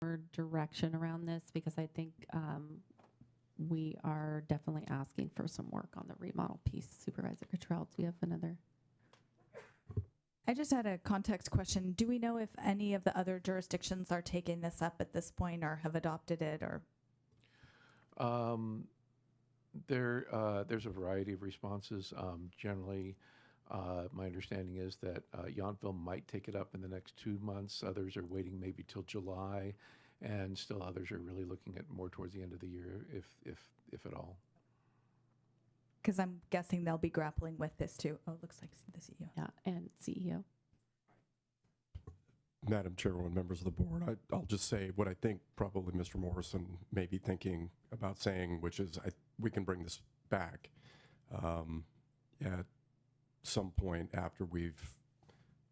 more direction around this, because I think we are definitely asking for some work on the remodel piece. Supervisor Cottrell, do you have another? I just had a context question. Do we know if any of the other jurisdictions are taking this up at this point or have adopted it, or? There's a variety of responses. Generally, my understanding is that Yountville might take it up in the next 2 months. Others are waiting maybe till July, and still others are really looking at more towards the end of the year, if at all. Because I'm guessing they'll be grappling with this too. Oh, it looks like the CEO. Yeah, and CEO. Madam Chairwoman, members of the board, I'll just say what I think probably Mr. Morrison may be thinking about saying, which is we can bring this back at some point after we've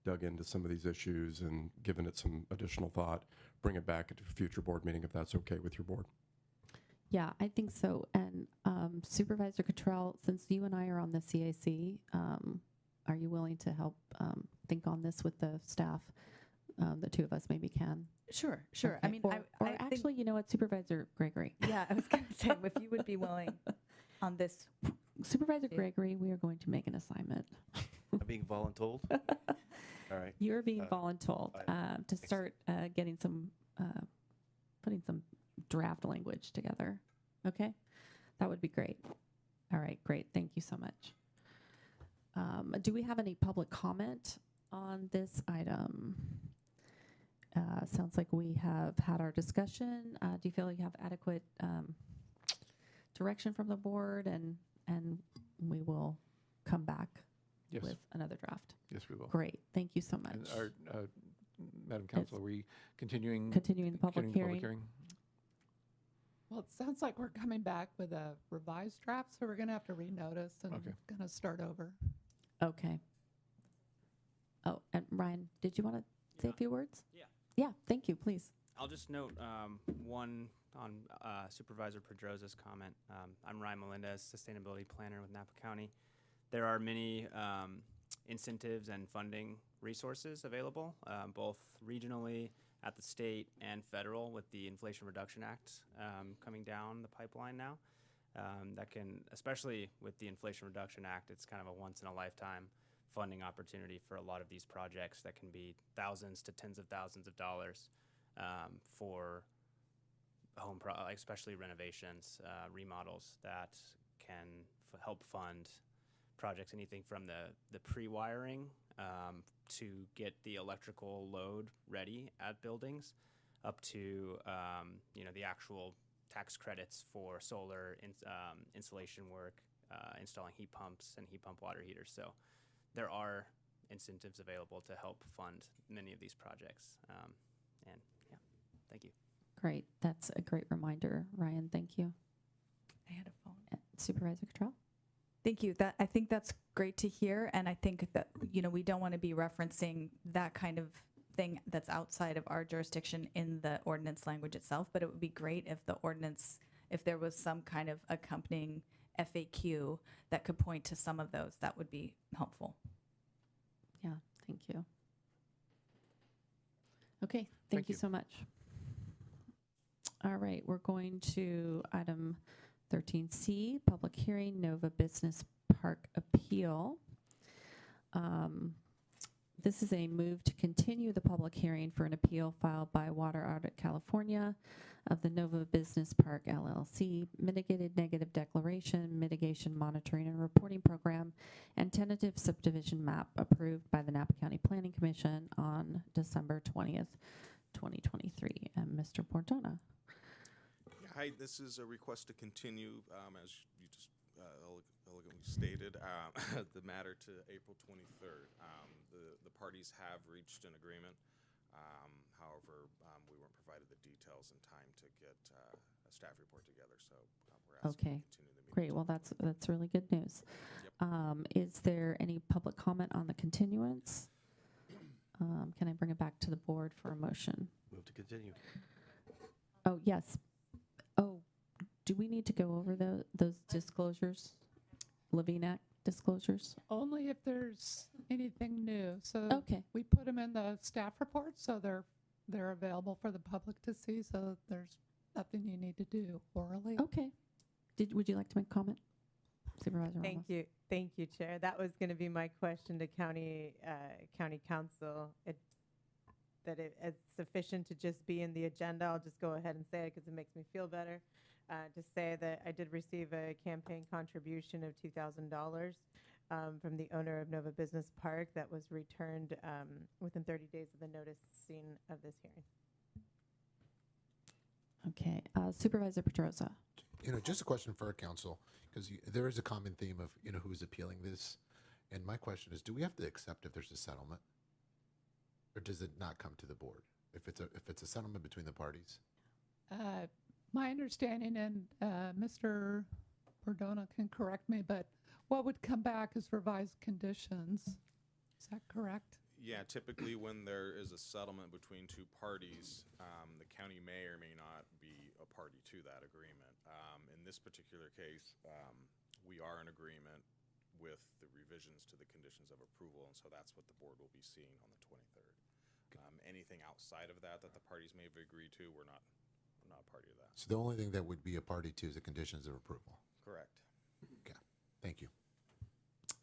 dug into some of these issues and given it some additional thought, bring it back at a future board meeting if that's okay with your board. Yeah, I think so. And Supervisor Cottrell, since you and I are on the CAC, are you willing to help think on this with the staff? The two of us maybe can. Sure. Okay. I mean, or I actually, think, you know what, Supervisor Gregory. yeah, I was going to say, if you would be willing on this. Supervisor Gregory, we are going to make an assignment. I'm being voluntold. All right. You're being voluntold to start getting some, putting some draft language together. Okay? That would be great. All right, great. Thank you so much. Do we have any public comment on this item? Sounds like we have had our discussion. Do you feel you have adequate direction from the board, and we will come back Yes. with another draft? Yes, we will. Great. Thank you so much. And our, Madam Council, are we continuing the public hearing? Well, it sounds like we're coming back with a revised draft, so we're going to have to renotice and Okay. going to start over. Okay. Oh, and Ryan, did you want to say a few words? Yeah. Yeah, thank you, please. I'll just note one on Supervisor Pedrosa's comment. I'm Ryan Melendez, Sustainability Planner with Napa County. There are many incentives and funding resources available, both regionally, at the state, and federal, with the Inflation Reduction Act coming down the pipeline now. That can, especially with the Inflation Reduction Act, it's kind of a once-in-a-lifetime funding opportunity for a lot of these projects that can be thousands to tens of thousands of dollars for home, especially renovations, remodels that can help fund projects, anything from the pre-wiring to get the electrical load ready at buildings, up to the actual tax credits for solar installation work, installing heat pumps and heat pump water heaters. So there are incentives available to help fund many of these projects. And yeah, thank you. Great. That's a great reminder, Ryan. Thank you. I had a phone. Supervisor Cottrell? Thank you. I think that's great to hear, and I think that we don't want to be referencing that kind of thing that's outside of our jurisdiction in the ordinance language itself. But it would be great if the ordinance, if there was some kind of accompanying FAQ that could point to some of those, that would be helpful. Yeah, thank you. Okay, thank Thank you you so much. All right, we're going to item 13C, public hearing, Nova Business Park appeal. This is a move to continue the public hearing for an appeal filed by Water Audit California of the Nova Business Park LLC mitigated negative declaration, mitigation monitoring and reporting program, and tentative subdivision map approved by the Napa County Planning Commission on December 20th, 2023. And Mr. Portona. Hi, this is a request to continue, as you just elegantly stated, the matter to April 23rd. The parties have reached an agreement. However, we weren't provided the details in time to get a staff report together, so we're asking to continue the meeting. Great. Well, that's really good news. Yep. Is there any public comment on the continuance? Can I bring it back to the board for a motion? Move to continue. Oh, yes. Oh, do we need to go over those disclosures? Levine Act disclosures? Only if there's anything new. So Okay. we put them in the staff report, so they're they're available for the public to see, so there's nothing you need to do orally. Okay. Would you like to make a comment? Supervisor Ramos? Thank you, Chair. That was going to be my question to County Council. That it's sufficient to just be in the agenda. I'll just go ahead and say it because it makes me feel better. To say that I did receive a campaign contribution of $2,000 from the owner of Nova Business Park that was returned within 30 days of the notice scene of this hearing. Okay. Supervisor Pedrosa? Just a question for our council, because there is a common theme of, who's appealing this. And my question is, do we have to accept if there's a settlement? Or does it not come to the board if it's a settlement between the parties? My understanding, and Mr. Bordona can correct me, but what would come back is revised conditions. Is that correct? Yeah, typically when there is a settlement between two parties, the county may or may not be a party to that agreement. In this particular case, we are in agreement with the revisions to the conditions of approval, and so that's what the board will be seeing on the 23rd. Anything outside of that the parties may have agreed to, we're not a party to that. So the only thing that would be a party to is the conditions of approval. Correct. Okay, thank you.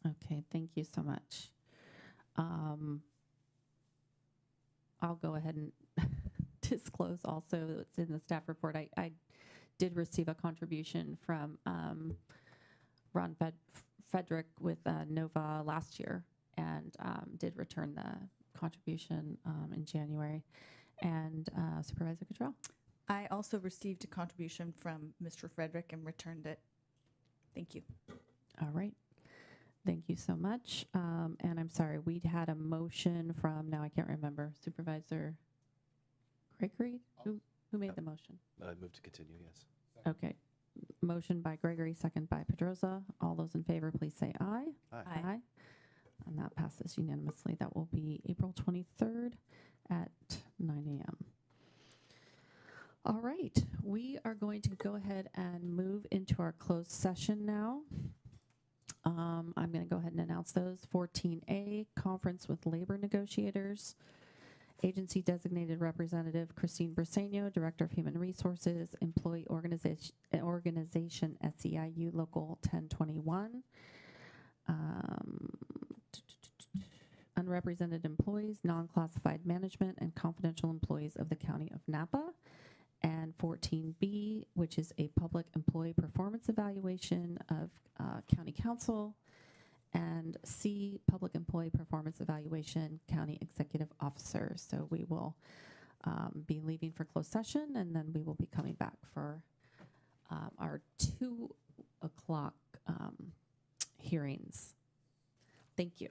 Okay, thank you so much. I'll go ahead and disclose also, it's in the staff report, I did receive a contribution from Ron Frederick with Nova last year, and did return the contribution in January. And Supervisor Cottrell? I also received a contribution from Mr. Frederick and returned it. Thank you. All right. Thank you so much. And I'm sorry, we had a motion from, now I can't remember, Supervisor Gregory? Who made the motion? I move to continue, yes. Okay. Motion by Gregory, second by Pedrosa. All those in favor, please say aye. Aye. And that passes unanimously. That will be April 23rd at 9 a.m. All right. We are going to go ahead and move into our closed session now. I'm going to go ahead and announce those. 14A, conference with labor negotiators. Agency designated representative Christine Briseno, Director of Human Resources, Employee Organization SEIU Local 1021. Unrepresented employees, non-classified management, and confidential employees of the County of Napa. And 14B, which is a public employee performance evaluation of County Council. And C, public employee performance evaluation, County Executive Officer. So we will be leaving for closed session, and then we will be coming back for our 2 o'clock hearings. Thank you.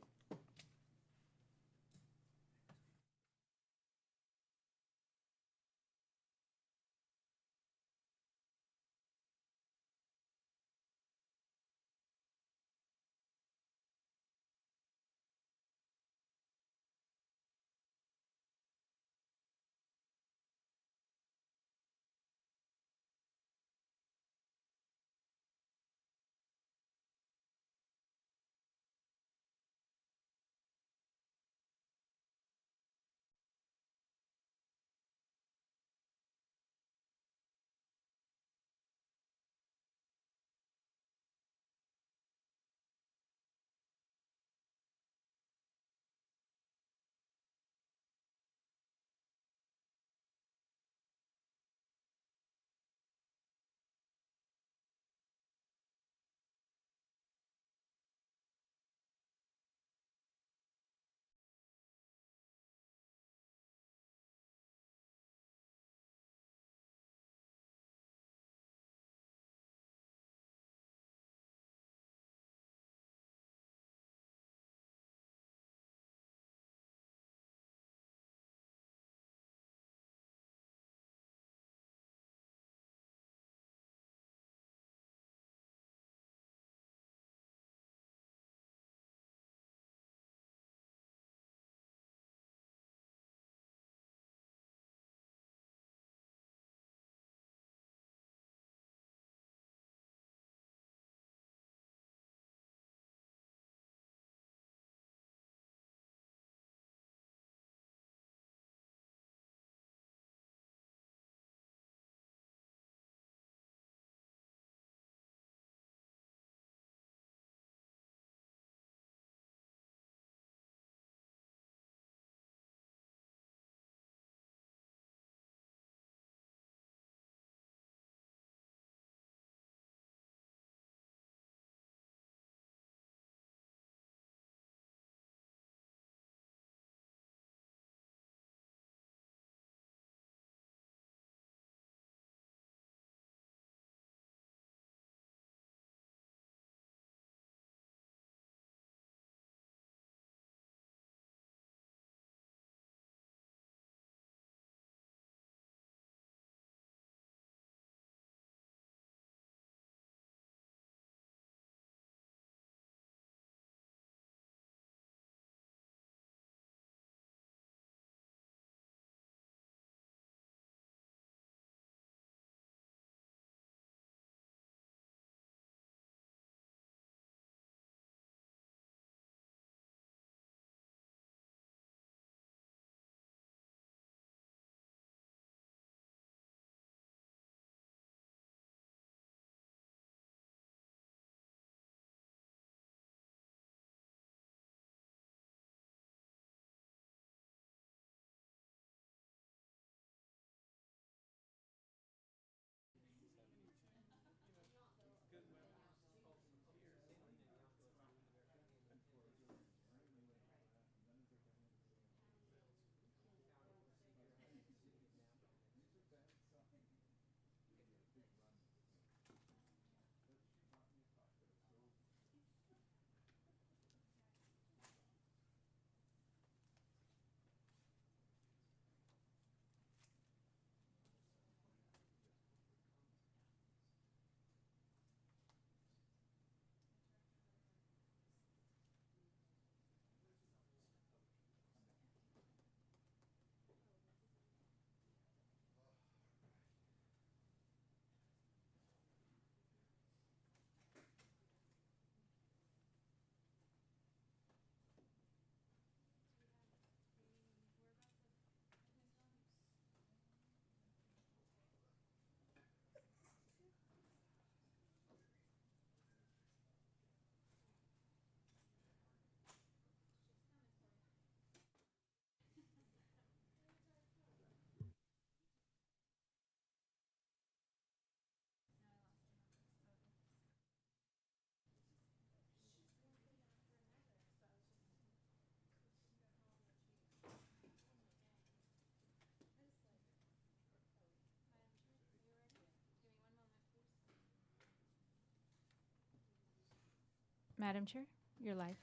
Madam Chair, you're live.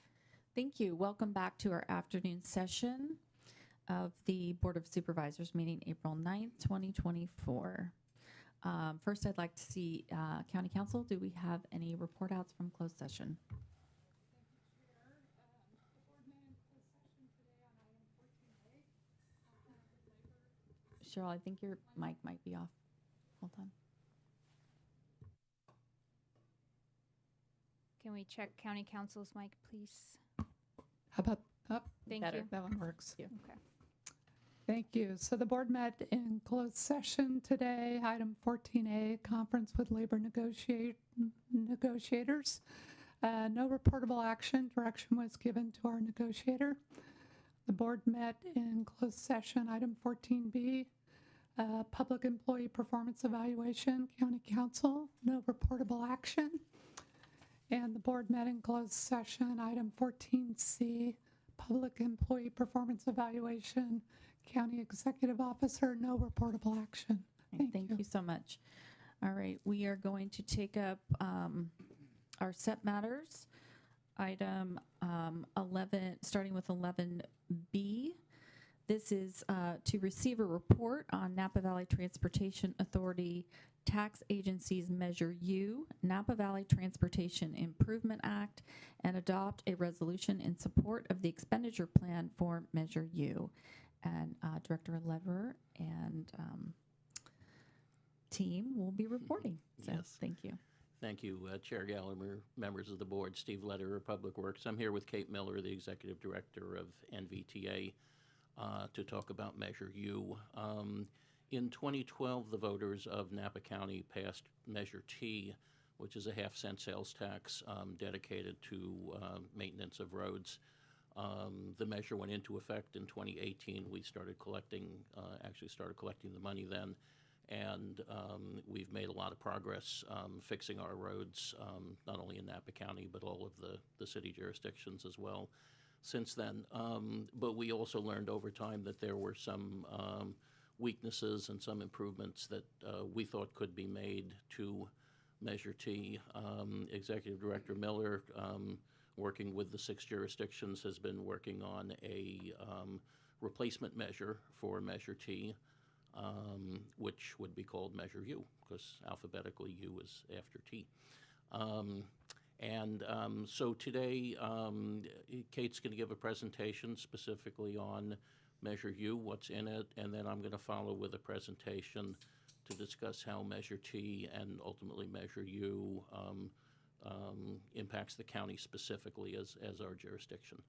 Thank you. Welcome back to our afternoon session of the Board of Supervisors meeting April 9th, 2024. First, I'd like to see County Council. Do we have any report outs from closed session? Cheryl, I think your mic might be off. Hold on. Can we check County Council's mic, please? How about up? Thank Better. you. That one works. Okay. Thank you. So the board met in closed session today, item 14A, conference with labor negotiators. No reportable action. Direction was given to our negotiator. The board met in closed session, item 14B, public employee performance evaluation, county council, no reportable action. And the board met in closed session, item 14C, public employee performance evaluation, county executive officer, no reportable action. Thank you so much. All right, we are going to take up our set matters. Item 11, starting with 11B. This is to receive a report on Napa Valley Transportation Authority Tax Agency's Measure U, Napa Valley Transportation Improvement Act, and adopt a resolution in support of the expenditure plan for Measure U. And Director Lever and team will be reporting. So Yes. thank you. Thank you, Chair Gallagher, members of the board, Steve Leder of Public Works. I'm here with Kate Miller, the Executive Director of NVTA, to talk about Measure U. In 2012, the voters of Napa County passed Measure T, which is a half-cent sales tax dedicated to maintenance of roads. The measure went into effect in 2018. We started collecting, started collecting the money then, and we've made a lot of progress fixing our roads, not only in Napa County, but all of the city jurisdictions as well since then. But we also learned over time that there were some weaknesses and some improvements that we thought could be made to Measure T. Executive Director Miller, working with the 6 jurisdictions, has been working on a replacement measure for Measure T, which would be called Measure U, because alphabetically U is after T. So today, Kate's going to give a presentation specifically on Measure U, what's in it, and then I'm going to follow with a presentation to discuss how Measure T and ultimately Measure U impacts the county specifically as our jurisdiction.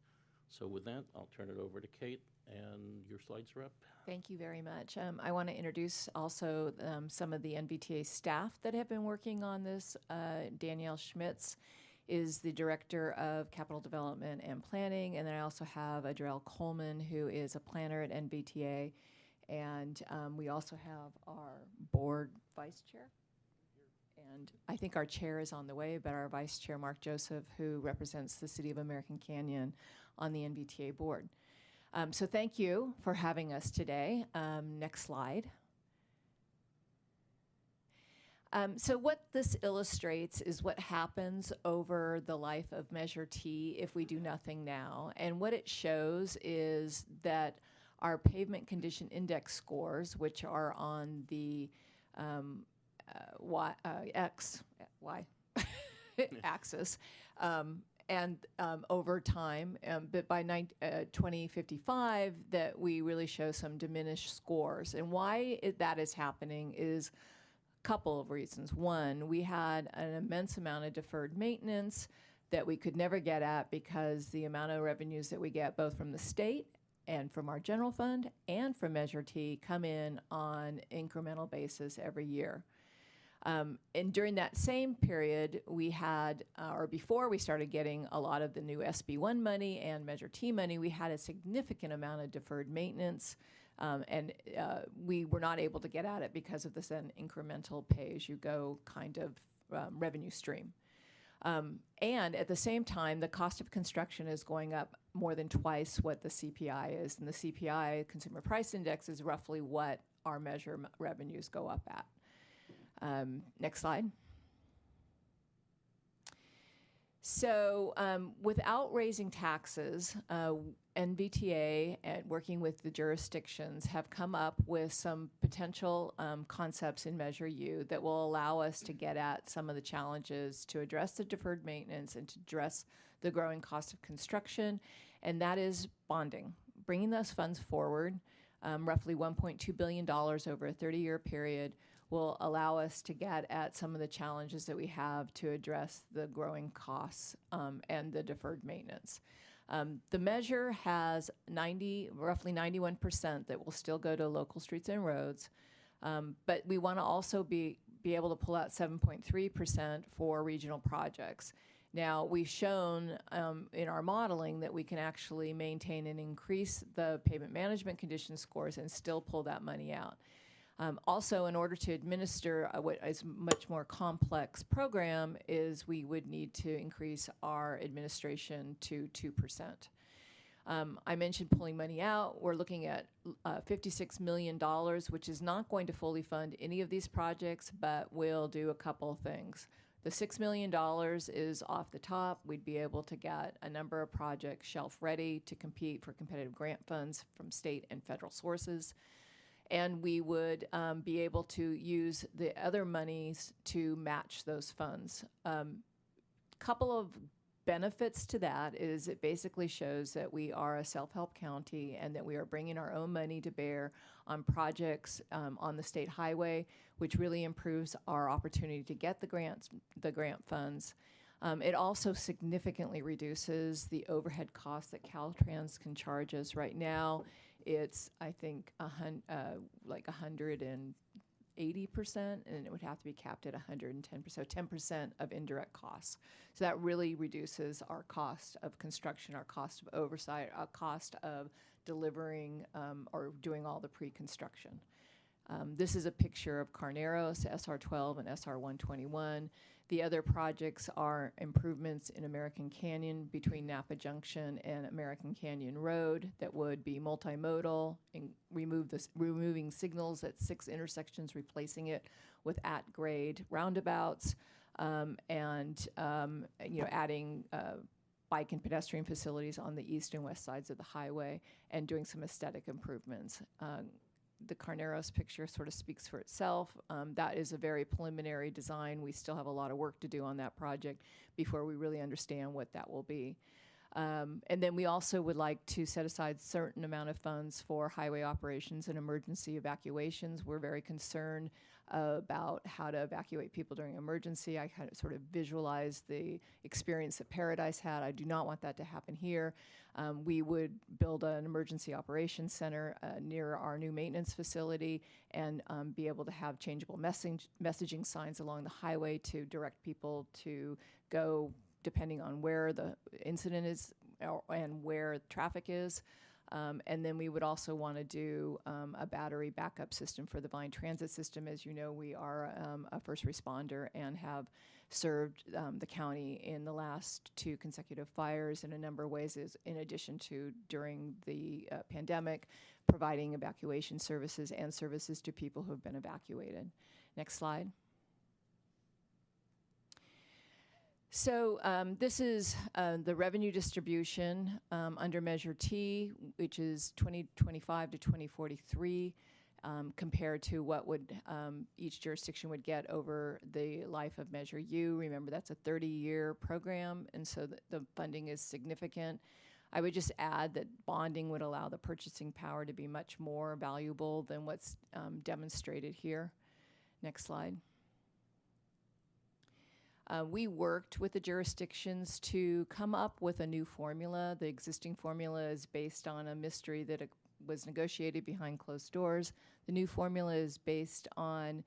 So with that, I'll turn it over to Kate, and your slides are up. Thank you very much. I want to introduce also some of the NVTA staff that have been working on this. Danielle Schmitz is the Director of Capital Development and Planning, and then I also have Adrell Coleman, who is a planner at NVTA, and we also have our board vice chair. And I think our chair is on the way, but our vice chair, Mark Joseph, who represents the City of American Canyon on the NVTA board. So thank you for having us today. Next slide. So what this illustrates is what happens over the life of Measure T if we do nothing now. And what it shows is that our pavement condition index scores, which are on the axis, and over time, but by 2055, that we really show some diminished scores. And why that is happening is a couple of reasons. One, we had an immense amount of deferred maintenance that we could never get at because the amount of revenues that we get both from the state and from our general fund and from Measure T come in on incremental basis every year. And during that same period, we had, or before we started getting a lot of the new SB1 money and Measure T money, we had a significant amount of deferred maintenance, and we were not able to get at it because of this incremental pay-as-you-go kind of revenue stream. And at the same time, the cost of construction is going up more than twice what the CPI is, and the CPI, Consumer Price Index, is roughly what our measure revenues go up at. Next slide. So without raising taxes, NVTA, and working with the jurisdictions, have come up with some potential concepts in Measure U that will allow us to get at some of the challenges to address the deferred maintenance and to address the growing cost of construction, and that is bonding. Bringing those funds forward, roughly $1.2 billion over a 30-year period, will allow us to get at some of the challenges that we have to address the growing costs and the deferred maintenance. The measure has roughly 91% that will still go to local streets and roads, but we want to also be able to pull out 7.3% for regional projects. Now, we've shown in our modeling that we can actually maintain and increase the pavement management condition scores and still pull that money out. Also, in order to administer what is a much more complex program, is we would need to increase our administration to 2%. I mentioned pulling money out. We're looking at $56 million, which is not going to fully fund any of these projects, but will do a couple things. The $6 million is off the top. We'd be able to get a number of projects shelf ready to compete for competitive grant funds from state and federal sources. And we would be able to use the other monies to match those funds. Couple of benefits to that is it basically shows that we are a self-help county and that we are bringing our own money to bear on projects on the state highway, which really improves our opportunity to get the grant funds. It also significantly reduces the overhead costs that Caltrans can charge us. Right now, it's, I think, like 180%, and it would have to be capped at 110%, so 10% of indirect costs. So that really reduces our cost of construction, our cost of oversight, our cost of delivering or doing all the pre-construction. This is a picture of Carneros, SR12 and SR121. The other projects are improvements in American Canyon between Napa Junction and American Canyon Road that would be multimodal and removing signals at 6 intersections, replacing it with at-grade roundabouts, and adding bike and pedestrian facilities on the east and west sides of the highway and doing some aesthetic improvements. The Carneros picture sort of speaks for itself. That is a very preliminary design. We still have a lot of work to do on that project before we really understand what that will be. And then we also would like to set aside a certain amount of funds for highway operations and emergency evacuations. We're very concerned about how to evacuate people during emergency. I kind of sort of visualize the experience that Paradise had. I do not want that to happen here. We would build an emergency operations center near our new maintenance facility and be able to have changeable messaging signs along the highway to direct people to go depending on where the incident is and where traffic is. And then we would also want to do a battery backup system for the Vine Transit System. As you know, we are a first responder and have served the county in the last 2 consecutive fires in a number of ways, in addition to during the pandemic, providing evacuation services and services to people who have been evacuated. Next slide. So this is the revenue distribution under Measure T, which is 2025 to 2043, compared to what would each jurisdiction would get over the life of Measure U. Remember, that's a 30-year program, and so the funding is significant. I would just add that bonding would allow the purchasing power to be much more valuable than what's demonstrated here. Next slide. We worked with the jurisdictions to come up with a new formula. The existing formula is based on a mystery that was negotiated behind closed doors. The new formula is based on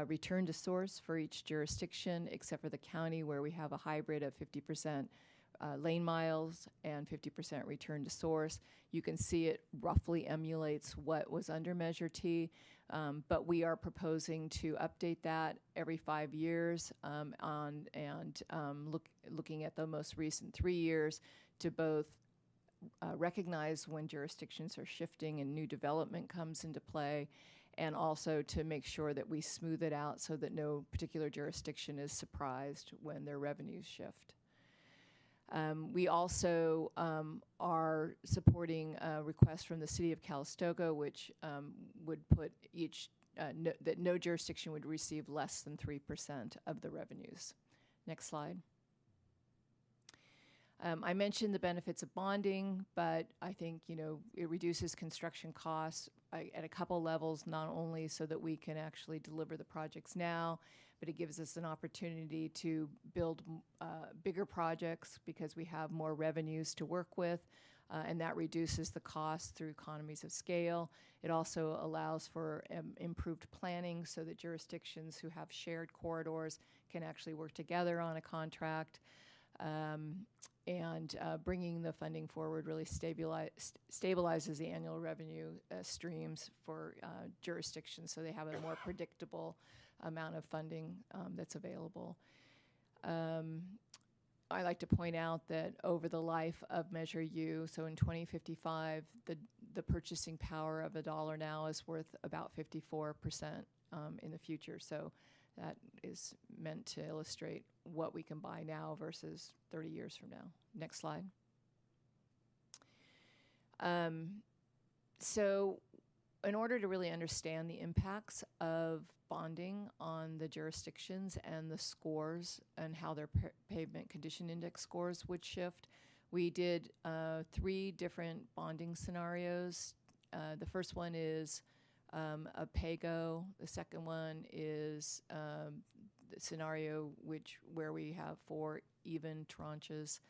return to source for each jurisdiction, except for the county, where we have a hybrid of 50% lane miles and 50% return to source. You can see it roughly emulates what was under Measure T, but we are proposing to update that every 5 years looking at the most recent 3 years to both recognize when jurisdictions are shifting and new development comes into play, and also to make sure that we smooth it out so that no particular jurisdiction is surprised when their revenues shift. We also are supporting a request from the City of Calistoga, which would put that no jurisdiction would receive less than 3% of the revenues. Next slide. I mentioned the benefits of bonding, but I think, it reduces construction costs at a couple levels, not only so that we can actually deliver the projects now, but it gives us an opportunity to build bigger projects because we have more revenues to work with, and that reduces the cost through economies of scale. It also allows for improved planning so that jurisdictions who have shared corridors can actually work together on a contract. And bringing the funding forward really stabilizes the annual revenue streams for jurisdictions, so they have a more predictable amount of funding that's available. I like to point out that over the life of Measure U, so in 2055, the purchasing power of $1 now is worth about 54% in the future. So that is meant to illustrate what we can buy now versus 30 years from now. Next slide. So in order to really understand the impacts of bonding on the jurisdictions and the scores and how their pavement condition index scores would shift, we did 3 different bonding scenarios. The first one is a PAYGO. The second one is the scenario where we have 4 even tranches.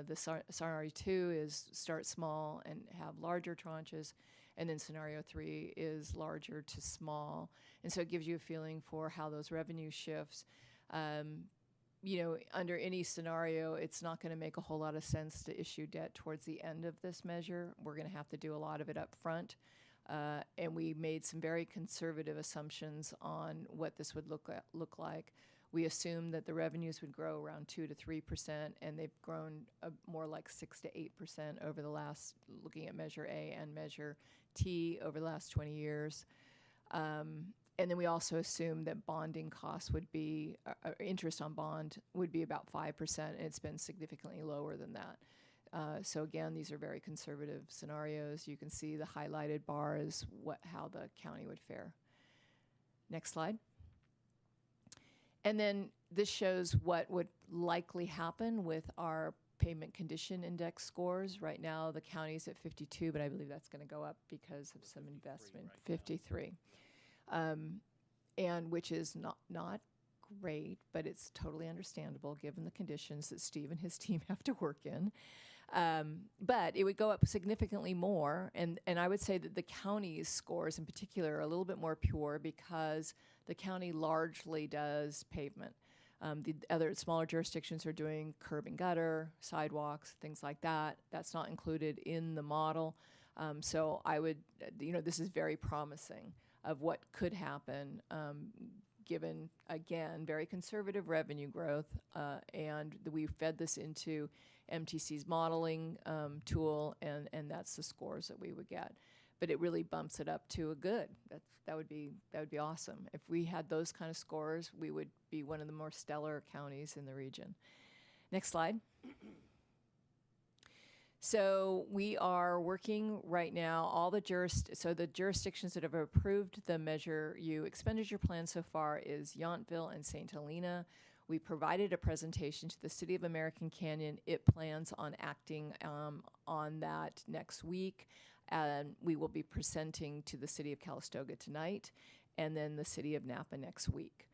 The scenario 2 is start small and have larger tranches. And then scenario 3 is larger to small. And so it gives you a feeling for how those revenue shifts. Under any scenario, it's not going to make a whole lot of sense to issue debt towards the end of this measure. We're going to have to do a lot of it up front. And we made some very conservative assumptions on what this would look like. We assumed that the revenues would grow around 2 to 3%, and they've grown more like 6 to 8% over the last, looking at Measure A and Measure T over the last 20 years. And then we also assumed that bonding costs would be, interest on bond would be about 5%, and it's been significantly lower than that. So again, these are very conservative scenarios. You can see the highlighted bar is how the county would fare. Next slide. And then this shows what would likely happen with our pavement condition index scores. Right now, the county's at 52, but I believe that's going to go up because of some investment. 53. And which is not great, but it's totally understandable given the conditions that Steve and his team have to work in. But it would go up significantly more, and I would say that the county's scores in particular are a little bit more pure because the county largely does pavement. The other smaller jurisdictions are doing curb and gutter, sidewalks, things like that. That's not included in the model. So I would, this is very promising of what could happen given, again, very conservative revenue growth, and we fed this into MTC's modeling tool, and that's the scores that we would get. But it really bumps it up to a good. That would be awesome. If we had those kind of scores, we would be one of the more stellar counties in the region. Next slide. So we are working right now, the jurisdictions that have approved the Measure U expenditure plan so far is Yountville and St. Helena. We provided a presentation to the City of American Canyon. It plans on acting on that next week. And we will be presenting to the City of Calistoga tonight, and then the City of Napa next week.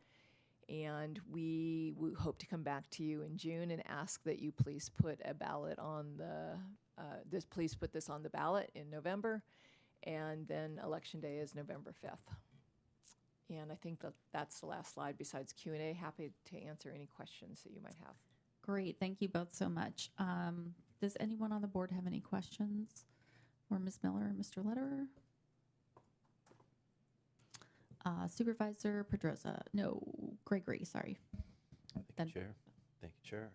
And we hope to come back to you in June and ask that you please put a ballot on please put this on the ballot in November, and then Election Day is November 5th. And I think that's the last slide besides Q&A. Happy to answer any questions that you might have. Great. Thank you both so much. Does anyone on the board have any questions? Or Ms. Miller or Mr. Lederer? Supervisor Pedrosa. No, Gregory, sorry. Thank you, Chair. Thank you, Chair.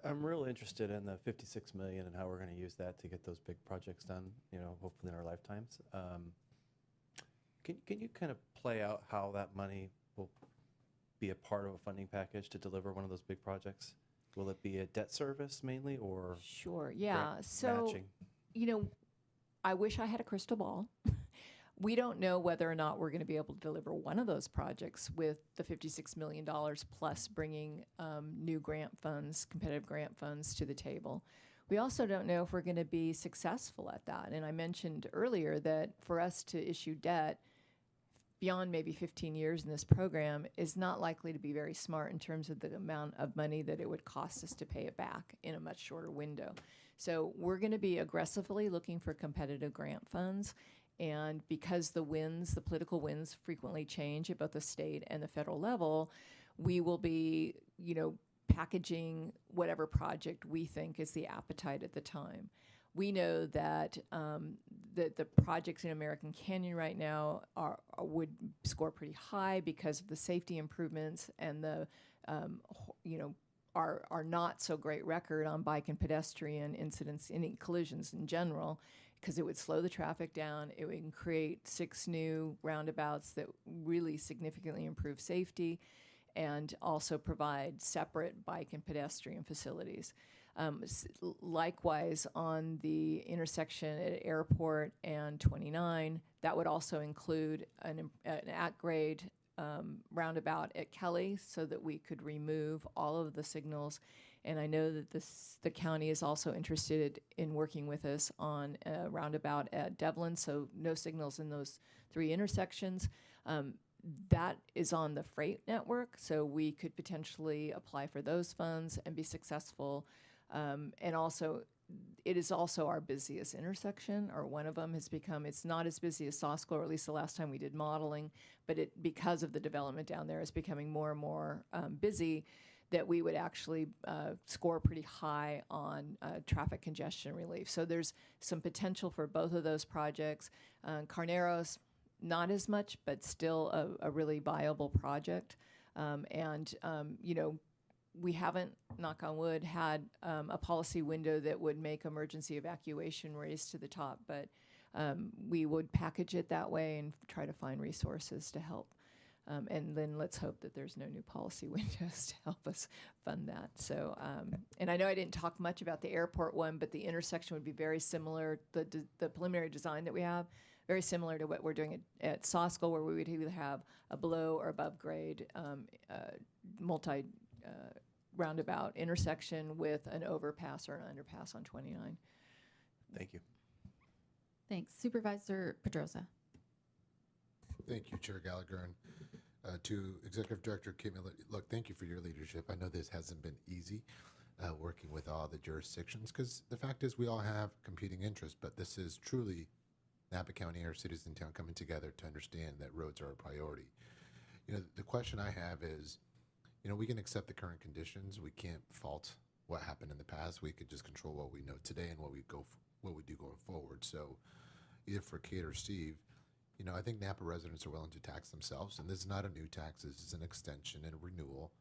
I'm real interested in the $56 million and how we're going to use that to get those big projects done, hopefully in our lifetimes. Can you kind of play out how that money will be a part of a funding package to deliver one of those big projects? Will it be a debt service mainly or Sure, yeah. grant So, matching? you know, I wish I had a crystal ball. We don't know whether or not we're going to be able to deliver one of those projects with the $56 million plus bringing new grant funds, competitive grant funds to the table. We also don't know if we're going to be successful at that. And I mentioned earlier that for us to issue debt beyond maybe 15 years in this program is not likely to be very smart in terms of the amount of money that it would cost us to pay it back in a much shorter window. So we're going to be aggressively looking for competitive grant funds. And because the political winds frequently change at both the state and the federal level, we will be, packaging whatever project we think is the appetite at the time. We know that the projects in American Canyon right now would score pretty high because of the safety improvements and the our not so great record on bike and pedestrian incidents, any collisions in general, because it would slow the traffic down. It would create 6 new roundabouts that really significantly improve safety and also provide separate bike and pedestrian facilities. Likewise, on the intersection at Airport and 29, that would also include an at-grade roundabout at Kelly so that we could remove all of the signals. And I know that the county is also interested in working with us on a roundabout at Devlin, so no signals in those 3 intersections. That is on the freight network, so we could potentially apply for those funds and be successful. And also, it is also our busiest intersection, or one of them has become, it's not as busy as Sasko, or at least the last time we did modeling, but because of the development down there, is becoming more and more busy, that we would actually score pretty high on traffic congestion relief. So there's some potential for both of those projects. Carneros, not as much, but still a really viable project. We haven't, knock on wood, had a policy window that would make emergency evacuation raise to the top, but we would package it that way and try to find resources to help. And then let's hope that there's no new policy windows to help us fund that. So, and I know I didn't talk much about the airport one, but the intersection would be very similar. The preliminary design that we have, very similar to what we're doing at Sasko, where we would either have a below or above grade multi roundabout intersection with an overpass or an underpass on 29. Thank you. Thanks. Supervisor Pedrosa. Thank you, Chair Gallagher. And to Executive Director Kate Miller, look, thank you for your leadership. I know this hasn't been easy working with all the jurisdictions, because the fact is we all have competing interests, but this is truly Napa County, our cities in town, coming together to understand that roads are a priority. The question I have is, we can accept the current conditions. We can't fault what happened in the past. We could just control what we know today and what we do going forward. So either for Kate or Steve, I think Napa residents are willing to tax themselves, and this is not a new tax. This is an extension and a renewal.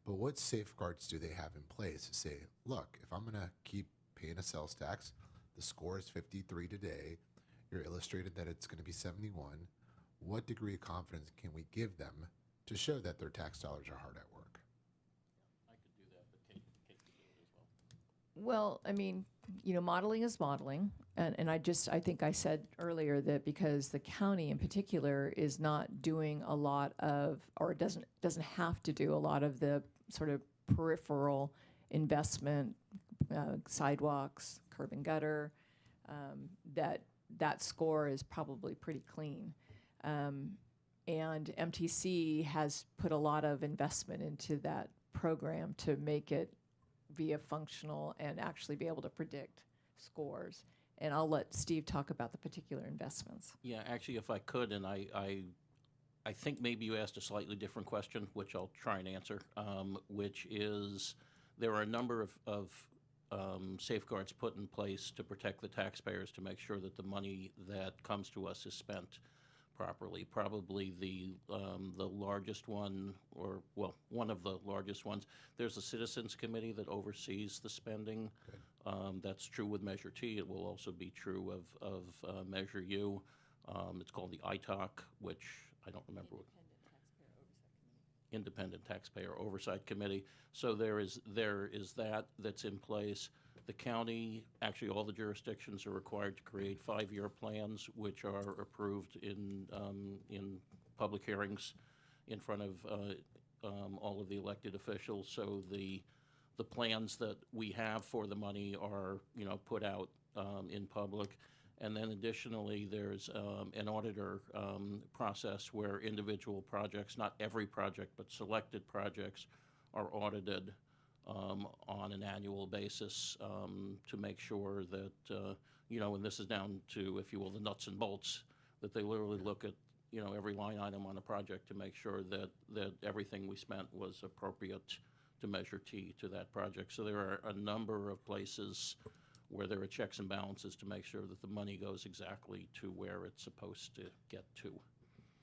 But what safeguards do they have in place to say, look, if I'm going to keep paying a sales tax, the score is 53 today, you're illustrated that it's going to be 71. What degree of confidence can we give them to show that their tax dollars are hard at work? I could do that, but Kate could do it as well. Well, I mean, modeling is modeling. And I think I said earlier that because the county in particular is not doing a lot of, or doesn't have to do a lot of the sort of peripheral investment, sidewalks, curb and gutter, that score is probably pretty clean. And MTC has put a lot of investment into that program to make it be functional and actually be able to predict scores. And I'll let Steve talk about the particular investments. Yeah, actually, if I could, and I think maybe you asked a slightly different question, which I'll try and answer, which is there are a number of safeguards put in place to protect the taxpayers, to make sure that the money that comes to us is spent properly. Probably the largest one, or well, one of the largest ones. There's a Citizens Committee that oversees the spending. That's true with Measure T. It will also be true of Measure U. It's called the ITOC, which I don't remember. Independent Taxpayer Oversight Committee. So there is that's in place. The county, actually all the jurisdictions are required to create 5-year plans, which are approved in public hearings in front of all of the elected officials. So the plans that we have for the money are, put out in public. And then additionally, there's an auditor process where individual projects, not every project, but selected projects, are audited on an annual basis to make sure that, and this is down to, if you will, the nuts and bolts, that they literally look at, every line item on a project to make sure that everything we spent was appropriate to Measure T to that project. So there are a number of places where there are checks and balances to make sure that the money goes exactly to where it's supposed to get to.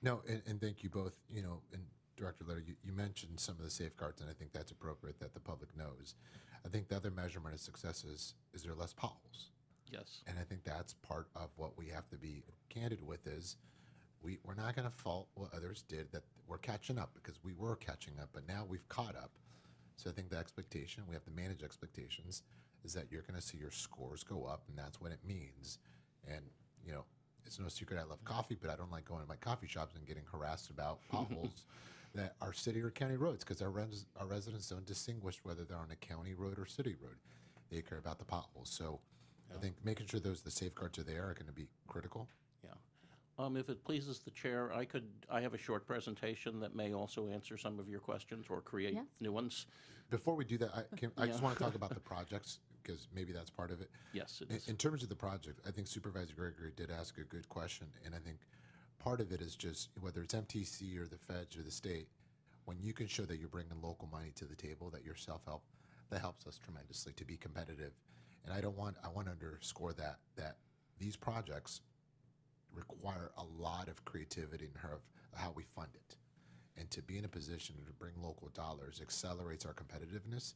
No, and thank you both. And Director Letter, you mentioned some of the safeguards, and I think that's appropriate that the public knows. I think the other measurement of success is there less potholes? Yes. And I think that's part of what we have to be candid with is we're not going to fault what others did, that we're catching up, because we were catching up, but now we've caught up. So I think the expectation, we have to manage expectations, is that you're going to see your scores go up, and that's what it means. And, it's no secret I love coffee, but I don't like going to my coffee shops and getting harassed about potholes that are city or county roads, because our residents don't distinguish whether they're on a county road or city road. They care about the potholes. So I think making sure the safeguards are there are going to be critical. Yeah. If it pleases the chair, I have a short presentation that may also answer some of your questions or create new ones. Before we do that, I just want to talk about the projects, because maybe that's part of it. Yes, it is. In terms of the project, I think Supervisor Gregory did ask a good question, and I think part of it is just whether it's MTC or the feds or the state, when you can show that you're bringing local money to the table, that you're self-help, that helps us tremendously to be competitive. And I want to underscore that these projects require a lot of creativity in how we fund it. And to be in a position to bring local dollars accelerates our competitiveness.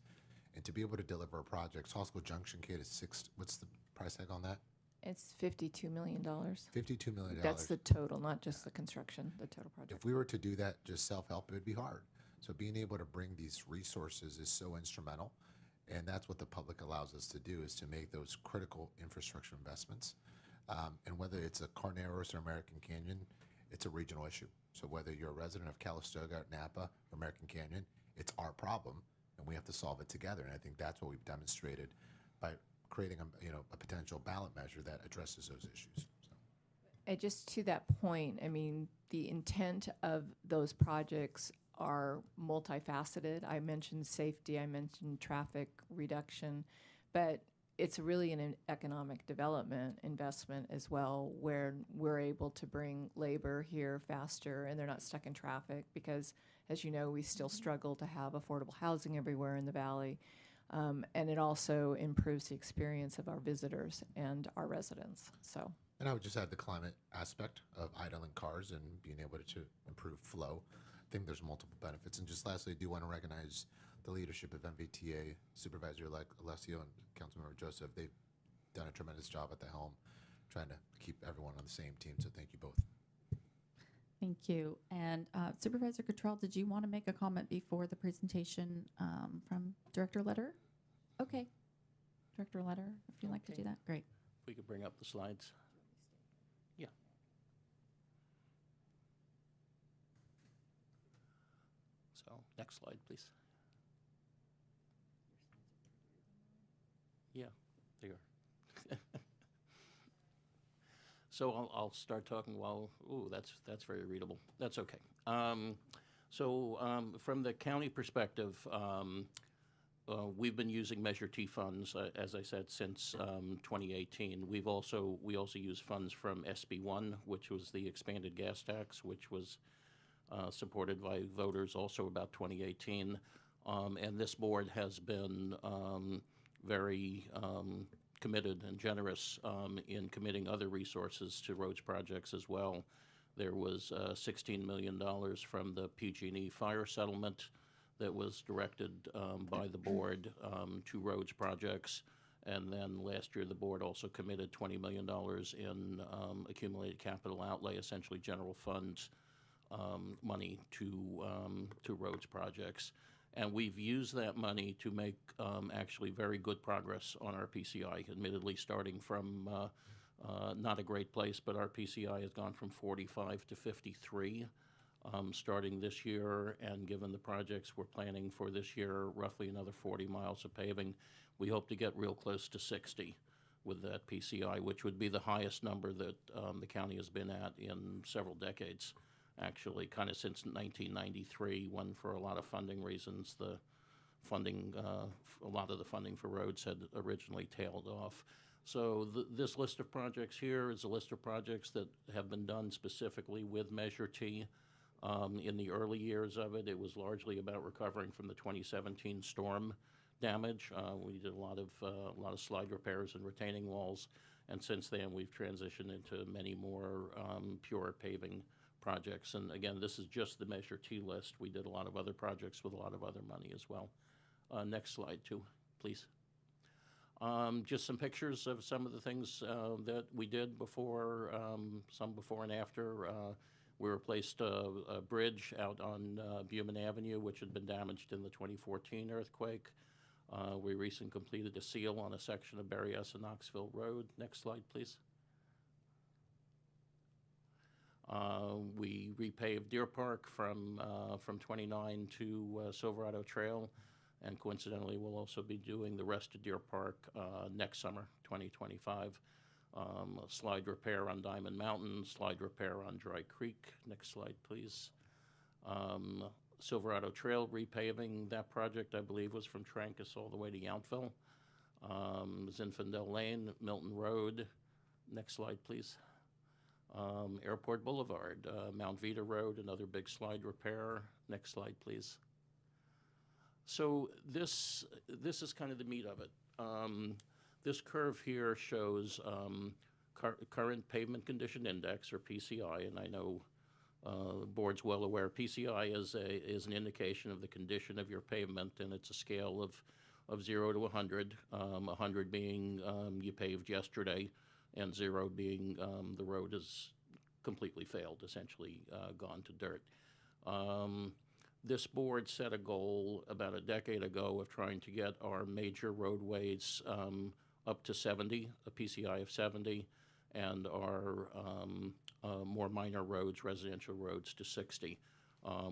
And to be able to deliver a project, Hosco Junction Gate is what's the price tag on that? It's $52 million. $52 million. That's the total, not just the construction, the total project. If we were to do that just self-help, it would be hard. So being able to bring these resources is so instrumental. And that's what the public allows us to do, is to make those critical infrastructure investments. And whether it's a Carneros or American Canyon, it's a regional issue. So whether you're a resident of Calistoga, Napa, or American Canyon, it's our problem, and we have to solve it together. And I think that's what we've demonstrated by creating a potential ballot measure that addresses those issues. So. And just to that point, I mean, the intent of those projects are multifaceted. I mentioned safety, I mentioned traffic reduction, but it's really an economic development investment as well, where we're able to bring labor here faster and they're not stuck in traffic, because, as you know, we still struggle to have affordable housing everywhere in the valley. And it also improves the experience of our visitors and our residents. So. And I would just add the climate aspect of idling cars and being able to improve flow. I think there's multiple benefits. And just lastly, I do want to recognize the leadership of MVTA, Supervisor-elect Alessio and Councilmember Joseph. They've done a tremendous job at the helm, trying to keep everyone on the same team. So thank you both. Thank you. And Supervisor Cottrell, did you want to make a comment before the presentation from Director Letter? Okay. Director Letter, if you'd like to do that. Great. If we could bring up the slides. Yeah. So next slide, please. Yeah, they are. So I'll start talking while, ooh, that's very readable. That's okay. From the county perspective, we've been using Measure T funds, as I said, since 2018. We also use funds from SB1, which was the expanded gas tax, which was supported by voters also about 2018. And this board has been very committed and generous in committing other resources to roads projects as well. There was $16 million from the PG&E fire settlement that was directed by the board to roads projects. And then last year, the board also committed $20 million in accumulated capital outlay, essentially general funds, money to roads projects. And we've used that money to make actually very good progress on our PCI, admittedly starting from not a great place, but our PCI has gone from 45 to 53 starting this year, and given the projects we're planning for this year, roughly another 40 miles of paving, we hope to get real close to 60 with that PCI, which would be the highest number that the county has been at in several decades, actually, kind of since 1993, when for a lot of funding reasons, the funding, a lot of the funding for roads had originally tailed off. So this list of projects here is a list of projects that have been done specifically with Measure T. In the early years of it, it was largely about recovering from the 2017 storm damage. We did a lot of slide repairs and retaining walls, and since then we've transitioned into many more pure paving projects. And again, this is just the Measure T list. We did a lot of other projects with a lot of other money as well. Next slide, too, please. Just some pictures of some of the things that we did before, some before and after. We replaced a bridge out on Buman Avenue, which had been damaged in the 2014 earthquake. We recently completed a seal on a section of Berryessa Knoxville Road. Next slide, please. We repaved Deer Park from 29 to Silverado Trail, and coincidentally, we'll also be doing the rest of Deer Park next summer, 2025. Slide repair on Diamond Mountain, slide repair on Dry Creek. Next slide, please. Silverado Trail repaving. That project, I believe, was from Trancas all the way to Yountville. Zinfandel Lane, Milton Road. Next slide, please. Airport Boulevard, Mount Vita Road, another big slide repair. Next slide, please. So this is kind of the meat of it. This curve here shows current pavement condition index, or PCI, and I know the board's well aware PCI is an indication of the condition of your pavement, and it's a scale of 0 to 100, 100 being you paved yesterday, and 0 being the road has completely failed, essentially gone to dirt. This board set a goal about a decade ago of trying to get our major roadways up to 70, a PCI of 70, and our more minor roads, residential roads, to 60.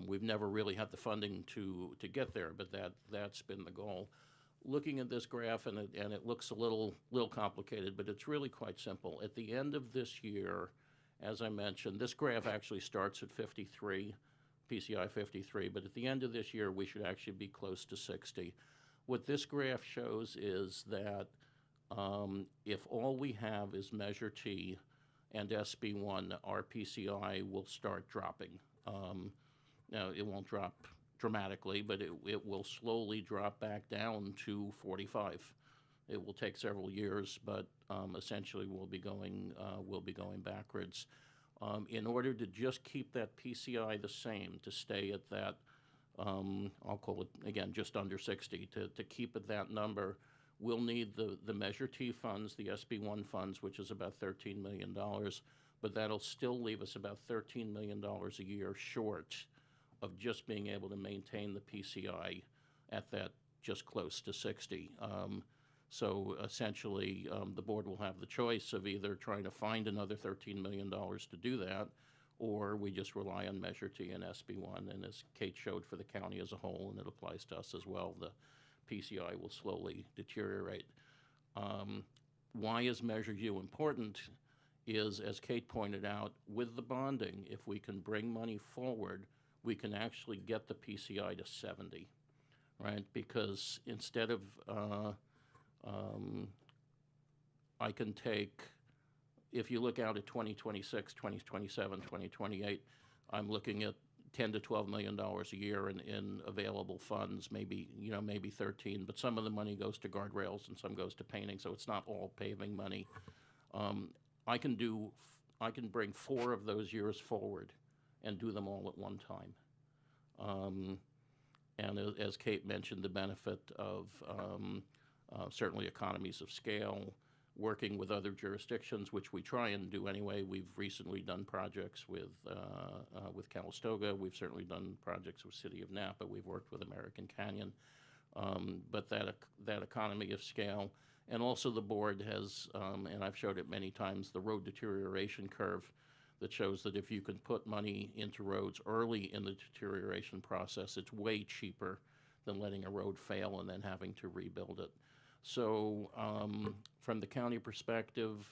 We've never really had the funding to get there, but that's been the goal. Looking at this graph, and it looks a little complicated, but it's really quite simple. At the end of this year, as I mentioned, this graph actually starts at 53, PCI 53, but at the end of this year, we should actually be close to 60. What this graph shows is that if all we have is Measure T and SB1, our PCI will start dropping. Now, it won't drop dramatically, but it will slowly drop back down to 45. It will take several years, but essentially we'll be going backwards. In order to just keep that PCI the same, to stay at that, I'll call it again just under 60, to keep at that number, we'll need the Measure T funds, the SB1 funds, which is about $13 million, but that'll still leave us about $13 million a year short of just being able to maintain the PCI at that just close to 60. So essentially, the board will have the choice of either trying to find another $13 million to do that, or we just rely on Measure T and SB1. And as Kate showed for the county as a whole, and it applies to us as well, the PCI will slowly deteriorate. Why is Measure U important is, as Kate pointed out, with the bonding, if we can bring money forward, we can actually get the PCI to 70, right? Because instead of I can take, if you look out at 2026, 2027, 2028, I'm looking at $10 to $12 million a year in available funds, maybe 13, but some of the money goes to guardrails and some goes to painting, so it's not all paving money. I can bring 4 of those years forward and do them all at one time. And as Kate mentioned, the benefit of certainly economies of scale, working with other jurisdictions, which we try and do anyway. We've recently done projects with Calistoga. We've certainly done projects with City of Napa. We've worked with American Canyon. But that economy of scale, and also the board has, and I've showed it many times, the road deterioration curve that shows that if you can put money into roads early in the deterioration process, it's way cheaper than letting a road fail and then having to rebuild it. So from the county perspective,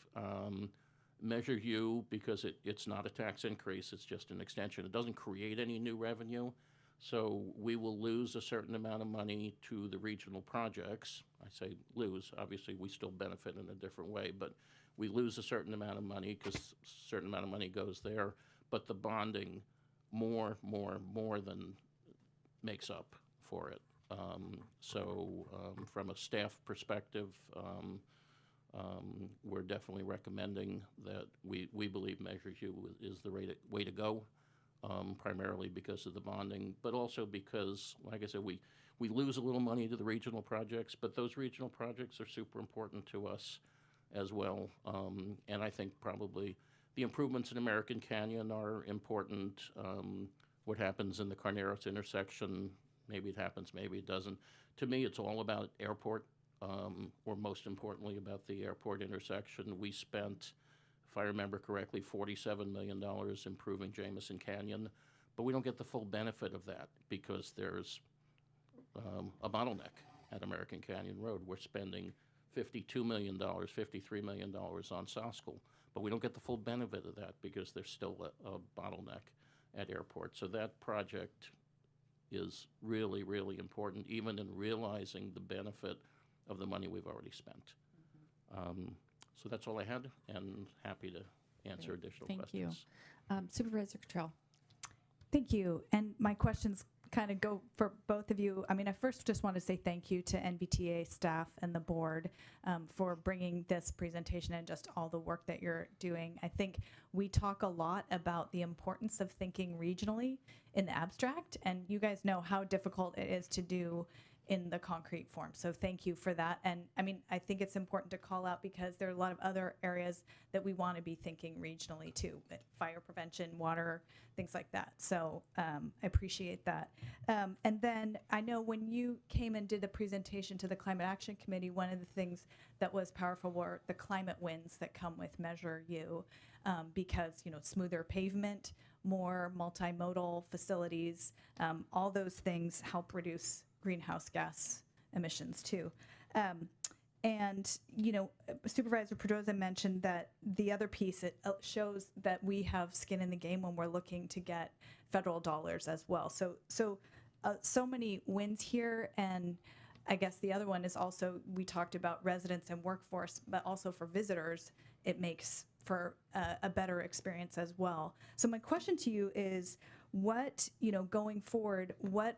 Measure U, because it's not a tax increase, it's just an extension. It doesn't create any new revenue. So we will lose a certain amount of money to the regional projects. I say lose, obviously we still benefit in a different way, but we lose a certain amount of money because a certain amount of money goes there, but the bonding more than makes up for it. From a staff perspective, we're definitely recommending that we believe Measure U is the way to go. Primarily because of the bonding, but also because, like I said, we lose a little money to the regional projects, but those regional projects are super important to us as well. And I think probably the improvements in American Canyon are important. What happens in the Carneros intersection, maybe it happens, maybe it doesn't. To me, it's all about airport, or most importantly about the airport intersection. We spent, if I remember correctly, $47 million improving Jameson Canyon, but we don't get the full benefit of that because there's a bottleneck at American Canyon Road. We're spending $52 million, $53 million on Soskell, but we don't get the full benefit of that because there's still a bottleneck at airport. So that project is really, really important, even in realizing the benefit of the money we've already spent. So that's all I had, and happy to answer additional questions. Thank you. Supervisor Cottrell. Thank you. And my questions kind of go for both of you. I mean, I first just want to say thank you to NVTA staff and the board for bringing this presentation and just all the work that you're doing. I think we talk a lot about the importance of thinking regionally in the abstract, and you guys know how difficult it is to do in the concrete form. So thank you for that. And I mean, I think it's important to call out because there are a lot of other areas that we want to be thinking regionally too, fire prevention, water, things like that. So I appreciate that. And then I know when you came and did the presentation to the Climate Action Committee, one of the things that was powerful were the climate wins that come with Measure U, because, you know, smoother pavement, more multimodal facilities, all those things help reduce greenhouse gas emissions too. And, you know, Supervisor Pedroza mentioned that the other piece, it shows that we have skin in the game when we're looking to get federal dollars as well. So many wins here. And I guess the other one is also, we talked about residents and workforce, but also for visitors, it makes for a better experience as well. So my question to you is, what, you know, going forward, what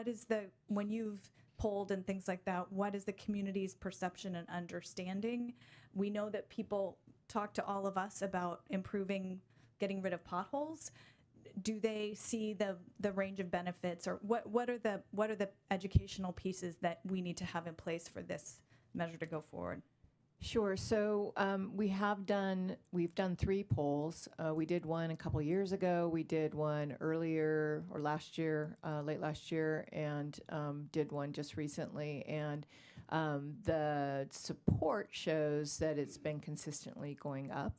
is when you've polled and things like that, what is the community's perception and understanding? We know that people talk to all of us about improving, getting rid of potholes. Do they see the range of benefits, or what are the educational pieces that we need to have in place for this measure to go forward? Sure. So we've done 3 polls. We did one a couple years ago. We did one earlier or last year, late last year, and did one just recently. And the support shows that it's been consistently going up,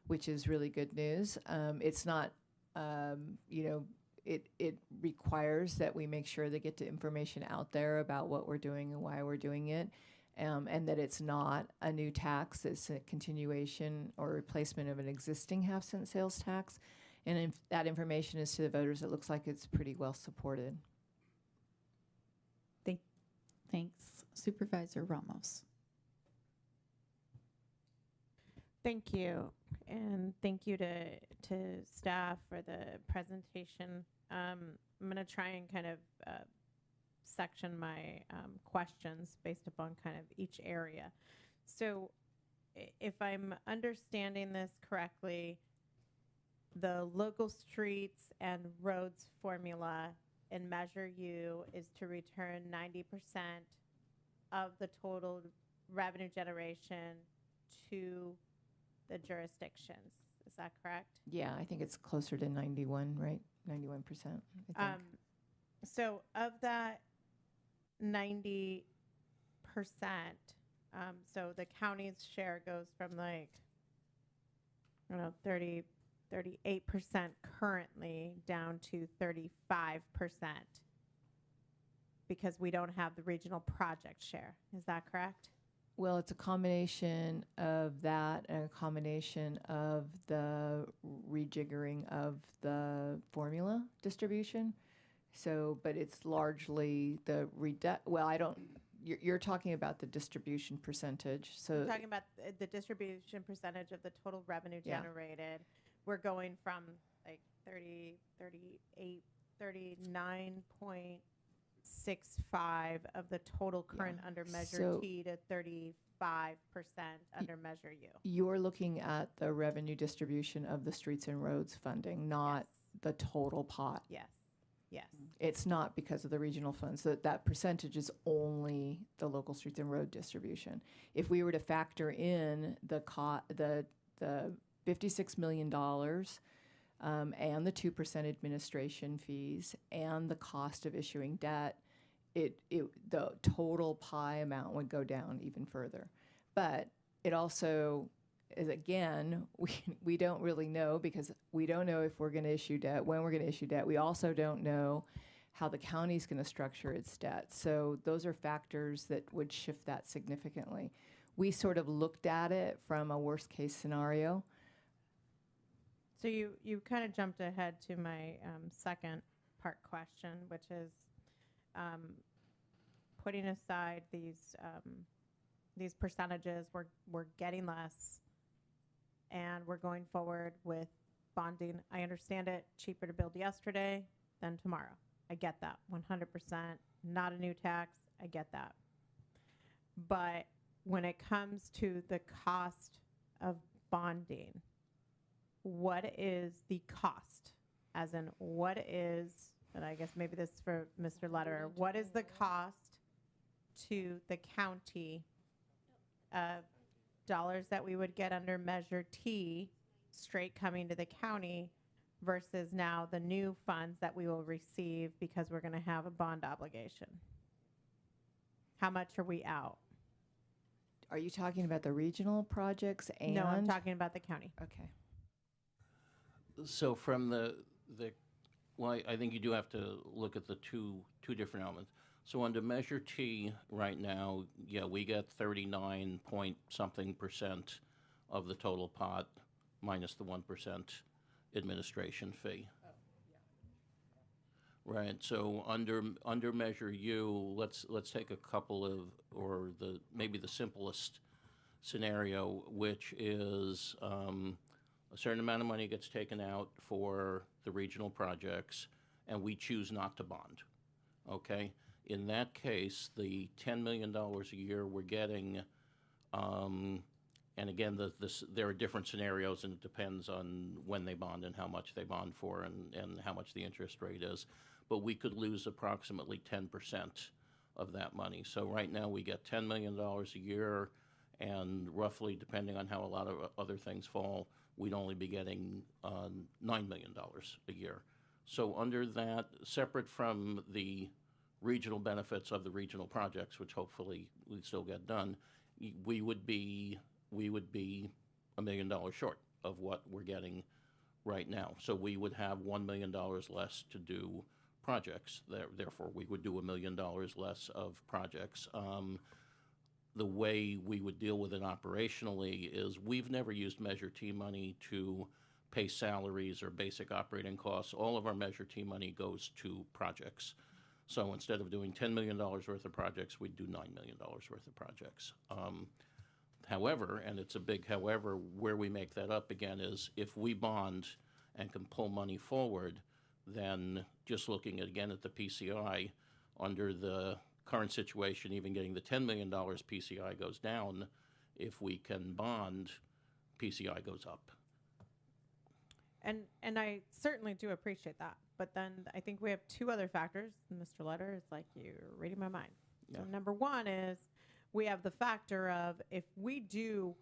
which is really good news. It's not, you know, it requires that we make sure they get the information out there about what we're doing and why we're doing it. And that it's not a new tax, it's a continuation or replacement of an existing half-cent sales tax. And if that information is to the voters, it looks like it's pretty well supported. Thanks. Supervisor Ramos. Thank you. And thank you to staff for the presentation. I'm going to try and kind of section my questions based upon kind of each area. So if I'm understanding this correctly, the local streets and roads formula in Measure U is to return 90% of the total revenue generation to the jurisdictions. Is that correct? Yeah, I think it's closer to 91, right? 91%, I think. So of that 90%, so the county's share goes from like, I don't know, 38% currently down to 35% because we don't have the regional project share. Is that correct? Well, it's a combination of that and a combination of the rejiggering of the formula distribution. So, but it's largely the you're talking about the distribution percentage. So We're talking about the distribution percentage of the total revenue Yeah. generated. We're going from like 39.65 of the total current under Measure So- T to 35% under Measure U. you're looking at the revenue distribution of the streets and roads funding, not the total pot. Yes. Yes. It's not because of the regional funds. That percentage is only the local streets and road distribution. If we were to factor in the $56 million and the 2% administration fees and the cost of issuing debt, the total pie amount would go down even further. But it also is, again, we don't really know because we don't know if we're going to issue debt, when we're going to issue debt. We also don't know how the county's going to structure its debt. So those are factors that would shift that significantly. We sort of looked at it from a worst case scenario. So you kind of jumped ahead to my second part question, which is putting aside these percentages, we're getting less, and we're going forward with bonding. I understand it, cheaper to build yesterday than tomorrow. I get that, 100%. Not a new tax, I get that. But when it comes to the cost of bonding, what is the cost? As in, what is, and I guess maybe this is for Mr. Lederer, what is the cost to the county of dollars that we would get under Measure T straight coming to the county versus now the new funds that we will receive because we're going to have a bond obligation? How much are we out? Are you talking about the regional projects and? No, I'm talking about the county. Okay. So from well, I think you do have to look at the two different elements. So under Measure T right now, yeah, we get 39 point something % of the total pot minus the 1% administration fee. Right. So under Measure U, let's take a couple of, or maybe the simplest scenario, which is a certain amount of money gets taken out for the regional projects, and we choose not to bond. Okay. In that case, the $10 million a year we're getting, and again, there are different scenarios, and it depends on when they bond and how much they bond for and how much the interest rate is. But we could lose approximately 10% of that money. So right now we get $10 million a year, and roughly, depending on how a lot of other things fall, we'd only be getting $9 million a year. So under that, separate from the regional benefits of the regional projects, which hopefully we still get done, we would be $1 million short of what we're getting right now. So we would have $1 million less to do projects. Therefore, we would do $1 million less of projects. The way we would deal with it operationally is we've never used Measure T money to pay salaries or basic operating costs. All of our Measure T money goes to projects. So instead of doing $10 million worth of projects, we'd do $9 million worth of projects. However, and it's a big however, where we make that up again is if we bond and can pull money forward, then just looking again at the PCI, under the current situation, even getting the $10 million PCI goes down. If we can bond, PCI goes up. And I certainly do appreciate that. But then I think we have two other factors. Mr. Letter, it's like you're reading my mind. Yeah. So number one is we have the factor of if we do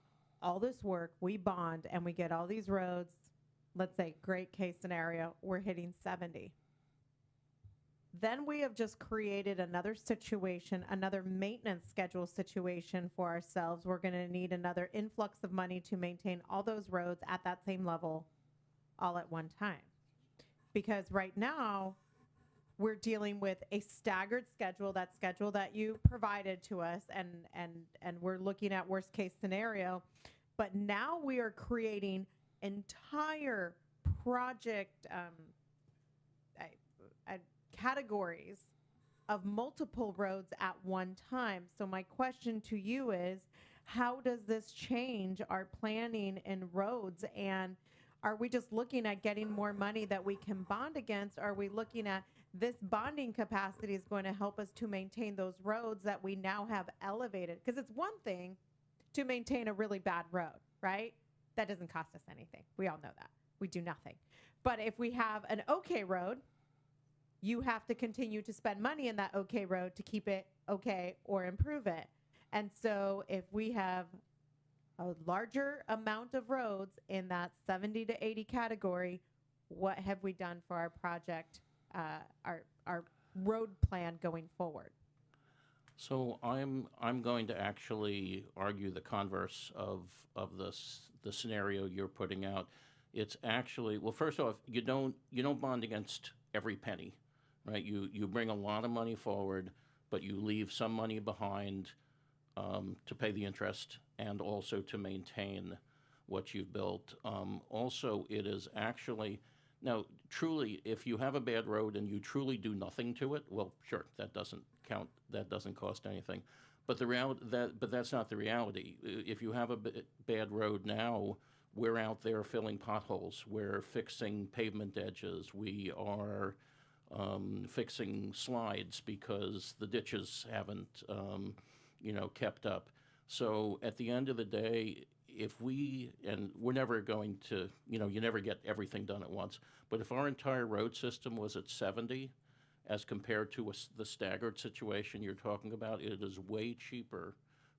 all this work, we bond, and we get all these roads, let's say great case scenario, we're hitting 70. Then we have just created another situation, another maintenance schedule situation for ourselves. We're going to need another influx of money to maintain all those roads at that same level all at one time. Because right now, we're dealing with a staggered schedule, that schedule that you provided to us, and we're looking at worst case scenario. But now we are creating entire project categories of multiple roads at one time. So my question to you is, how does this change our planning in roads? And are we just looking at getting more money that we can bond against? Are we looking at this bonding capacity is going to help us to maintain those roads that we now have elevated? Because it's one thing to maintain a really bad road, right? That doesn't cost us anything. We all know that. We do nothing. But if we have an okay road, you have to continue to spend money in that okay road to keep it okay or improve it. And so if we have a larger amount of roads in that 70 to 80 category, what have we done for our project, our road plan going forward? So I'm going to actually argue the converse of the scenario you're putting out. It's actually, well, first off, you don't bond against every penny, right? You bring a lot of money forward, but you leave some money behind to pay the interest and also to maintain what you've built. Also, it is actually, now, truly, if you have a bad road and you truly do nothing to it, well, sure, that doesn't count. That doesn't cost anything. But that's not the reality. If you have a bad road now, we're out there filling potholes. We're fixing pavement edges. We are fixing slides because the ditches haven't, kept up. So at the end of the day, and we're never going to, you never get everything done at once, but if our entire road system was at 70, as compared to the staggered situation you're talking about, it is way cheaper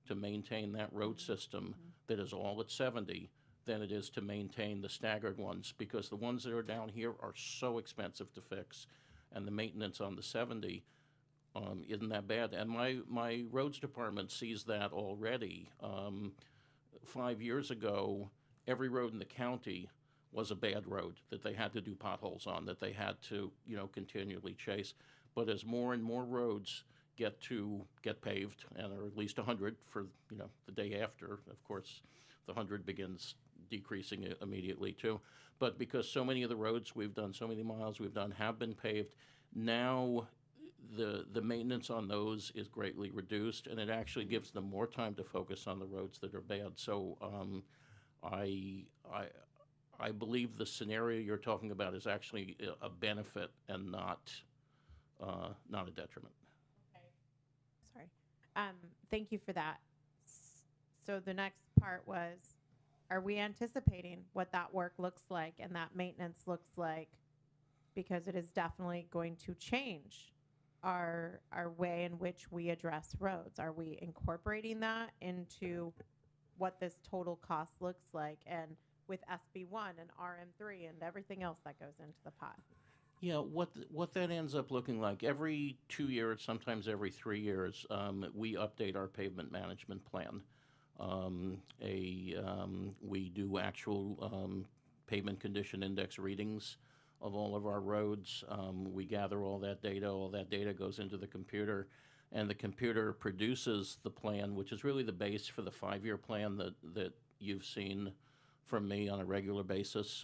to maintain that road system that is all at 70 than it is to maintain the staggered ones, because the ones that are down here are so expensive to fix, and the maintenance on the 70 isn't that bad. And my roads department sees that already. 5 years ago, every road in the county was a bad road that they had to do potholes on, that they had to, continually chase. But as more and more roads get paved, and are at least 100 for, the day after, of course, the 100 begins decreasing immediately too. But because so many of the roads we've done, so many miles we've done have been paved, now the maintenance on those is greatly reduced, and it actually gives them more time to focus on the roads that are bad. So I believe the scenario you're talking about is actually a benefit and not a detriment. Okay. Sorry. Thank you for that. So the next part was, are we anticipating what that work looks like and that maintenance looks like? Because it is definitely going to change our way in which we address roads. Are we incorporating that into what this total cost looks like, and with SB1 and RM3 and everything else that goes into the pot? Yeah, what that ends up looking like, every 2 years, sometimes every 3 years, we update our pavement management plan. We do actual pavement condition index readings of all of our roads. We gather all that data goes into the computer, and the computer produces the plan, which is really the base for the 5-year plan that you've seen from me on a regular basis.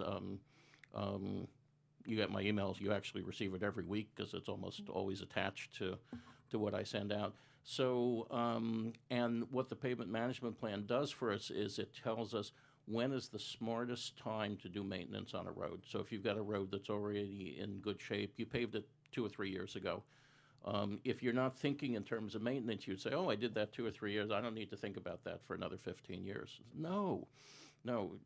You get my emails, you actually receive it every week because it's almost always attached to what I send out. So, and what the pavement management plan does for us is it tells us when is the smartest time to do maintenance on a road. So if you've got a road that's already in good shape, you paved it 2 or 3 years ago. If you're not thinking in terms of maintenance, you'd say, oh, I did that 2 or 3 years. I don't need to think about that for another 15 years. No,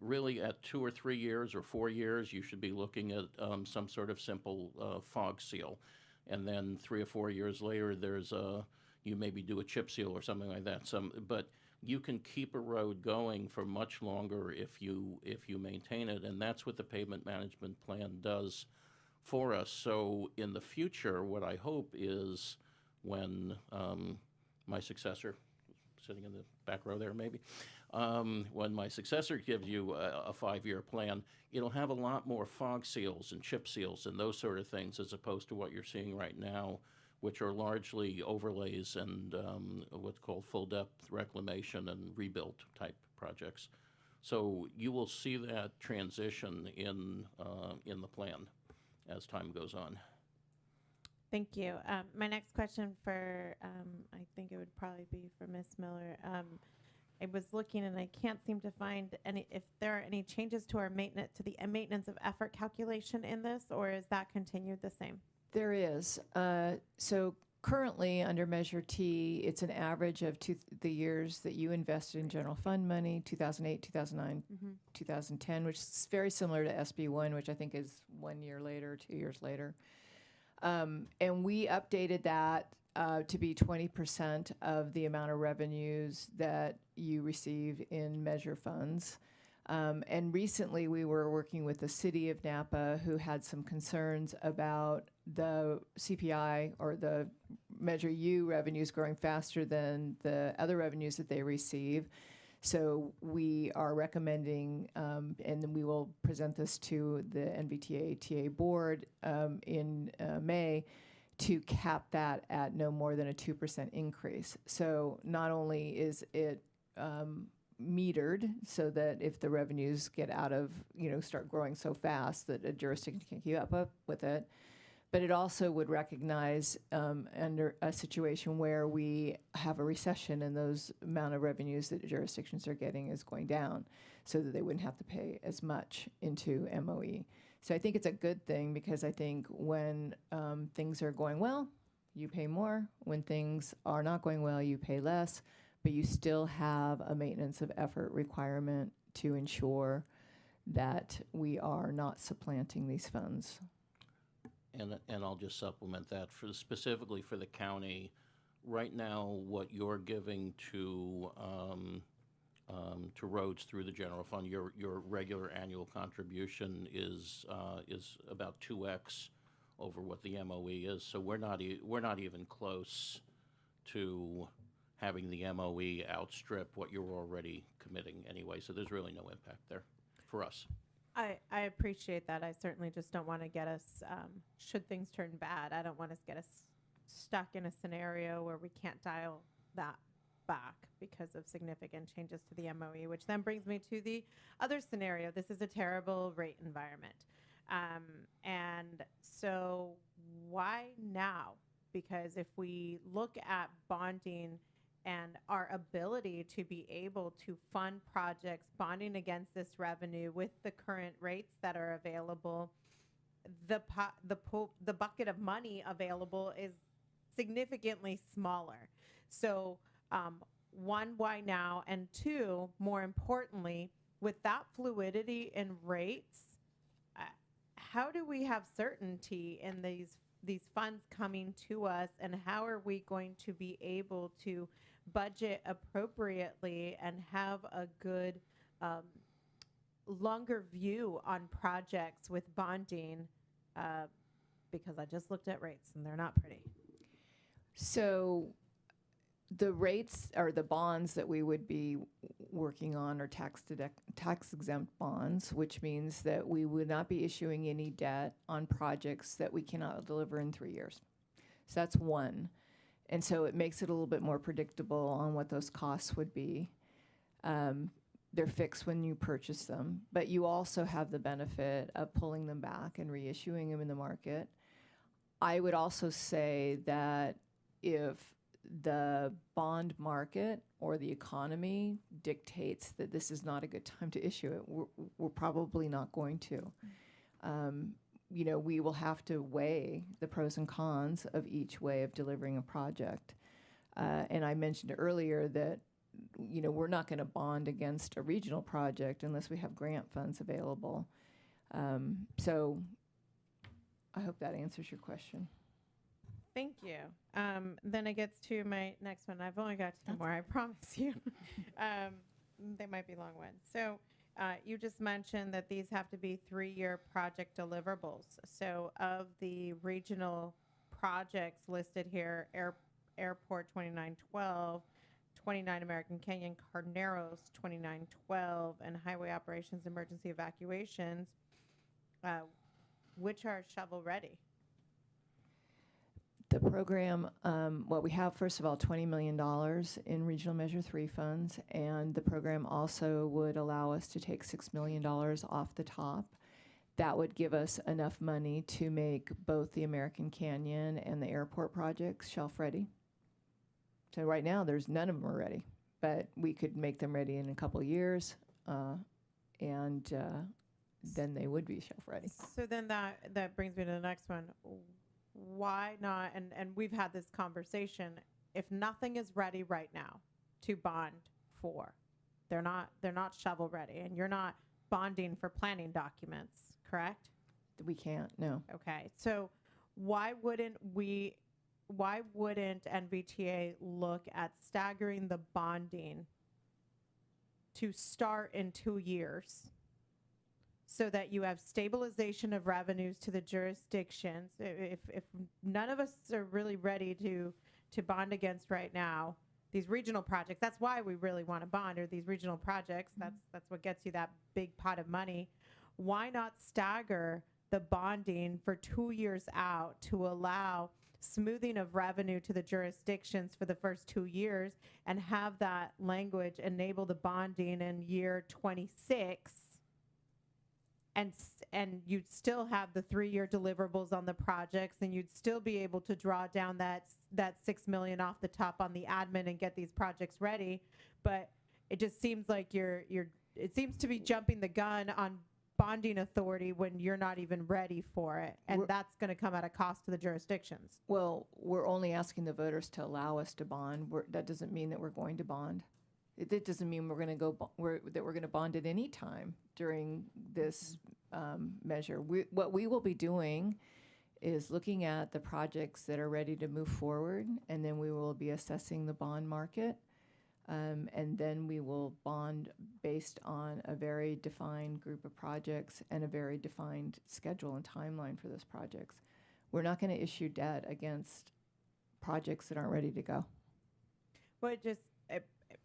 really at 2 or 3 years or 4 years, you should be looking at some sort of simple fog seal. And then 3 or 4 years later, you maybe do a chip seal or something like that. But you can keep a road going for much longer if you maintain it, and that's what the pavement management plan does for us. So in the future, what I hope is when my successor, sitting in the back row there maybe, when my successor gives you a 5-year plan, it'll have a lot more fog seals and chip seals and those sort of things, as opposed to what you're seeing right now, which are largely overlays and what's called full depth reclamation and rebuild type projects. So you will see that transition in the plan as time goes on. Thank you. My next question for, I think it would probably be for Ms. Miller. I was looking and I can't seem to find if there are any changes to our maintenance of effort calculation in this, or is that continued the same? There is. So currently under Measure T, it's an average of the years that you invested in general fund money, 2008, 2009, 2010, which is very similar to SB1, which I think is 1 year later, 2 years later. And we updated that to be 20% of the amount of revenues that you receive in measure funds. And recently we were working with the city of Napa, who had some concerns about the CPI or the Measure U revenues growing faster than the other revenues that they receive. So we are recommending, and then we will present this to the NVTA TA board in May, to cap that at no more than a 2% increase. So not only is it metered so that if the revenues get out of, start growing so fast that a jurisdiction can't keep up with it, but it also would recognize under a situation where we have a recession and those amount of revenues that jurisdictions are getting is going down, so that they wouldn't have to pay as much into MOE. So I think it's a good thing, because I think when things are going well, you pay more. When things are not going well, you pay less, but you still have a maintenance of effort requirement to ensure that we are not supplanting these funds. And I'll just supplement that specifically for the county. Right now, what you're giving to roads through the general fund, your regular annual contribution is about 2x over what the MOE is. So we're not even close to having the MOE outstrip what you're already committing anyway. So there's really no impact there for us. I appreciate that. I certainly just don't want to get us, should things turn bad, I don't want us to get us stuck in a scenario where we can't dial that back because of significant changes to the MOE, which then brings me to the other scenario. This is a terrible rate environment. And so why now? Because if we look at bonding and our ability to be able to fund projects bonding against this revenue with the current rates that are available, the bucket of money available is significantly smaller. So one, why now? And two, more importantly, with that fluidity in rates, how do we have certainty in these funds coming to us, and how are we going to be able to budget appropriately and have a good longer view on projects with bonding, because I just looked at rates and they're not pretty. So the rates or the bonds that we would be working on are tax exempt bonds, which means that we would not be issuing any debt on projects that we cannot deliver in 3 years. So that's one. And so it makes it a little bit more predictable on what those costs would be. They're fixed when you purchase them, but you also have the benefit of pulling them back and reissuing them in the market. I would also say that if the bond market or the economy dictates that this is not a good time to issue it, we're probably not going to. We will have to weigh the pros and cons of each way of delivering a project. And I mentioned earlier that, we're not going to bond against a regional project unless we have grant funds available. So I hope that answers your question. Thank you. Then it gets to my next one. I've only got two more, I promise you. They might be long ones. So you just mentioned that these have to be 3-year project deliverables. So of the regional projects listed here, Airport 2912, 29 American Canyon, Carneros 2912, and Highway Operations Emergency Evacuations, which are shovel ready? The program, well, we have, first of all, $20 million in Regional Measure 3 funds, and the program also would allow us to take $6 million off the top. That would give us enough money to make both the American Canyon and the airport projects shelf-ready. So right now, there's none of them are ready, but we could make them ready in a couple of years, and then they would be shelf-ready. So then that brings me to the next one. Why not, and we've had this conversation, if nothing is ready right now to bond for, they're not shovel ready, and you're not bonding for planning documents, correct? We can't, no. Okay, so why wouldn't NVTA look at staggering the bonding to start in 2 years, so that you have stabilization of revenues to the jurisdictions? If none of us are really ready to bond against right now, these regional projects, that's why we really want to bond, or these regional projects, that's what gets you that big pot of money. Why not stagger the bonding for 2 years out to allow smoothing of revenue to the jurisdictions for the first 2 years, and have that language enable the bonding in year 26? And you'd still have the 3-year deliverables on the projects, and you'd still be able to draw down that $6 million off the top on the admin and get these projects ready. But it just seems like it seems to be jumping the gun on bonding authority when you're not even ready for it, and that's going to come at a cost to the jurisdictions. Well, we're only asking the voters to allow us to bond. That doesn't mean that we're going to bond. It doesn't mean we're going to that we're going to bond at any time during this measure. What we will be doing is looking at the projects that are ready to move forward, and then we will be assessing the bond market, and then we will bond based on a very defined group of projects and a very defined schedule and timeline for those projects. We're not going to issue debt against projects that aren't ready to go. Well,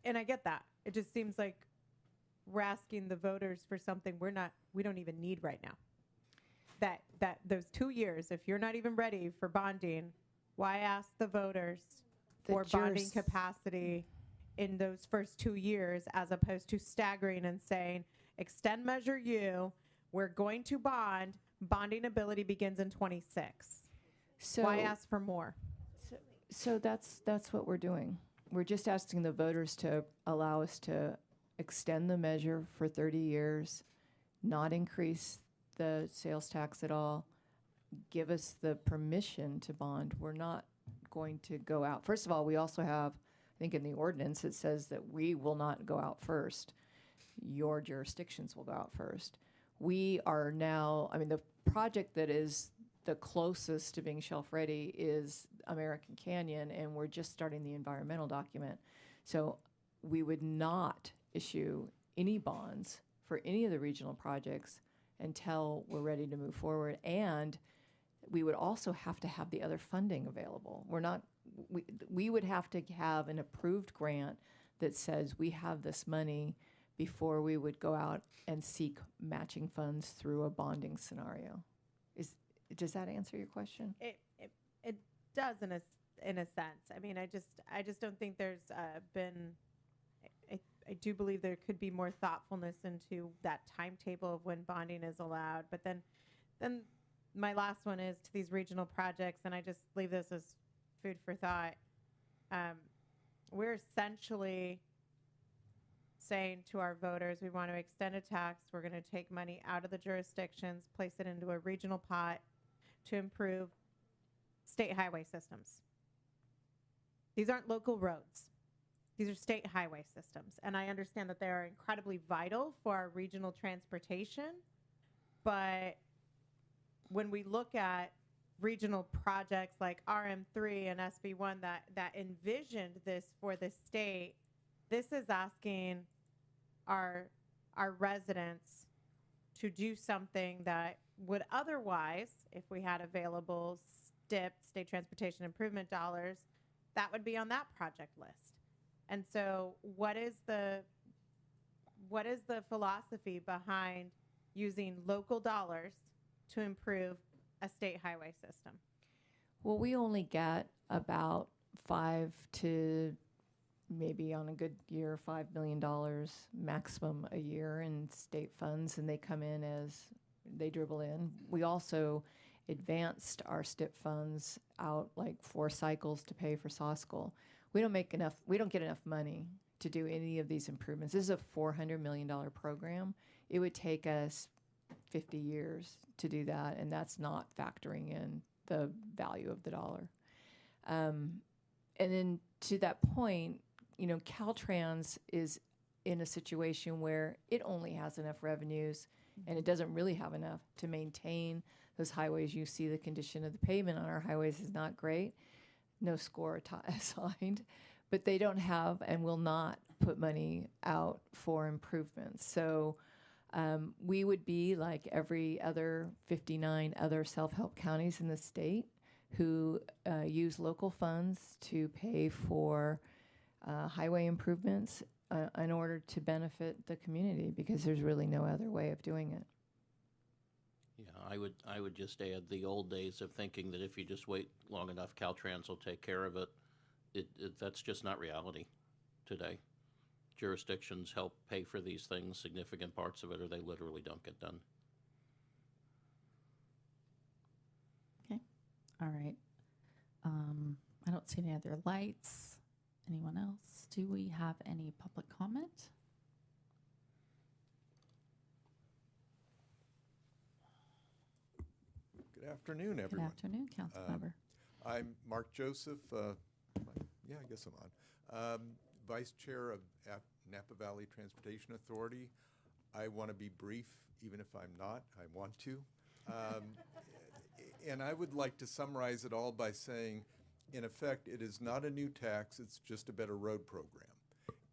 and I get that. It just seems like we're asking the voters for something we don't even need right now. That those 2 years, if you're not even ready for bonding, why ask the voters for bonding capacity in those first 2 years, as opposed to staggering and saying, extend Measure U, we're going to bond, bonding ability begins in 26. So why ask for more? So that's what we're doing. We're just asking the voters to allow us to extend the measure for 30 years, not increase the sales tax at all, give us the permission to bond. We're not going to go out. First of all, we also have, I think in the ordinance, it says that we will not go out first. Your jurisdictions will go out first. We are now, the project that is the closest to being shelf ready is American Canyon, and we're just starting the environmental document. So we would not issue any bonds for any of the regional projects until we're ready to move forward. And we would also have to have the other funding available. We would have to have an approved grant that says we have this money before we would go out and seek matching funds through a bonding scenario. Does that answer your question? It does in a sense. I just don't think there's been. I do believe there could be more thoughtfulness into that timetable of when bonding is allowed. But then my last one is to these regional projects, and I just leave this as food for thought. We're essentially saying to our voters, we want to extend a tax. We're going to take money out of the jurisdictions, place it into a regional pot to improve state highway systems. These aren't local roads. These are state highway systems. And I understand that they are incredibly vital for our regional transportation. But when we look at regional projects like RM3 and SB1 that envisioned this for the state. This is asking our residents to do something that would otherwise, if we had available STIP, state transportation improvement dollars, that would be on that project list. And so what is the philosophy behind using local dollars to improve a state highway system? Well, we only get about 5 to maybe on a good year, $5 million maximum a year in state funds, and they come in as they dribble in. We also advanced our STIP funds out like 4 cycles to pay for SOSCL. We don't get enough money to do any of these improvements. This is a $400 million program. It would take us 50 years to do that, and that's not factoring in the value of the dollar. And then to that point, Caltrans is in a situation where it only has enough revenues and it doesn't really have enough to maintain those highways. You see the condition of the pavement on our highways is not great. No score assigned, but they don't have and will not put money out for improvements. So we would be like every other 59 other self-help counties in the state who use local funds to pay for highway improvements in order to benefit the community, because there's really no other way of doing it. Yeah, I would just add the old days of thinking that if you just wait long enough, Caltrans will take care of it. That's just not reality today. Jurisdictions help pay for these things, significant parts of it, or they literally don't get done. Okay. All right. I don't see any other lights. Anyone else? Do we have any public comment? Good afternoon, everyone. Good afternoon, Council Member. I'm Mark Joseph. Yeah, I guess I'm on. Vice Chair of Napa Valley Transportation Authority. I want to be brief, even if I'm not. I want to. And I would like to summarize it all by saying, in effect, it is not a new tax, it's just a better road program.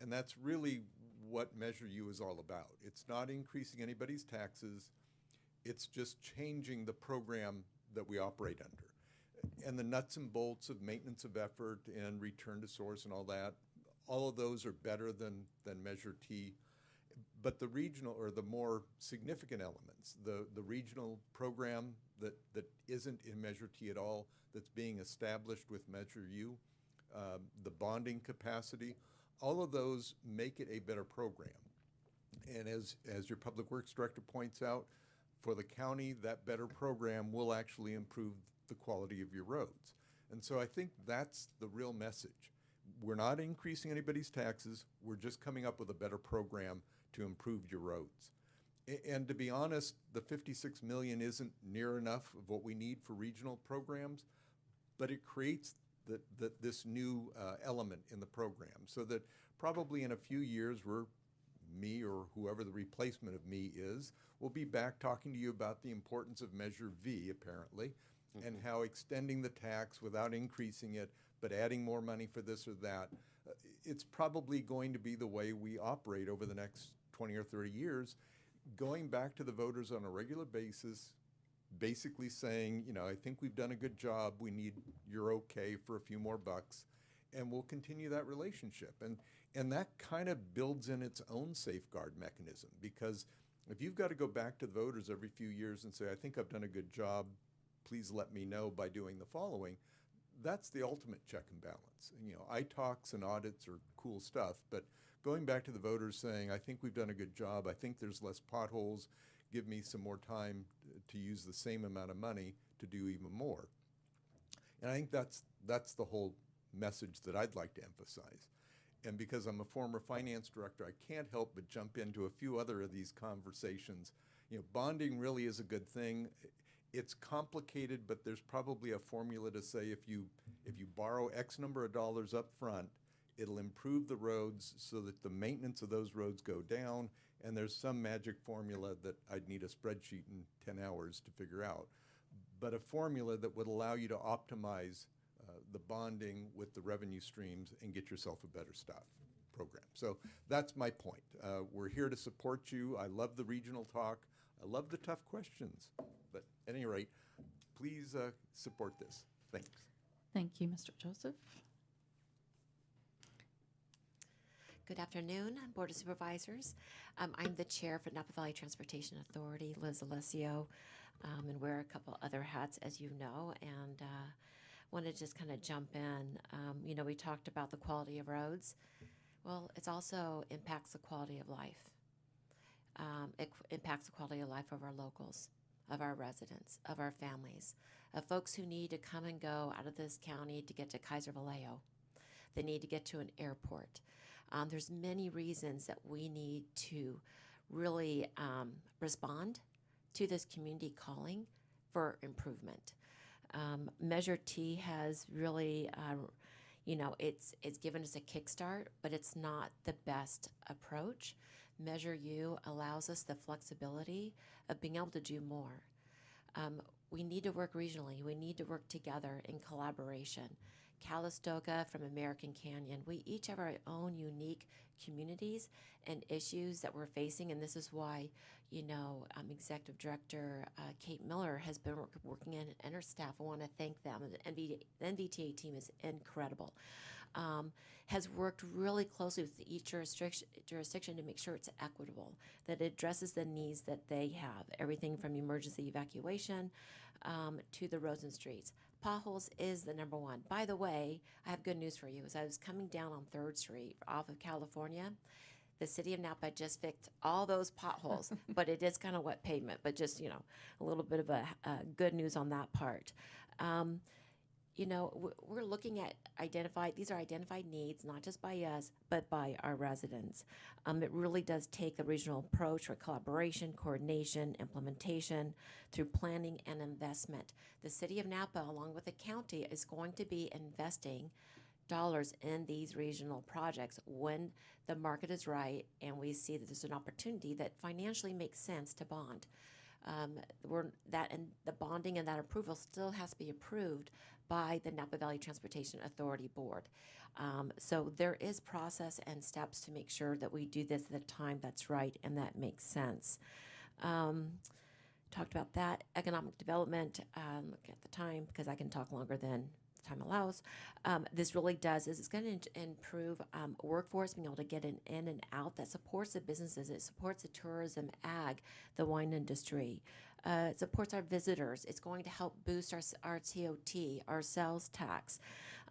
And that's really what Measure U is all about. It's not increasing anybody's taxes, it's just changing the program that we operate under. And the nuts and bolts of maintenance of effort and return to source and all that, all of those are better than Measure T. But the regional, or the more significant elements, the regional program that isn't in Measure T at all, that's being established with Measure U, the bonding capacity, all of those make it a better program. And as your Public Works Director points out, for the county, that better program will actually improve the quality of your roads. And so I think that's the real message. We're not increasing anybody's taxes, we're just coming up with a better program to improve your roads. And to be honest, the 56 million isn't near enough of what we need for regional programs, but it creates this new element in the program, so that probably in a few years, me or whoever the replacement of me is, will be back talking to you about the importance of Measure V, apparently, and how extending the tax without increasing it, but adding more money for this or that, it's probably going to be the way we operate over the next 20 or 30 years, going back to the voters on a regular basis, basically saying, I think we've done a good job, you're okay for a few more bucks, and we'll continue that relationship. And that kind of builds in its own safeguard mechanism, because if you've got to go back to the voters every few years and say, I think I've done a good job, please let me know by doing the following, that's the ultimate check and balance. ITALKs and audits are cool stuff, but going back to the voters saying, I think we've done a good job, I think there's less potholes, give me some more time to use the same amount of money to do even more. And I think that's the whole message that I'd like to emphasize. And because I'm a former finance director, I can't help but jump into a few other of these conversations. Bonding really is a good thing. It's complicated, but there's probably a formula to say if you borrow X number of dollars up front, it'll improve the roads so that the maintenance of those roads go down, and there's some magic formula that I'd need a spreadsheet in 10 hours to figure out. but a formula that would allow you to optimize the bonding with the revenue streams and get yourself a better staff program. So that's my point. We're here to support you. I love the regional talk. I love the tough questions. But at any rate, please support this. Thanks. Thank you, Mr. Joseph. Good afternoon, Board of Supervisors. I'm the chair for Napa Valley Transportation Authority, Liz Alessio, and wear a couple other hats, as you know, and want to just kind of jump in. You know, we talked about the quality of roads. Well, it also impacts the quality of life. It impacts the quality of life of our locals, of our residents, of our families, of folks who need to come and go out of this county to get to Kaiser Vallejo. They need to get to an airport. There's many reasons that we need to really respond to this community calling for improvement. Measure T has really, you know, it's given us a kickstart, but it's not the best approach. Measure U allows us the flexibility of being able to do more. We need to work regionally. We need to work together in collaboration. Calistoga from American Canyon, we each have our own unique communities and issues that we're facing, and this is why, you know, Executive Director Kate Miller has been working in, and her staff. I want to thank them. The NVTA team is incredible. Has worked really closely with each jurisdiction to make sure it's equitable, that it addresses the needs that they have, everything from emergency evacuation to the roads and streets. Potholes is the number one. By the way, I have good news for you. As I was coming down on 3rd Street off of California, the city of Napa just fixed all those potholes, but it is kind of wet pavement, but just, you know, a little bit of a good news on that part. You know, we're looking at these are identified needs, not just by us, but by our residents. It really does take a regional approach for collaboration, coordination, implementation through planning and investment. The city of Napa, along with the county, is going to be investing dollars in these regional projects when the market is right and we see that there's an opportunity that financially makes sense to bond. And the bonding and that approval still has to be approved by the Napa Valley Transportation Authority Board. So there is process and steps to make sure that we do this at the time that's right and that makes sense. Talked about that. Economic development, look at the time because I can talk longer than time allows. This really does is it's going to improve workforce, being able to get in and out that supports the businesses. It supports the tourism, ag, the wine industry. It supports our visitors. It's going to help boost our TOT, our sales tax.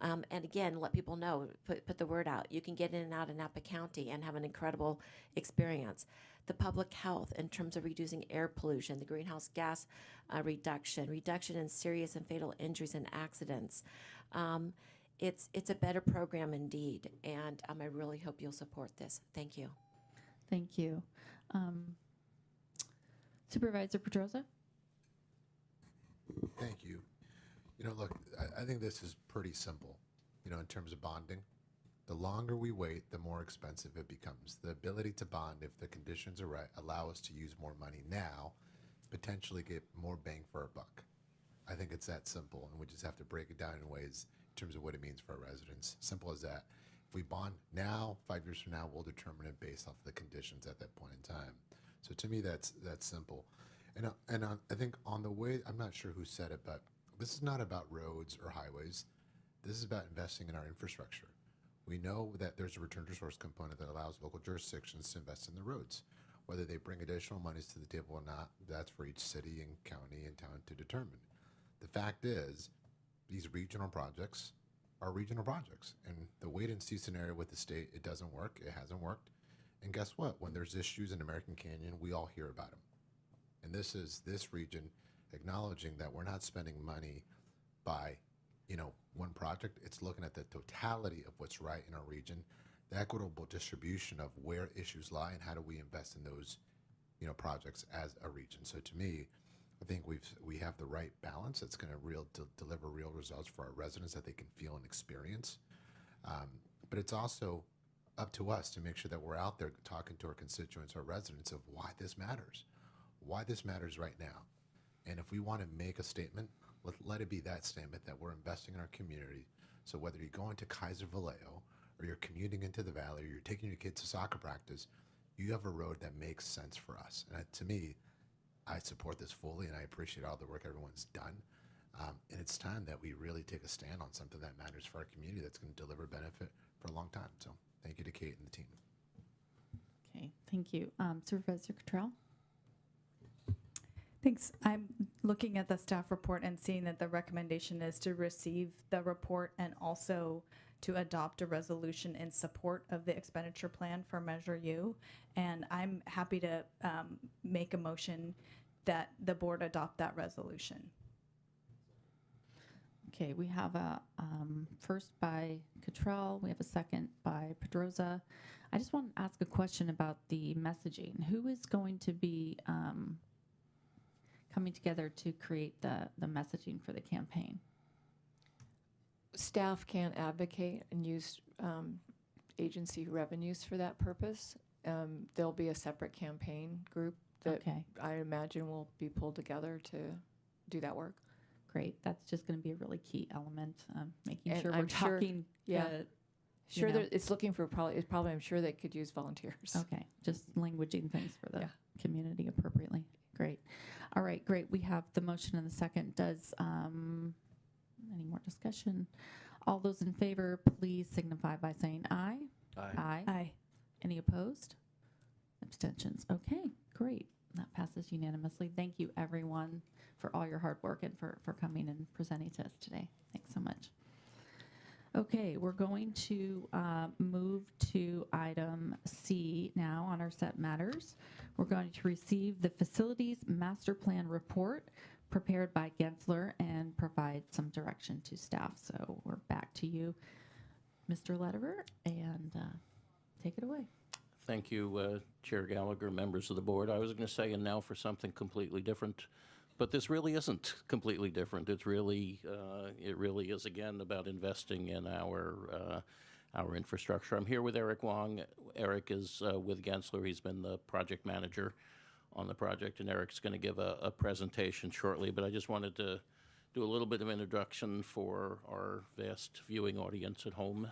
And again, let people know, put the word out. You can get in and out of Napa County and have an incredible experience. The public health in terms of reducing air pollution, the greenhouse gas reduction in serious and fatal injuries and accidents. It's a better program indeed, and I really hope you'll support this. Thank you. Thank you. Supervisor Pedroza? Thank you. You know, look, I think this is pretty simple, you know, in terms of bonding. The longer we wait, the more expensive it becomes. The ability to bond, if the conditions are right, allow us to use more money now, potentially get more bang for our buck. I think it's that simple, and we just have to break it down in ways in terms of what it means for our residents. Simple as that. If we bond now, 5 years from now, we'll determine it based off the conditions at that point in time. So to me, that's simple. And I think on the way, I'm not sure who said it, but this is not about roads or highways. This is about investing in our infrastructure. We know that there's a return to source component that allows local jurisdictions to invest in the roads. Whether they bring additional monies to the table or not, that's for each city and county and town to determine. The fact is, these regional projects are regional projects. And the wait and see scenario with the state, it doesn't work, it hasn't worked. And guess what? When there's issues in American Canyon, we all hear about them. And this is this region acknowledging that we're not spending money by, you know, one project. It's looking at the totality of what's right in our region, the equitable distribution of where issues lie, and how do we invest in those, you know, projects as a region. So to me, I think we have the right balance that's going to deliver real results for our residents that they can feel and experience. But it's also up to us to make sure that we're out there talking to our constituents, our residents, of why this matters right now. And if we want to make a statement, let it be that statement that we're investing in our community. So whether you're going to Kaiser Vallejo or you're commuting into the valley or you're taking your kids to soccer practice, you have a road that makes sense for us. And to me, I support this fully, and I appreciate all the work everyone's done. And it's time that we really take a stand on something that matters for our community that's going to deliver benefit for a long time. So thank you to Kate and the team. Okay, thank you. Supervisor Cottrell? Thanks. I'm looking at the staff report and seeing that the recommendation is to receive the report and also to adopt a resolution in support of the expenditure plan for Measure U. And I'm happy to make a motion that the board adopt that resolution. Okay, we have a first by Cottrell. We have a second by Pedroza. I just want to ask a question about the messaging. Who is going to be coming together to create the messaging for the campaign? Staff can advocate and use agency revenues for that purpose. There'll be a separate campaign group that I imagine will be pulled together to do that work. Great. That's just going to be a really key element, making And sure I'm we're talking. Yeah. Sure, you know. it's looking for probably I'm sure they could use volunteers. Okay, just languaging things for the community appropriately. Great. All right, great. We have the motion and the second. Does any more discussion? All those in favor, please signify by saying aye. Aye. Aye. Any opposed? Abstentions. Okay, great. That passes unanimously. Thank you, everyone, for all your hard work and for coming and presenting to us today. Thanks so much. Okay, we're going to move to item C now on our set matters. We're going to receive the facilities master plan report prepared by Gensler and provide some direction to staff. So we're back to you, Mr. Lederer, and take it away. Thank you, Chair Gallagher, members of the board. I was going to say, and now for something completely different, but this really isn't completely different. It's really, it really is again about investing in our infrastructure. I'm here with Eric Wong. Eric is with Gensler. He's been the project manager on the project, and Eric's going to give a presentation shortly. But I just wanted to do a little bit of introduction for our vast viewing audience at home,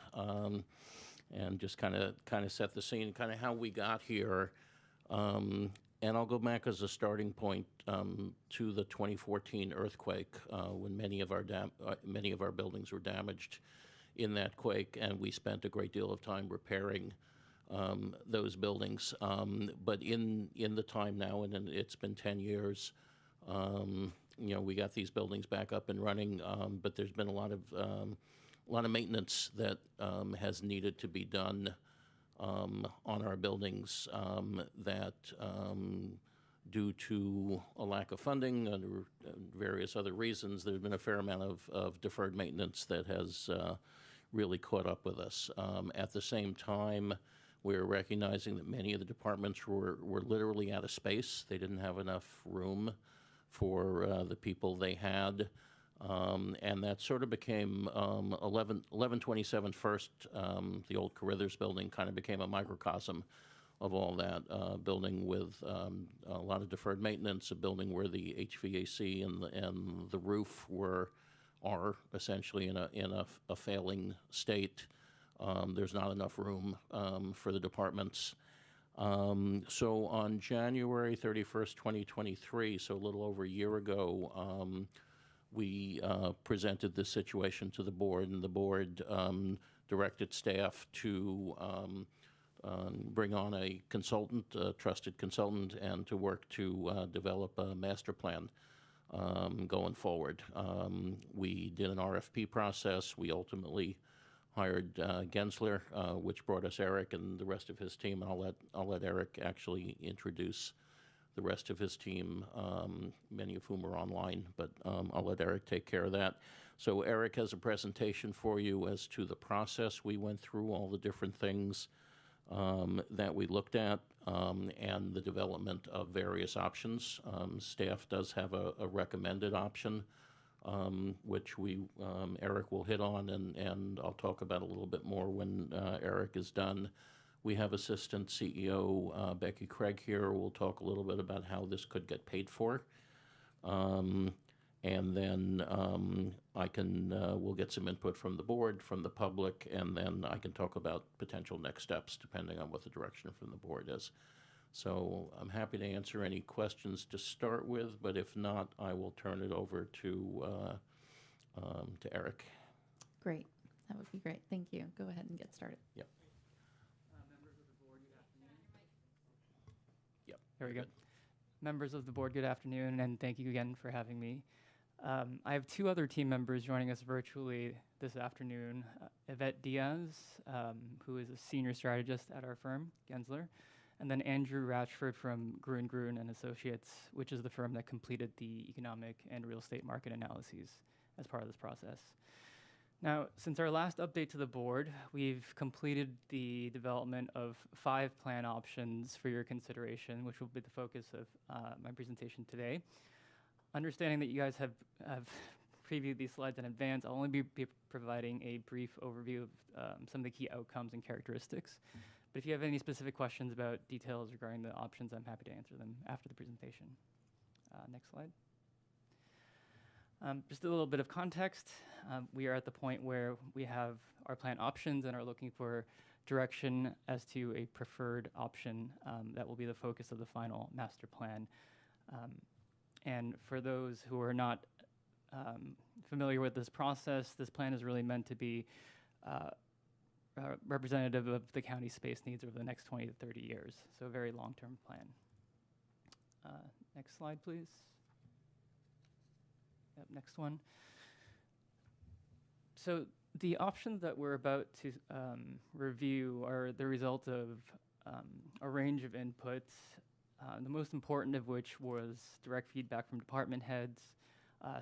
and just kind of set the scene, kind of how we got here. And I'll go back as a starting point to the 2014 earthquake, when many of our buildings were damaged in that quake, and we spent a great deal of time repairing those buildings. But in the time now, and it's been 10 years, we got these buildings back up and running, but there's been a lot of maintenance that has needed to be done on our buildings that due to a lack of funding and various other reasons, there's been a fair amount of deferred maintenance that has really caught up with us. At the same time, we're recognizing that many of the departments were literally out of space. They didn't have enough room for the people they had. And that sort of became 1127 First, the old Carruthers building, kind of became a microcosm of all that. Building with a lot of deferred maintenance, a building where the HVAC and the roof are essentially in a failing state. There's not enough room for the departments. So on January 31st, 2023, so a little over a year ago, we presented this situation to the board, and the board directed staff to bring on a consultant, a trusted consultant, and to work to develop a master plan going forward. We did an RFP process. We ultimately hired Gensler, which brought us Eric and the rest of his team. I'll let Eric actually introduce the rest of his team, many of whom are online, but I'll let Eric take care of that. So Eric has a presentation for you as to the process we went through, all the different things that we looked at, and the development of various options. Staff does have a recommended option, which Eric will hit on, and I'll talk about a little bit more when Eric is done. We have Assistant CEO Becky Craig here, who will talk a little bit about how this could get paid for. And then we'll get some input from the board, from the public, and then I can talk about potential next steps depending on what the direction from the board is. So I'm happy to answer any questions to start with, but if not, I will turn it over to Eric. Great. That would be great. Thank you. Go ahead and get started. Yep. Members of the board, good afternoon. Yep. There we go. Good. Members of the board, good afternoon, and thank you again for having me. I have two other team members joining us virtually this afternoon. Yvette Diaz, who is a senior strategist at our firm, Gensler, and then Andrew Ratchford from Gruen Gruen and Associates, which is the firm that completed the economic and real estate market analyses as part of this process. Now, since our last update to the board, we've completed the development of 5 plan options for your consideration, which will be the focus of my presentation today. Understanding that you guys have previewed these slides in advance, I'll only be providing a brief overview of some of the key outcomes and characteristics. But if you have any specific questions about details regarding the options, I'm happy to answer them after the presentation. Next slide. Just a little bit of context. We are at the point where we have our plan options and are looking for direction as to a preferred option that will be the focus of the final master plan. And for those who are not familiar with this process, this plan is really meant to be representative of the county's space needs over the next 20 to 30 years. So a very long-term plan. Next slide, please. Yep, next one. So the options that we're about to review are the result of a range of inputs, the most important of which was direct feedback from department heads,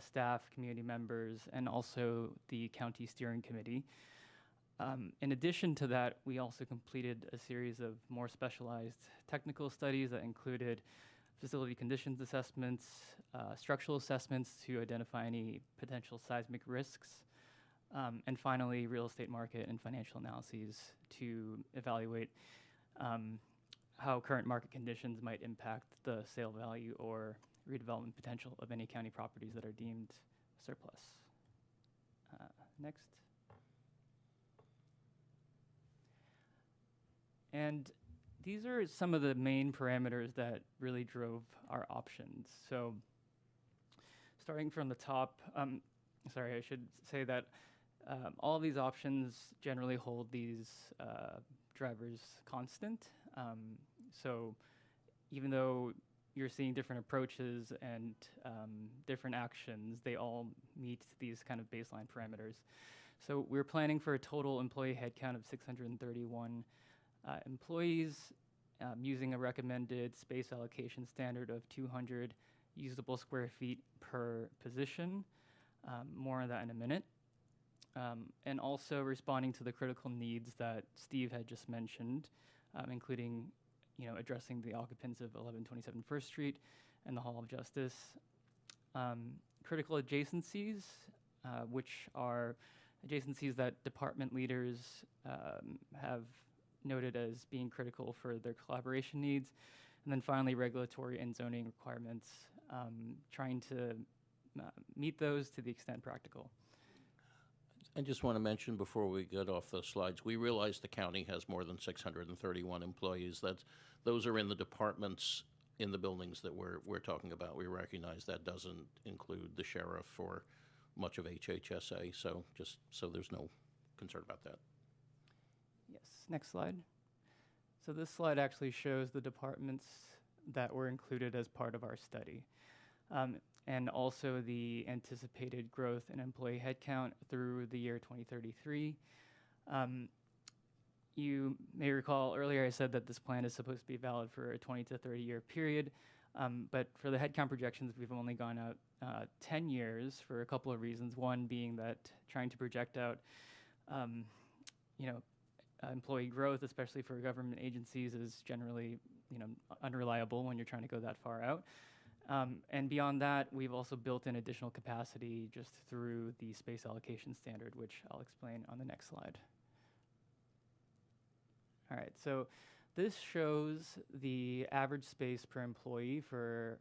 staff, community members, and also the county steering committee. In addition to that, we also completed a series of more specialized technical studies that included facility conditions assessments, structural assessments to identify any potential seismic risks, and finally, real estate market and financial analyses to evaluate how current market conditions might impact the sale value or redevelopment potential of any county properties that are deemed surplus. Next. And these are some of the main parameters that really drove our options. So starting from the top, sorry, I should say that all of these options generally hold these drivers constant. So even though you're seeing different approaches and different actions, they all meet these kind of baseline parameters. So we're planning for a total employee headcount of 631 employees, using a recommended space allocation standard of 200 usable square feet per position. More on that in a minute. And also responding to the critical needs that Steve had just mentioned, including addressing the occupants of 1127 First Street and the Hall of Justice. Critical adjacencies, which are adjacencies that department leaders have noted as being critical for their collaboration needs. And then finally, regulatory and zoning requirements, trying to meet those to the extent practical. I just want to mention before we get off those slides, we realize the county has more than 631 employees. Those are in the departments in the buildings that we're talking about. We recognize that doesn't include the sheriff or much of HHSA, so just so there's no concern about that. Yes, next slide. So this slide actually shows the departments that were included as part of our study. And also the anticipated growth in employee headcount through the year 2033. You may recall earlier I said that this plan is supposed to be valid for a 20 to 30 year period, but for the headcount projections, we've only gone out 10 years for a couple of reasons. One being that trying to project out, employee growth, especially for government agencies, is generally, unreliable when you're trying to go that far out. And beyond that, we've also built in additional capacity just through the space allocation standard, which I'll explain on the next slide. All right, so this shows the average space per employee for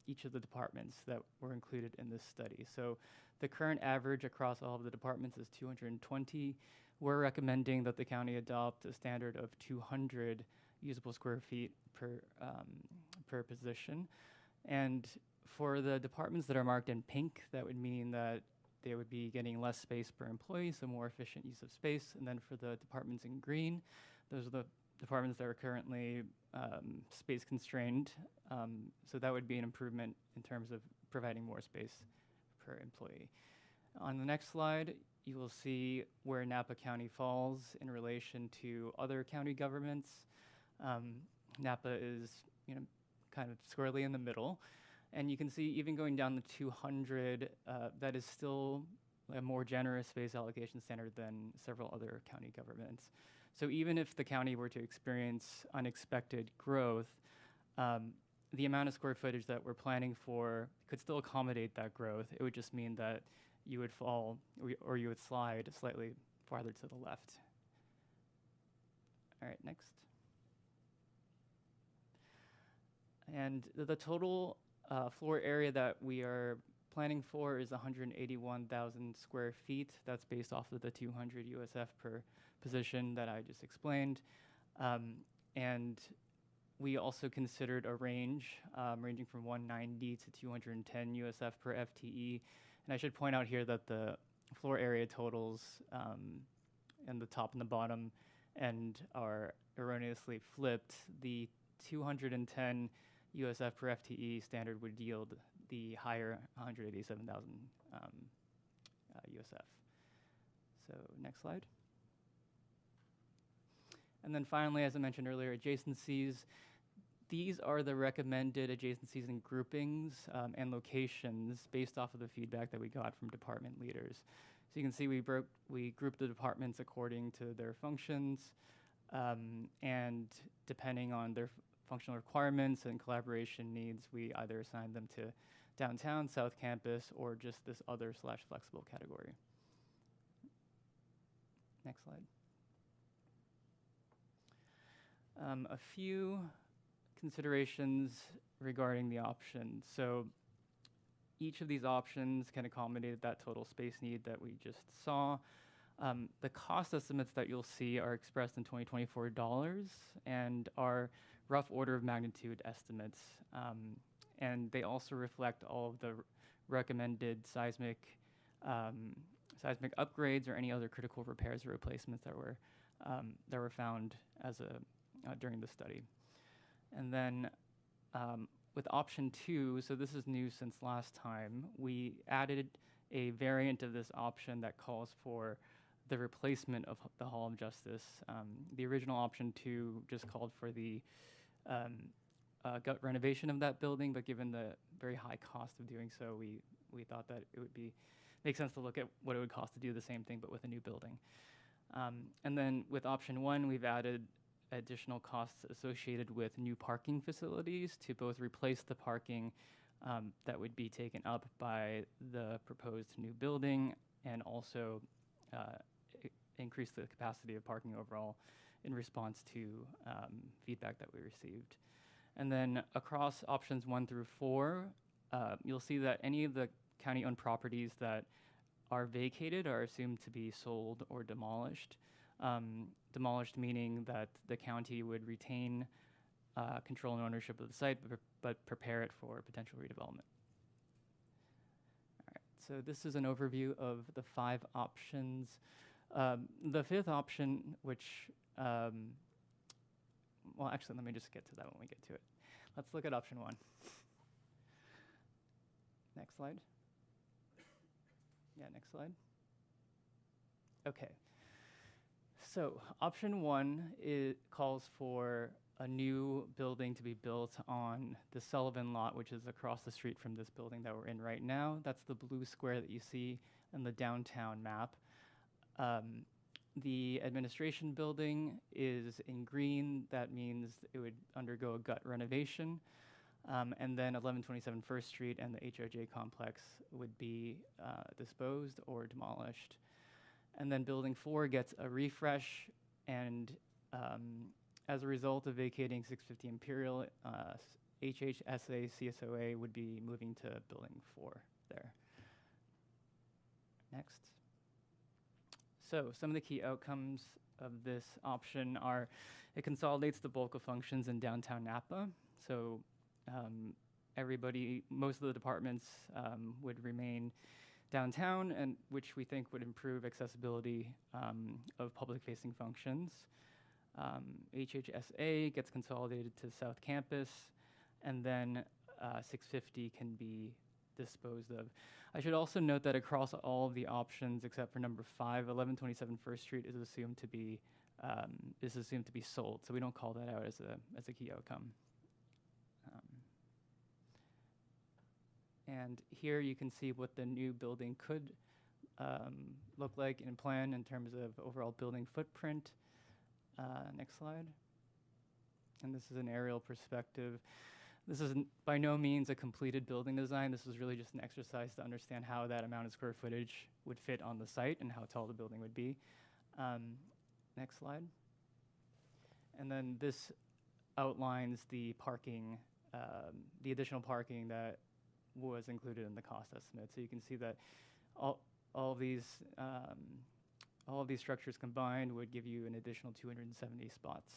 each of the departments that were included in this study. So the current average across all of the departments is 220. We're recommending that the county adopt a standard of 200 usable square feet per position. And for the departments that are marked in pink, that would mean that they would be getting less space per employee, so more efficient use of space. And then for the departments in green, those are the departments that are currently space constrained. So that would be an improvement in terms of providing more space per employee. On the next slide, you will see where Napa County falls in relation to other county governments. Napa is, kind of squarely in the middle. And you can see even going down the 200, that is still a more generous space allocation standard than several other county governments. So even if the county were to experience unexpected growth, the amount of square footage that we're planning for could still accommodate that growth. It would just mean that you would fall, or you would slide slightly farther to the left. All right, next. And the total floor area that we are planning for is 181,000 square feet. That's based off of the 200 USF per position that I just explained. And we also considered a range ranging from 190 to 210 USF per FTE. And I should point out here that the floor area totals in the top and the bottom end are erroneously flipped. The 210 USF per FTE standard would yield the higher 187,000 USF. So next slide. And then finally, as I mentioned earlier, adjacencies. These are the recommended adjacencies and groupings and locations based off of the feedback that we got from department leaders. So you can see we grouped the departments according to their functions, and depending on their functional requirements and collaboration needs, we either assign them to downtown, South Campus, or just this other/flexible category. Next slide. A few considerations regarding the options. So each of these options can accommodate that total space need that we just saw. The cost estimates that you'll see are expressed in 2024 dollars and are rough order of magnitude estimates. And they also reflect all of the recommended seismic upgrades or any other critical repairs or replacements that were found during the study. And then with option 2, so this is new since last time, we added a variant of this option that calls for the replacement of the Hall of Justice. The original option 2 just called for the gut renovation of that building, but given the very high cost of doing so, we thought that it would make sense to look at what it would cost to do the same thing but with a new building. And then with option 1, we've added additional costs associated with new parking facilities to both replace the parking that would be taken up by the proposed new building and also increase the capacity of parking overall in response to feedback that we received. And then across options 1 through 4, you'll see that any of the county-owned properties that are vacated are assumed to be sold or demolished. Demolished meaning that the county would retain control and ownership of the site, but prepare it for potential redevelopment. All right, so this is an overview of the 5 options. The 5th option, which, well, actually, let me just get to that when we get to it. Let's look at option 1. Next slide. Yeah, next slide. Okay. So option 1 calls for a new building to be built on the Sullivan lot, which is across the street from this building that we're in right now. That's the blue square that you see in the downtown map. The administration building is in green. That means it would undergo a gut renovation. And then 1127 First Street and the HOJ complex would be disposed or demolished. And then building 4 gets a refresh, and as a result of vacating 650 Imperial, HHSA CSOA would be moving to building 4 there. Next. So some of the key outcomes of this option are it consolidates the bulk of functions in downtown Napa. So most of the departments would remain downtown, and which we think would improve accessibility of public-facing functions. HHSA gets consolidated to South Campus, and then 650 can be disposed of. I should also note that across all of the options except for number 5, 1127 First Street is assumed to be sold, so we don't call that out as a key outcome. And here you can see what the new building could look like in plan in terms of overall building footprint. Next slide. And this is an aerial perspective. This is by no means a completed building design. This is really just an exercise to understand how that amount of square footage would fit on the site and how tall the building would be. Next slide. And then this outlines the parking, the additional parking that was included in the cost estimate. So you can see that all of these structures combined would give you an additional 270 spots,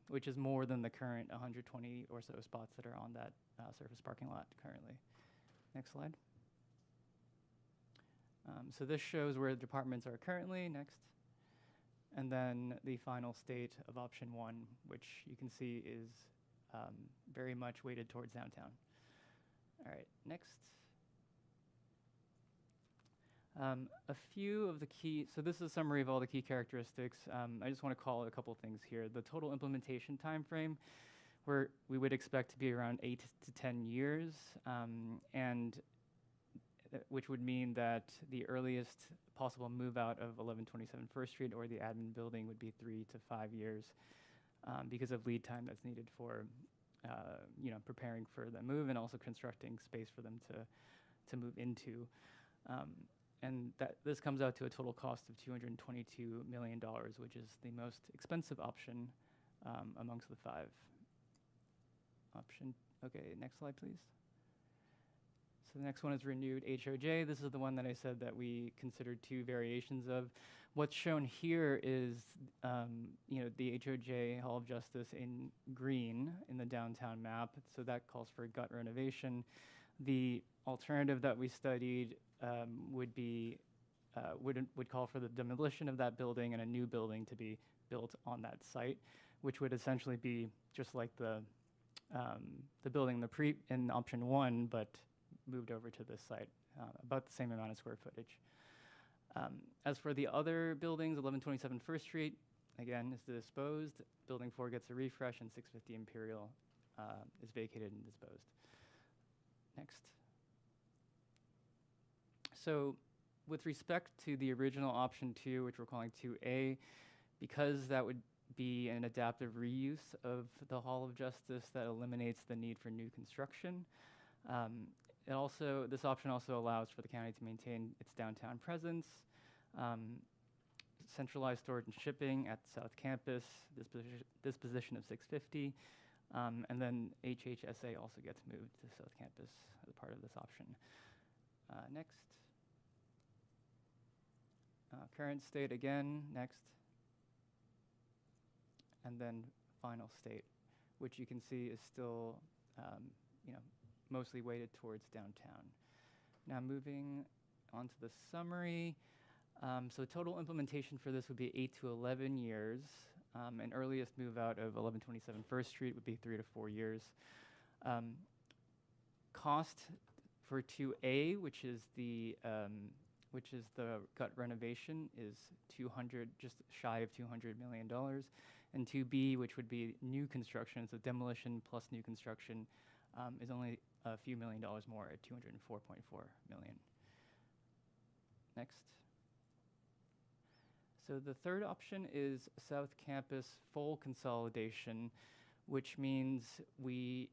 which is more than the current 120 or so spots that are on that surface parking lot currently. Next slide. So this shows where the departments are currently. Next. And then the final state of option 1, which you can see is very much weighted towards downtown. All right, next. A few of the key, so this is a summary of all the key characteristics. I just want to call a couple things here. The total implementation time frame, where we would expect to be around 8 to 10 years, which would mean that the earliest possible move out of 1127 First Street or the admin building would be 3 to 5 years because of lead time that's needed for preparing for the move and also constructing space for them to move into. And this comes out to a total cost of $222 million, which is the most expensive option amongst the 5 option. Okay, next slide, please. So the next one is renewed HOJ. This is the one that I said that we considered 2 variations of. What's shown here is, the HOJ Hall of Justice in green in the downtown map. So that calls for gut renovation. The alternative that we studied would call for the demolition of that building and a new building to be built on that site, which would essentially be just like the building in option 1, but moved over to this site, about the same amount of square footage. As for the other buildings, 1127 First Street, again, is disposed. Building 4 gets a refresh, and 650 Imperial is vacated and disposed. Next. So with respect to the original option 2, which we're calling 2A, because that would be an adaptive reuse of the Hall of Justice that eliminates the need for new construction. This option also allows for the county to maintain its downtown presence, centralized storage and shipping at South Campus, disposition of 650, and then HHSA also gets moved to South Campus as part of this option. Next. Current state again, next. And then final state, which you can see is still, mostly weighted towards downtown. Now moving on to the summary. So total implementation for this would be 8 to 11 years. And earliest move out of 1127 First Street would be 3 to 4 years. Cost for 2A, which is the gut renovation, is just shy of $200 million. And 2B, which would be new construction, so demolition plus new construction, is only a few $1 million more at $204.4 million. Next. So the third option is South Campus full consolidation, which means we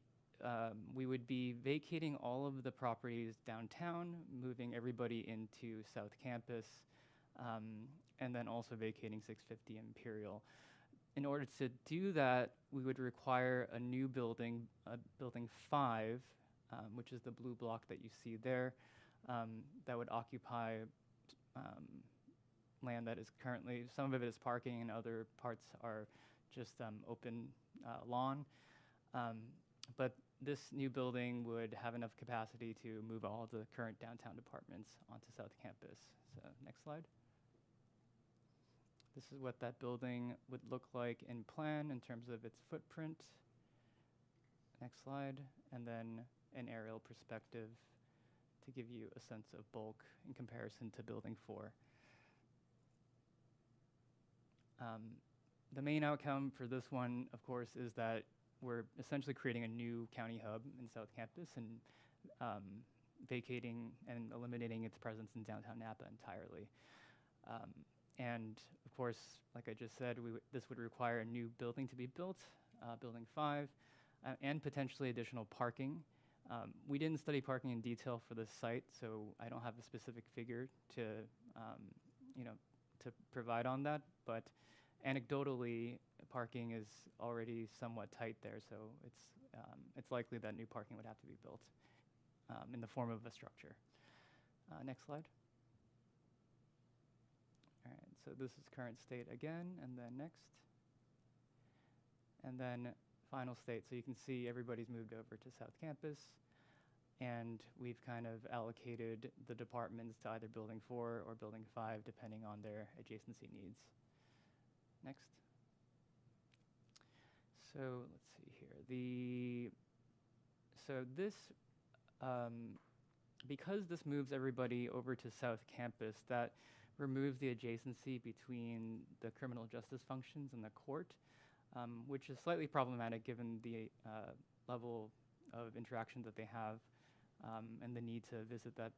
would be vacating all of the properties downtown, moving everybody into South Campus, and then also vacating 650 Imperial. in order to do that, we would require a new building, building 5, which is the blue block that you see there, that would occupy land that is currently, some of it is parking and other parts are just open lawn. But this new building would have enough capacity to move all the current downtown departments onto South Campus. So next slide. This is what that building would look like in plan in terms of its footprint. Next slide. And then an aerial perspective to give you a sense of bulk in comparison to building 4. The main outcome for this one, of course, is that we're essentially creating a new county hub in South Campus and vacating and eliminating its presence in downtown Napa entirely. And of course, like I just said, this would require a new building to be built, building 5, and potentially additional parking. We didn't study parking in detail for this site, so I don't have a specific figure to, to provide on that. But anecdotally, parking is already somewhat tight there, so it's likely that new parking would have to be built in the form of a structure. Next slide. All right, so this is current state again, and then next. And then final state. So you can see everybody's moved over to South Campus, and we've kind of allocated the departments to either building 4 or building 5, depending on their adjacency needs. Next. So let's see here. So this, because this moves everybody over to South Campus, that removes the adjacency between the criminal justice functions and the court, which is slightly problematic given the level of interaction that they have and the need to visit that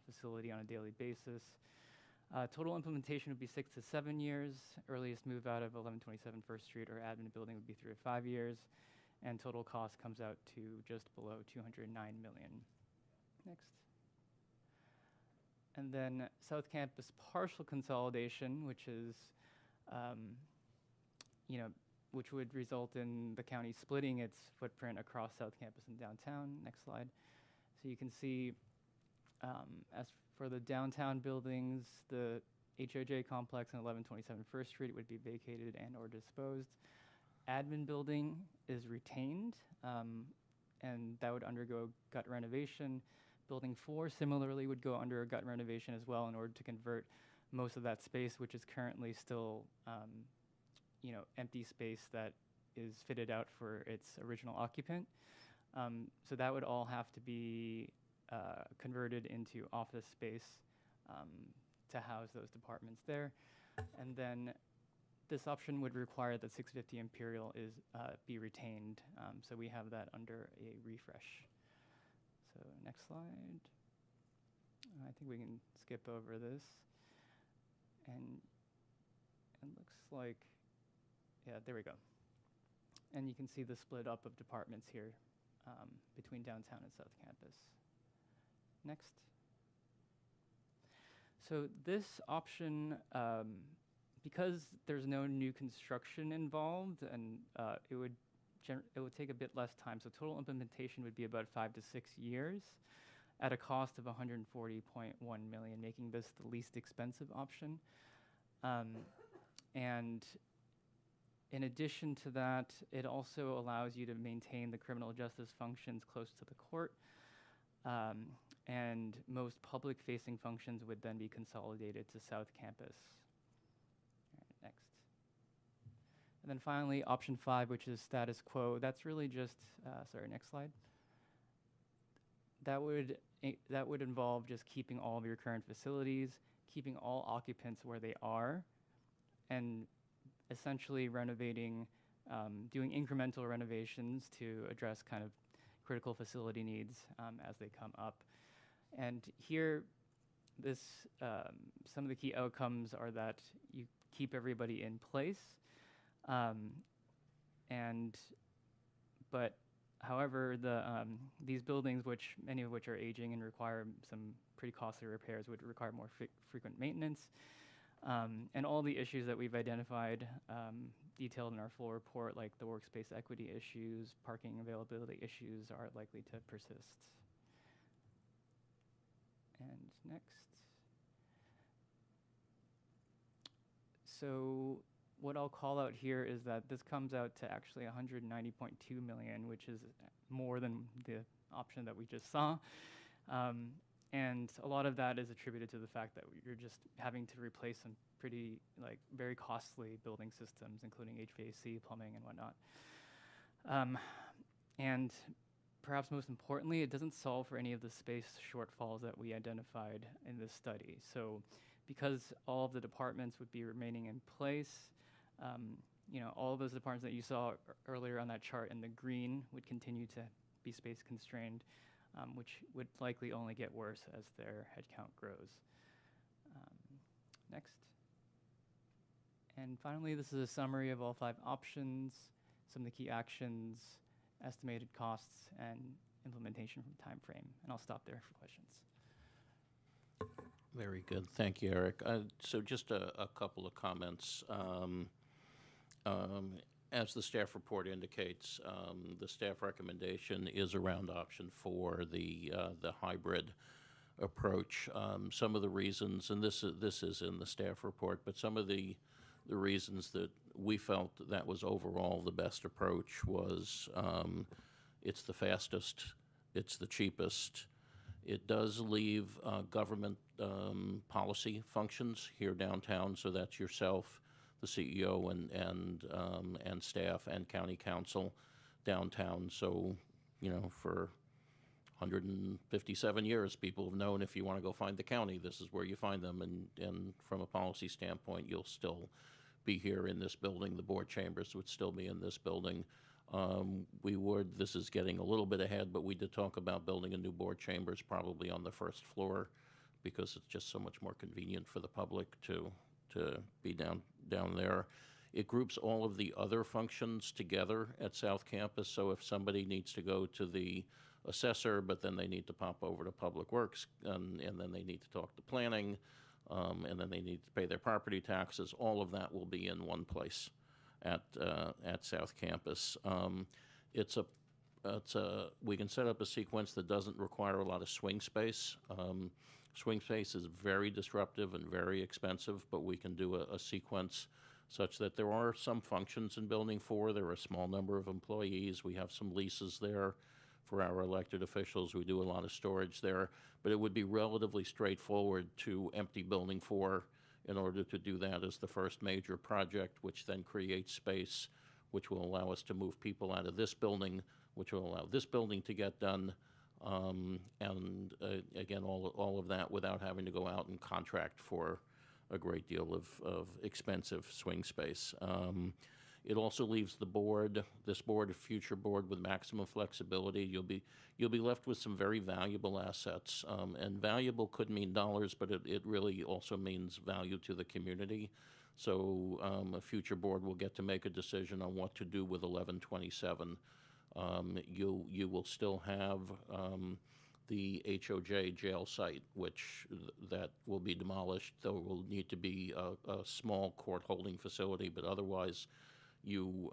facility on a daily basis. Total implementation would be 6 to 7 years. Earliest move out of 1127 First Street or admin building would be 3 to 5 years. And total cost comes out to just below $209 million. Next. And then South Campus partial consolidation, which is, which would result in the county splitting its footprint across South Campus and downtown. Next slide. So you can see, as for the downtown buildings, the HOJ complex and 1127 First Street would be vacated and or disposed. Admin building is retained, and that would undergo gut renovation. Building 4 similarly would go under a gut renovation as well in order to convert most of that space, which is currently still, empty space that is fitted out for its original occupant. So that would all have to be converted into office space to house those departments there. And then this option would require that 650 Imperial be retained. So we have that under a refresh. So next slide. I think we can skip over this. And it looks like, yeah, there we go. And you can see the split up of departments here between downtown and South Campus. Next. So this option, because there's no new construction involved, and it would take a bit less time. So total implementation would be about 5 to 6 years at a cost of $140.1 million, making this the least expensive option. And in addition to that, it also allows you to maintain the criminal justice functions close to the court. And most public-facing functions would then be consolidated to South Campus. All right, next. And then finally, option 5, which is status quo. That's really just, sorry, next slide. That would involve just keeping all of your current facilities, keeping all occupants where they are, and essentially renovating, doing incremental renovations to address kind of critical facility needs as they come up. And here, some of the key outcomes are that you keep everybody in place, but however, these buildings, many of which are aging and require some pretty costly repairs, would require more frequent maintenance. And all the issues that we've identified, detailed in our full report, like the workspace equity issues, parking availability issues, are likely to persist. And next. So what I'll call out here is that this comes out to actually 190.2 million, which is more than the option that we just saw. And a lot of that is attributed to the fact that you're just having to replace some pretty, very costly building systems, including HVAC, plumbing, and whatnot. And perhaps most importantly, it doesn't solve for any of the space shortfalls that we identified in this study. So because all of the departments would be remaining in place, all of those departments that you saw earlier on that chart in the green would continue to be space constrained, which would likely only get worse as their headcount grows. Next. And finally, this is a summary of all 5 options, some of the key actions, estimated costs, and implementation time frame. And I'll stop there for questions. Very good. Thank you, Eric. So just a couple of comments. As the staff report indicates, the staff recommendation is around option 4, the hybrid approach. Some of the reasons, and this is in the staff report, but some of the reasons that we felt that was overall the best approach was it's the fastest, it's the cheapest. It does leave government policy functions here downtown, so that's yourself, the CEO and staff and county council downtown. So, for 157 years, people have known if you want to go find the county, this is where you find them. And from a policy standpoint, you'll still be here in this building. The board chambers would still be in this building. This is getting a little bit ahead, but we did talk about building a new board chambers probably on the first floor because it's just so much more convenient for the public to be down there. It groups all of the other functions together at South Campus, so if somebody needs to go to the assessor, but then they need to pop over to Public Works, and then they need to talk to planning, and then they need to pay their property taxes, all of that will be in one place at South Campus. We can set up a sequence that doesn't require a lot of swing space. Swing space is very disruptive and very expensive, but we can do a sequence such that there are some functions in Building 4. There are a small number of employees. We have some leases there for our elected officials. We do a lot of storage there, but it would be relatively straightforward to empty Building 4 in order to do that as the first major project, which then creates space, which will allow us to move people out of this building, which will allow this building to get done, again, all of that without having to go out and contract for a great deal of expensive swing space. It also leaves this board, a future board with maximum flexibility. You'll be left with some very valuable assets, and valuable could mean dollars, but it really also means value to the community. So a future board will get to make a decision on what to do with 1127. You will still have the HOJ jail site, which that will be demolished. There will need to be a small court holding facility, but otherwise you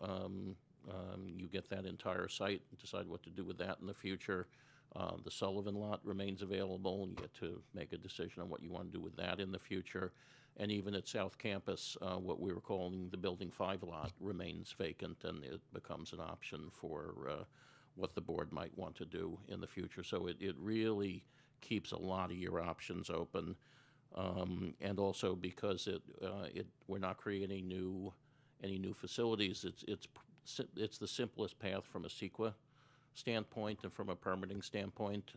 get that entire site and decide what to do with that in the future. The Sullivan lot remains available, and you get to make a decision on what you want to do with that in the future. And even at South Campus, what we were calling the Building 5 lot remains vacant, and it becomes an option for what the board might want to do in the future. So it really keeps a lot of your options open. And also because we're not creating any new facilities, it's the simplest path from a CEQA standpoint and from a permitting standpoint.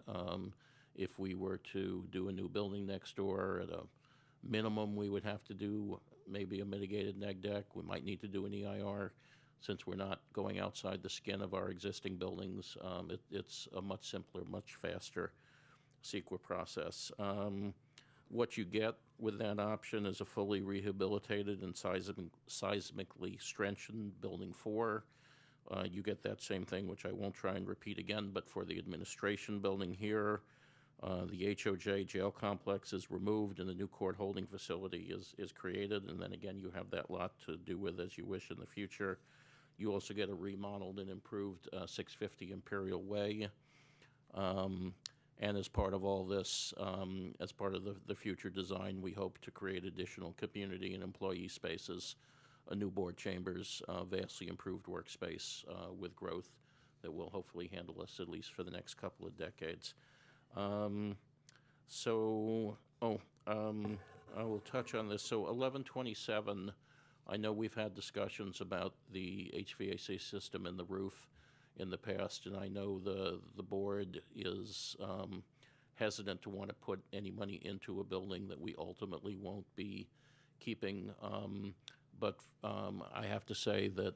If we were to do a new building next door, at a minimum we would have to do maybe a mitigated neg deck. We might need to do an EIR. Since we're not going outside the skin of our existing buildings, it's a much simpler, much faster CEQA process. What you get with that option is a fully rehabilitated and seismically strengthened Building 4. You get that same thing, which I won't try and repeat again, but for the administration building here, The HOJ jail complex is removed and the new court holding facility is created, and then again, you have that lot to do with as you wish in the future. You also get a remodeled and improved 650 Imperial Way. And as part of all this, as part of the future design, we hope to create additional community and employee spaces, new board chambers, vastly improved workspace with growth that will hopefully handle us at least for the next couple of decades. I will touch on this. So 1127, I know we've had discussions about the HVAC system and the roof in the past, and I know the board is hesitant to want to put any money into a building that we ultimately won't be keeping. But I have to say that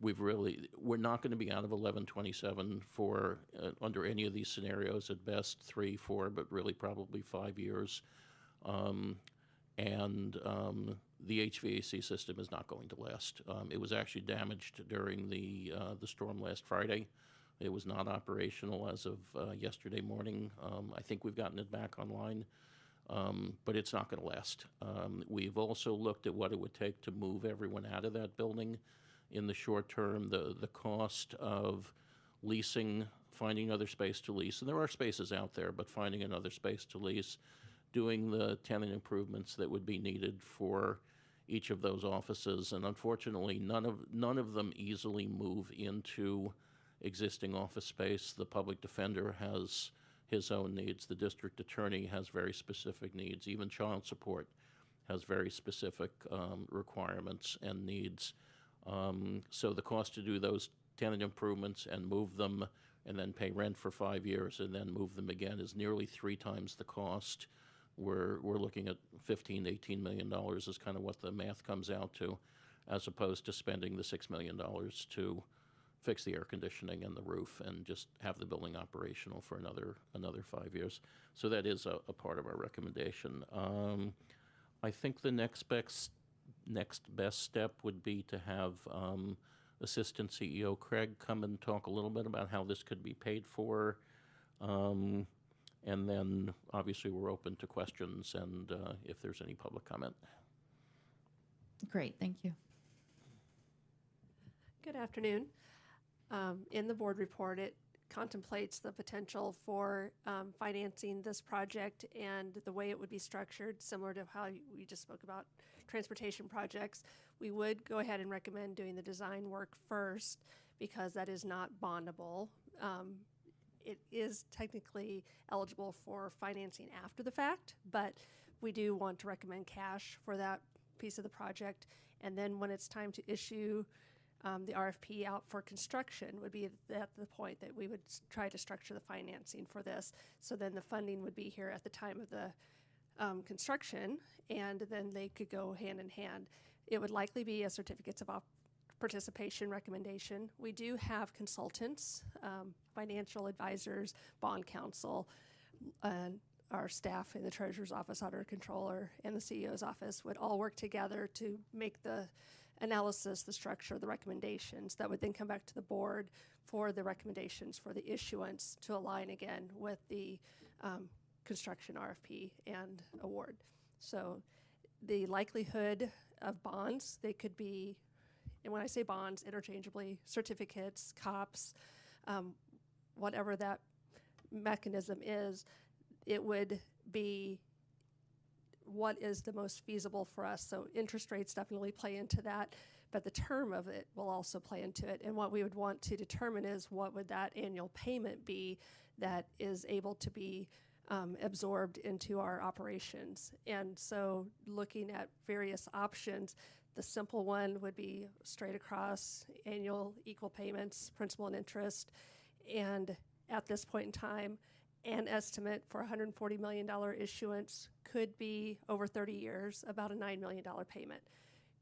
we're not going to be out of 1127 for under any of these scenarios, at best 3, 4, but really probably 5 years. The HVAC system is not going to last. It was actually damaged during the storm last Friday. It was not operational as of yesterday morning. I think we've gotten it back online, but it's not going to last. We've also looked at what it would take to move everyone out of that building in the short term. The cost of leasing, finding another space to lease, and there are spaces out there, but finding another space to lease, doing the tenant improvements that would be needed for each of those offices, and unfortunately, none of them easily move into existing office space. The public defender has his own needs. The district attorney has very specific needs. Even child support has very specific requirements and needs. So the cost to do those tenant improvements and move them, and then pay rent for 5 years, and then move them again, is nearly 3 times the cost. We're looking at $15 to $18 million is kind of what the math comes out to, as opposed to spending the $6 million to fix the air conditioning and the roof and just have the building operational for another 5 years. So that is a part of our recommendation. I think the next best step would be to have Assistant CEO Craig come and talk a little bit about how this could be paid for. And then, obviously, we're open to questions and if there's any public comment. Great, thank you. Good afternoon. In the board report, it contemplates the potential for financing this project and the way it would be structured, similar to how we just spoke about transportation projects. We would go ahead and recommend doing the design work first because that is not bondable. It is technically eligible for financing after the fact, but we do want to recommend cash for that piece of the project. And then when it's time to issue the RFP out for construction would be at the point that we would try to structure the financing for this. So then the funding would be here at the time of the construction, and then they could go hand in hand. It would likely be a certificates of participation recommendation. We do have consultants, financial advisors, bond counsel, and our staff in the treasurer's office, auditor controller, and the CEO's office would all work together to make the analysis, the structure, the recommendations that would then come back to the board for the recommendations for the issuance to align again with the construction RFP and award. So the likelihood of bonds, they could be, and when I say bonds, interchangeably, certificates, COPs, whatever that mechanism is, it would be what is the most feasible for us. So interest rates definitely play into that, but the term of it will also play into it. And what we would want to determine is what would that annual payment be that is able to be absorbed into our operations. And so looking at various options, the simple one would be straight across annual equal payments, principal and interest. And at this point in time, an estimate for $140 million issuance could be over 30 years, about a $9 million payment.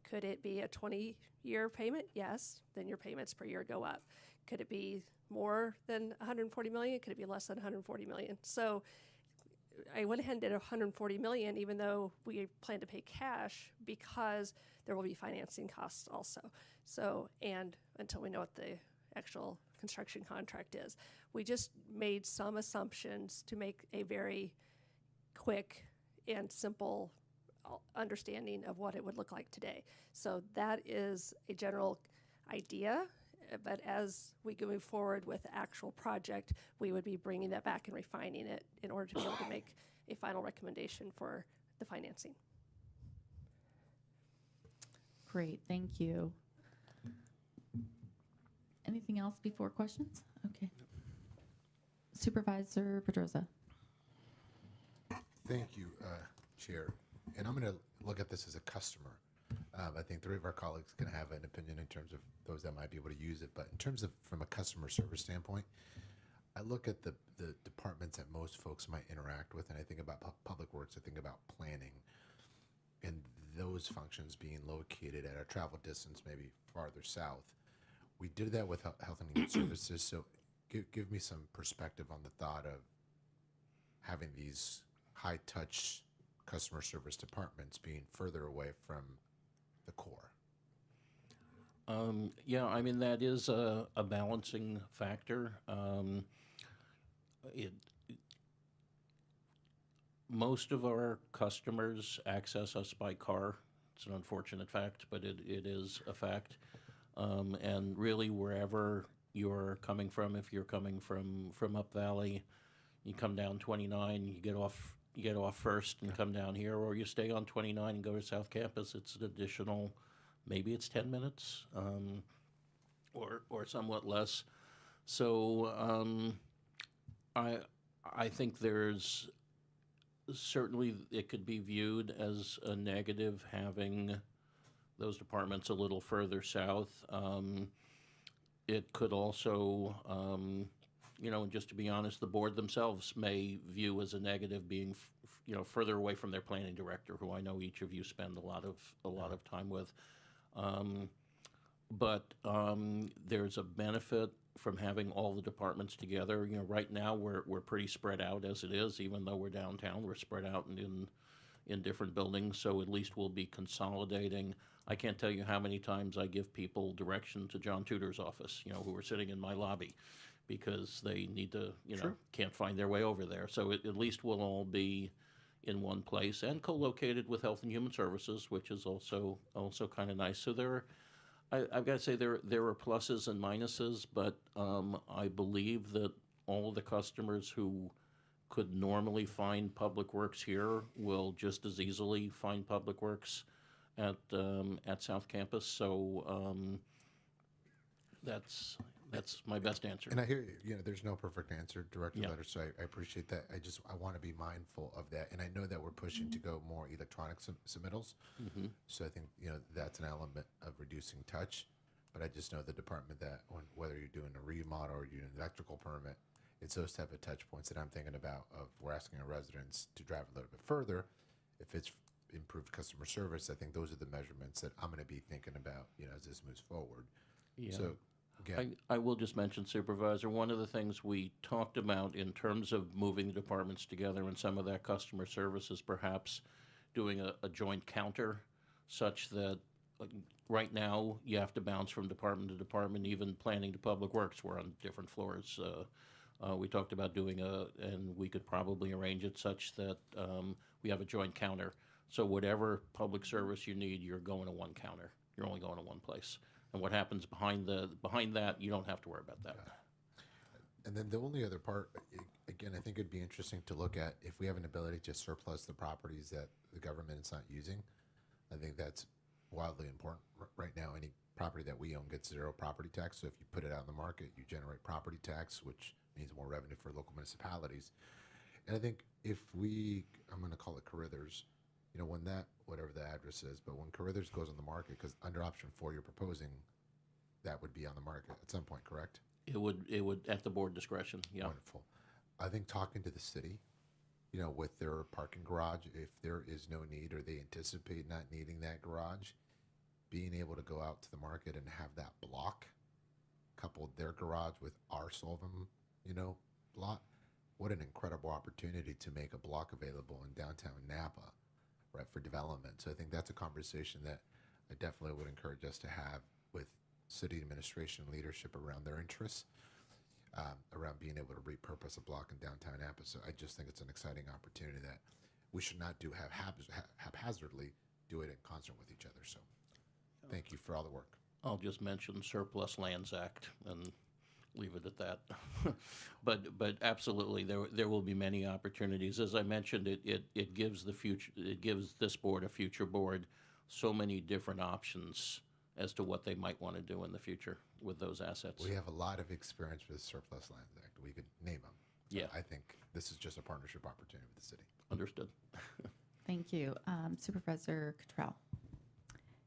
Could it be a 20-year payment? Yes, then your payments per year go up. Could it be more than 140 million? Could it be less than 140 million? So I went ahead and did 140 million, even though we plan to pay cash, because there will be financing costs also. So, and until we know what the actual construction contract is. We just made some assumptions to make a very quick and simple understanding of what it would look like today. So that is a general idea, but as we go move forward with the actual project, we would be bringing that back and refining it in order to be able to make a final recommendation for the financing. Great, thank you. Anything else before questions? Okay. Supervisor Pedroza. Thank you, Chair. And I'm going to look at this as a customer. I think three of our colleagues can have an opinion in terms of those that might be able to use it. But in terms of from a customer service standpoint, I look at the departments that most folks might interact with, and I think about public works, I think about planning, and those functions being located at a travel distance maybe farther south. We did that with Health and Human Services, so give me some perspective on the thought of having these high-touch customer service departments being further away from the core. Yeah, I mean, that is a balancing factor. Most of our customers access us by car. It's an unfortunate fact, but it is a fact. And really, wherever you're coming from, if you're coming from Up Valley, you come down 29, you get off first and come down here, or you stay on 29 and go to South Campus. It's an additional, maybe it's 10 minutes, or somewhat less. So I think there's certainly, it could be viewed as a negative having those departments a little further south. It could also, just to be honest, the board themselves may view as a negative being, further away from their planning director, who I know each of you spend a lot of time with. But there's a benefit from having all the departments together. Right now we're pretty spread out as it is. Even though we're downtown, we're spread out in different buildings. So at least we'll be consolidating. I can't tell you how many times I give people direction to John Tudor's office, who are sitting in my lobby, because they need to, Sure. can't find their way over there. So at least we'll all be in one place and co-located with Health and Human Services, which is also kind of nice. So I've got to say there are pluses and minuses, but I believe that all the customers who could normally find Public Works here will just as easily find Public Works at South Campus. So that's my best answer. And I hear you. There's no perfect answer, Director Yeah. Letter. So I appreciate that. I want to be mindful of that, and I know that we're pushing to go more electronic submittals. Mhm. So I think that's an element of reducing touch. But I just know the department that whether you're doing a remodel or you're doing an electrical permit, it's those type of touch points that I'm thinking about. Of we're asking our residents to drive a little bit further. If it's improved customer service, I think those are the measurements that I'm going to be thinking about. As this moves forward. Yeah. So. Again, I will just mention, Supervisor, one of the things we talked about in terms of moving the departments together and some of that customer service is perhaps doing a joint counter, such that right now you have to bounce from department to department, even planning to Public Works. We're on different floors. We talked about doing and we could probably arrange it such that we have a joint counter. So whatever public service you need, you're going to one counter. You're only going to one place. And what happens behind that, you don't have to worry about that. And then the only other part, again, I think it'd be interesting to look at if we have an ability to surplus the properties that the government is not using. I think that's wildly important. Right now, any property that we own gets zero property tax. So if you put it out in the market, you generate property tax, which means more revenue for local municipalities. And I think if I'm going to call it Carithers, when whatever the address is, but when Carithers goes on the market, because under option 4 you're proposing, that would be on the market at some point, correct? It would at the board discretion. Yeah. Wonderful. I think talking to the city, with their parking garage, if there is no need or they anticipate not needing that garage, being able to go out to the market and have that block, coupled their garage with our Solvum, lot, what an incredible opportunity to make a block available in downtown Napa. Right, for development. So I think that's a conversation that I definitely would encourage us to have with city administration and leadership around their interests, around being able to repurpose a block in downtown Napa. So I just think it's an exciting opportunity that we should not do haphazardly, do it in concert with each other. So thank you for all the work. I'll just mention Surplus Lands Act and leave it at that. but absolutely, there will be many opportunities. As I mentioned, it gives this board, a future board, so many different options as to what they might want to do in the future with those assets. We have a lot of experience with Surplus Lands Act. We could name them. So Yeah. I think this is just a partnership opportunity with the city. Understood. Thank you. Supervisor Cottrell.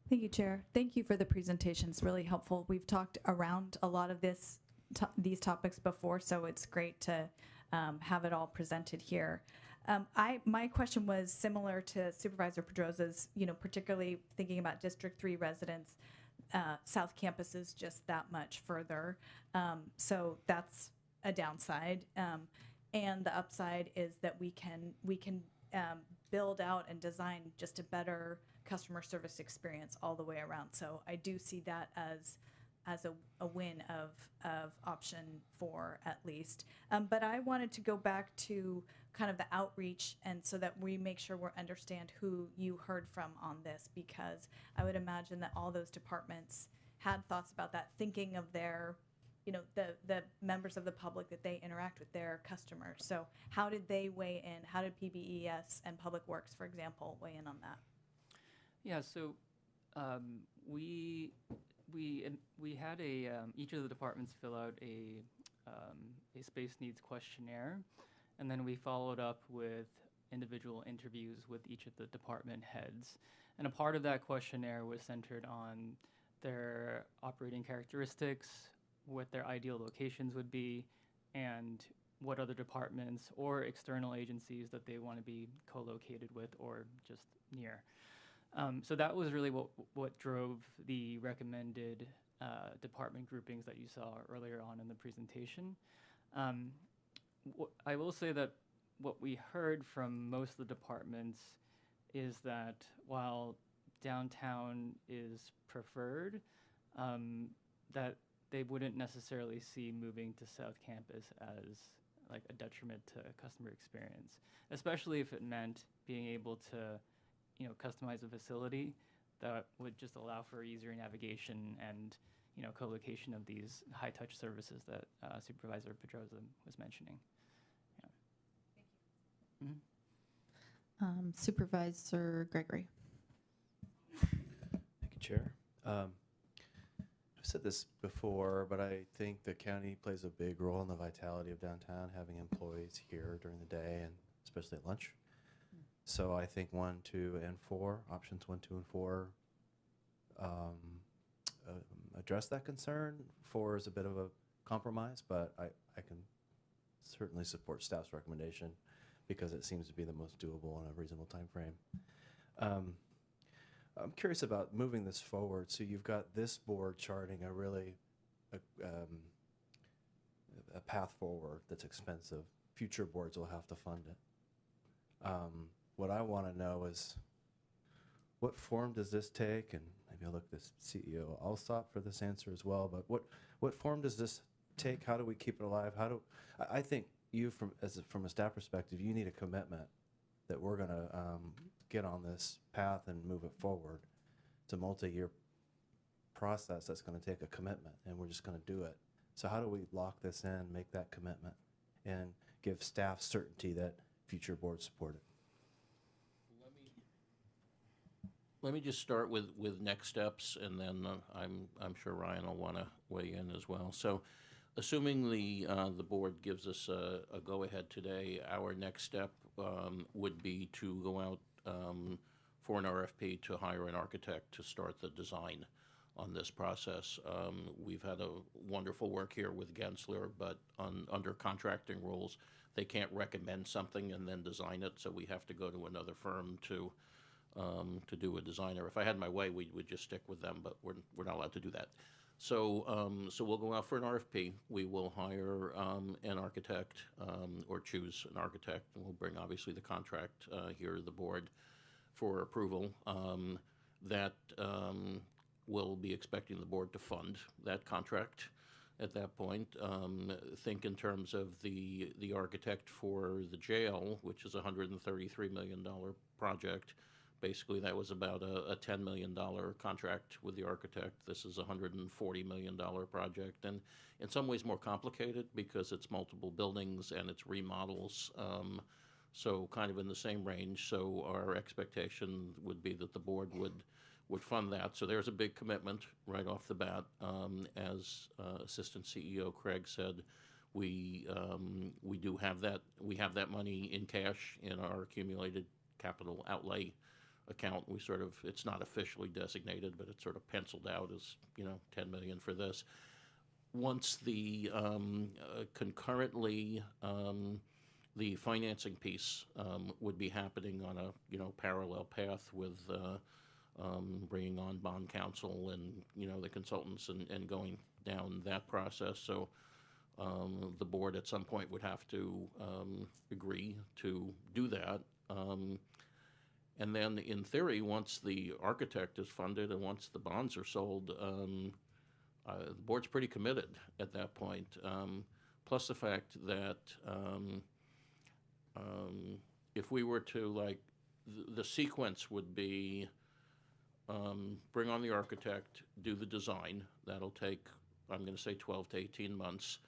Thank you, Chair. Thank you for the presentation. It's really helpful. We've talked around a lot of these topics before, so it's great to have it all presented here. My question was similar to Supervisor Pedrosa's, particularly thinking about District 3 residents. South Campus is just that much further. So that's a downside. And the upside is that we can build out and design just a better customer service experience all the way around. So I do see that as a win of option 4 at least. But I wanted to go back to kind of the outreach, and so that we make sure we understand who you heard from on this, because I would imagine that all those departments had thoughts about that, thinking of their, the members of the public that they interact with, their customers. So how did they weigh in? How did PBES and Public Works, for example, weigh in on that? Yeah, so we had each of the departments fill out a space needs questionnaire, and then we followed up with individual interviews with each of the department heads. And a part of that questionnaire was centered on their operating characteristics, what their ideal locations would be, and what other departments or external agencies that they want to be co-located with or just near. So that was really what drove the recommended department groupings that you saw earlier on in the presentation. I will say that what we heard from most of the departments is that while downtown is preferred, that they wouldn't necessarily see moving to South Campus as like a detriment to customer experience, especially if it meant being able to customize a facility that would just allow for easier navigation and, co-location of these high-touch services that Supervisor Pedrosa was mentioning. Yeah. Thank you. Supervisor Gregory. Thank you, Chair. I've said this before, but I think the county plays a big role in the vitality of downtown, having employees here during the day and especially at lunch. So I think 1, 2, and 4, options 1, 2, and 4, address that concern. 4 is a bit of a compromise, but I can certainly support staff's recommendation because it seems to be the most doable in a reasonable time frame. I'm curious about moving this forward. So you've got this board charting a path forward that's expensive. Future boards will have to fund it. What I want to know is what form does this take? And maybe I'll look at this CEO Alsop for this answer as well. But what form does this take? How do we keep it alive? I think you, from a staff perspective, you need a commitment that we're going to get on this path and move it forward. It's a multi-year process that's going to take a commitment, and we're just going to do it. So how do we lock this in, make that commitment, and give staff certainty that future boards support it? Let me just start with next steps, and then I'm sure Ryan will want to weigh in as well. So, assuming the board gives us a go-ahead today, our next step would be to go out for an RFP to hire an architect to start the design on this process. We've had a wonderful work here with Gensler, but under contracting rules, they can't recommend something and then design it, so we have to go to another firm to do a designer. If I had my way, we would just stick with them, but we're not allowed to do that. So we'll go out for an RFP. We will hire an architect or choose an architect, and we'll bring obviously the contract here to the board for approval. That we'll be expecting the board to fund that contract at that point. Think in terms of the architect for the jail, which is a $133 million project. Basically, that was about a $10 million contract with the architect. This is a $140 million project, and in some ways more complicated because it's multiple buildings and it's remodels. So kind of in the same range. So our expectation would be that the board would fund that. So there's a big commitment right off the bat. As Assistant CEO Craig said, we do have that. We have that money in cash in our accumulated capital outlay account. We sort of, it's not officially designated, but it's sort of penciled out as, you know, 10 million for this. Once the concurrently the financing piece would be happening on a, you know, parallel path with bringing on bond counsel and, you know, the consultants and going down that process. So the board at some point would have to agree to do that. And then in theory, once the architect is funded and once the bonds are sold, the board's pretty committed at that point. Plus the fact that if we were to, like, the sequence would be bring on the architect, do the design. That'll take, I'm going to say 12 to 18 months.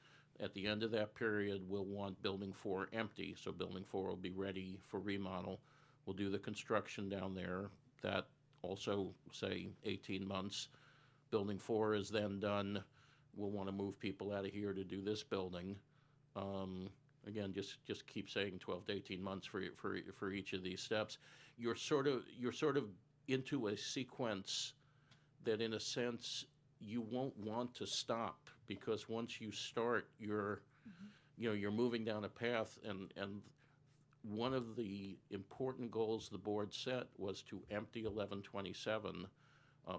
At the end of that period, we'll want Building 4 empty, so Building 4 will be ready for remodel. We'll do the construction down there. That also, say, 18 months. Building 4 is then done. We'll want to move people out of here to do this building. Again, just keep saying 12 to 18 months for each of these steps. You're sort of into a sequence that, in a sense, you won't want to stop, because once you start, you're moving down a path, and one of the important goals the board set was to empty 1127,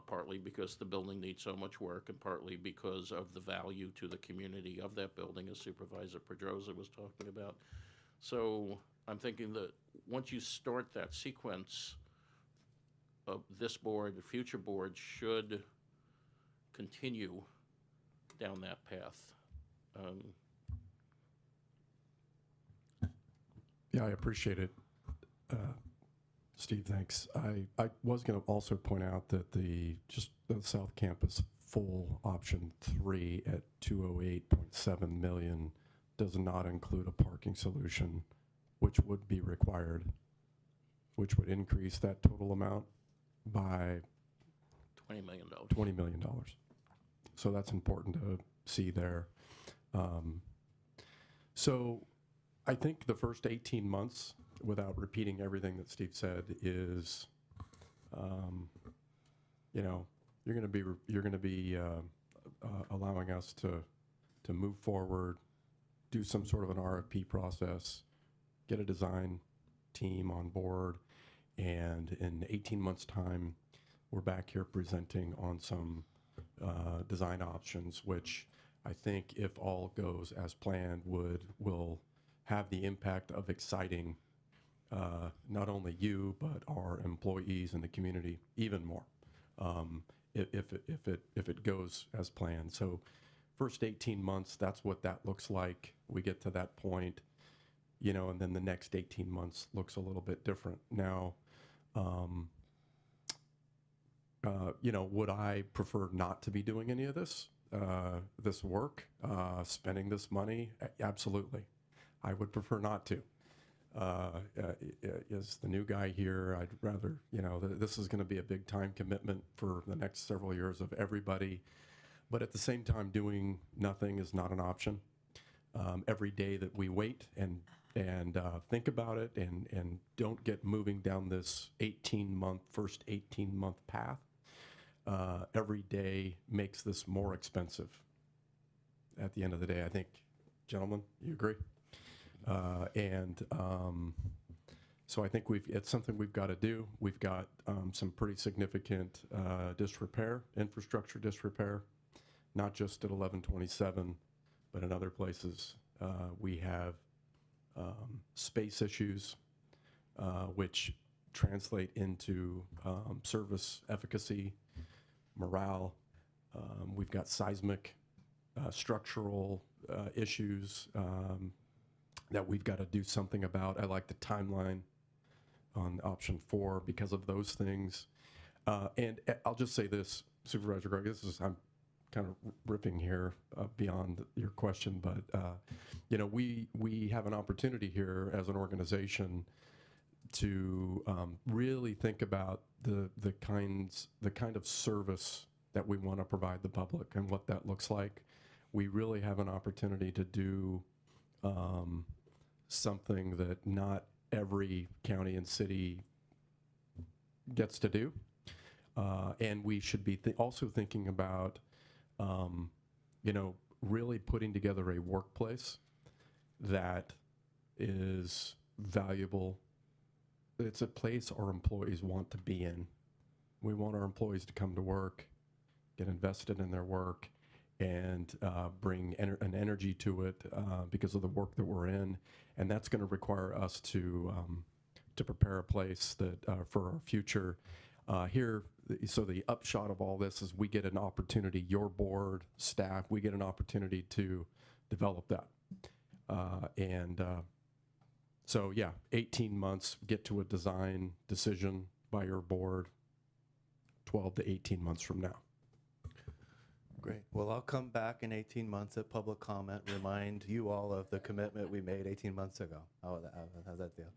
partly because the building needs so much work and partly because of the value to the community of that building, as Supervisor Pedroza was talking about. So I'm thinking that once you start that sequence, this board, the future board, should continue down that path. Yeah, I appreciate it. Steve, thanks. I was going to also point out that the South Campus full option 3 at 208.7 million does not include a parking solution, which would be required, which would increase that total amount by $20 million. $20 million. So that's important to see there. So I think the first 18 months, without repeating everything that Steve said, is, you're going to be allowing us to move forward, do some sort of an RFP process, get a design team on board, and in 18 months' time, we're back here presenting on some design options, which I think, if all goes as planned, will have the impact of exciting not only you, but our employees and the community even more, if it goes as planned. So first 18 months, that's what that looks like. We get to that point, and then the next 18 months looks a little bit different. Now, would I prefer not to be doing any of this work, spending this money? Absolutely. I would prefer not to. As the new guy here, I'd rather, this is going to be a big time commitment for the next several years of everybody. But at the same time, doing nothing is not an option. Every day that we wait and think about it and don't get moving down this first 18-month path, every day makes this more expensive. At the end of the day, I think, gentlemen, you agree? So I think it's something we've got to do. We've got some pretty significant infrastructure disrepair, not just at 1127, but in other places. We have space issues, which translate into service efficacy. morale. We've got seismic, structural issues that we've got to do something about. I like the timeline on option 4 because of those things. And I'll just say this, Supervisor Gregg, I'm kind of ripping here beyond your question, but you know, we have an opportunity here as an organization to really think about the kind of service that we want to provide the public and what that looks like. We really have an opportunity to do something that not every county and city gets to do. And we should be also thinking about, you know, really putting together a workplace that is valuable. It's a place our employees want to be in. We want our employees to come to work, get invested in their work, and bring an energy to it because of the work that we're in. And that's going to require us to prepare a place that for our future. Here, so the upshot of all this is we get an opportunity, your board, staff, we get an opportunity to develop that. So yeah, 18 months, get to a design decision by your board, 12 to 18 months from now. Great. Well, I'll come back in 18 months at public comment, remind you all of the commitment we made 18 months ago. How's that feel?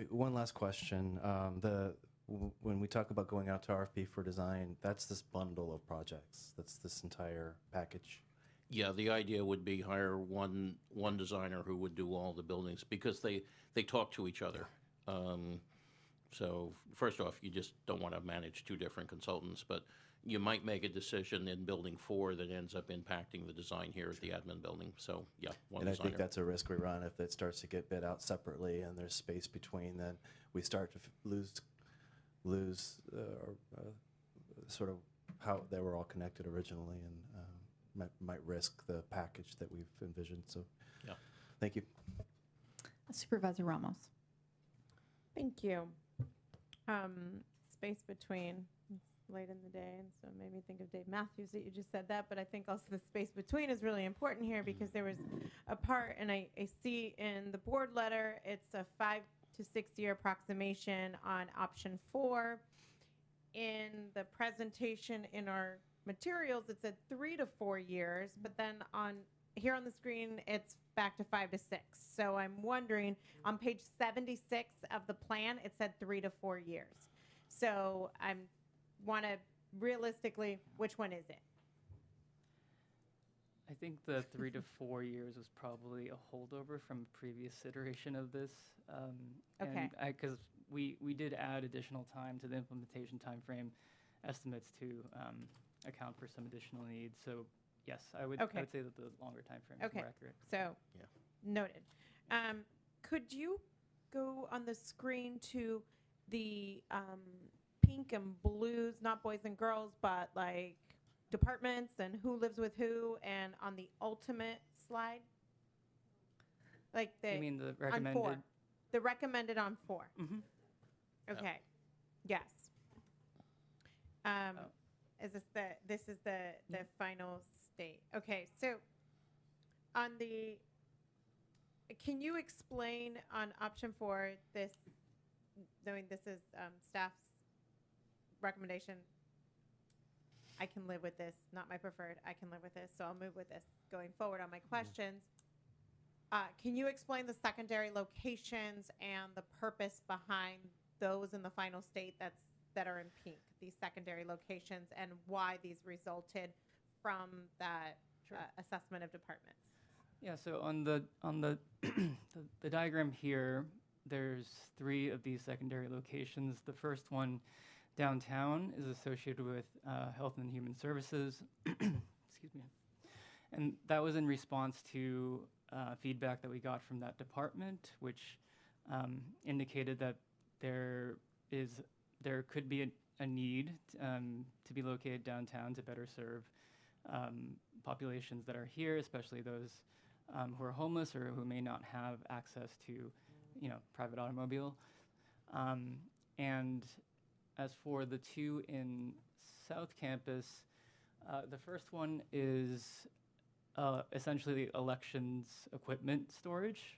One last question. When we talk about going out to RFP for design, that's this bundle of projects. That's this entire package. Yeah, the idea would be hire one designer who would do all the buildings because they talk to each other. So first off, you just don't want to manage 2 different consultants, but you might make a decision in building 4 that ends up impacting the design here at the admin building. So yeah, one and designer. I think that's a risk we run if it starts to get bid out separately and there's space between. Then we start to lose sort of how they were all connected originally, and might risk the package that we've envisioned. So yeah, thank you. Supervisor Ramos. Thank you. Space between. It's late in the day, and so it made me think of Dave Matthews that you just said that, but I think also the space between is really important here because there was a part, and I see in the board letter, it's a 5 to 6 year approximation on option 4. In the presentation in our materials, it said 3 to 4 years, but then here on the screen, it's back to 5 to 6. So I'm wondering, on page 76 of the plan, it said 3 to 4 years. So I want to realistically, which one is it? I think the 3 to 4 years was probably a holdover from a previous iteration of this. Okay. Because we did add additional time to the implementation timeframe estimates to account for some additional needs. So yes, I would say that the longer time frame is more accurate. So yeah. Noted. Could you go on the screen to the pink and blues, not boys and girls, but like departments and who lives with who, and on the ultimate slide? Like You mean the recommended? On 4. The recommended on 4. Mm-hmm. Okay. Yes. Is this is the final state? Okay. So on the, can you explain on option 4 this? Knowing this is staff's recommendation, I can live with this. Not my preferred. I can live with this. So I'll move with this going forward on my questions. Can you explain the secondary locations and the purpose behind those in the final state that are in pink, these secondary locations, and why these resulted from that assessment of departments? Yeah. So on the the diagram here, there's 3 of these secondary locations. The first one, downtown, is associated with Health and Human Services. Excuse me. And that was in response to feedback that we got from that department, which indicated that there could be a need to be located downtown to better serve populations that are here, especially those who are homeless or who may not have access to, private automobile. And As for the two in South Campus, the first one is essentially elections equipment storage,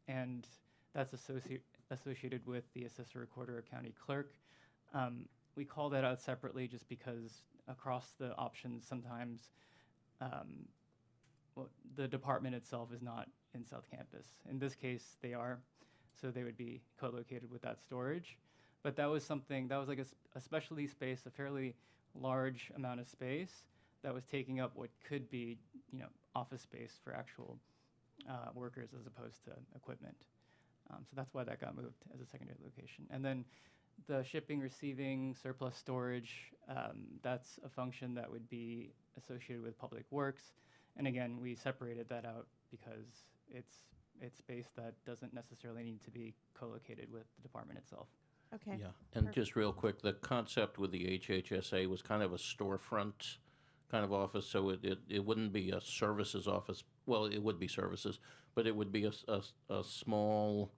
and that's associated with the assessor recorder or county clerk. We call that out separately just because across the options sometimes the department itself is not in South Campus. In this case, they are, so they would be co-located with that storage. But that was something, that was like a specialty space, a fairly large amount of space that was taking up what could be, office space for actual workers as opposed to equipment. So that's why that got moved as a secondary location. And then the shipping, receiving, surplus storage, that's a function that would be associated with Public Works. And again, we separated that out because it's space that doesn't necessarily need to be co-located with the department itself. Okay. Yeah, and just real quick, the concept with the HHSA was kind of a storefront kind of office, so it wouldn't be a services office. Well, it would be services, but it would be a small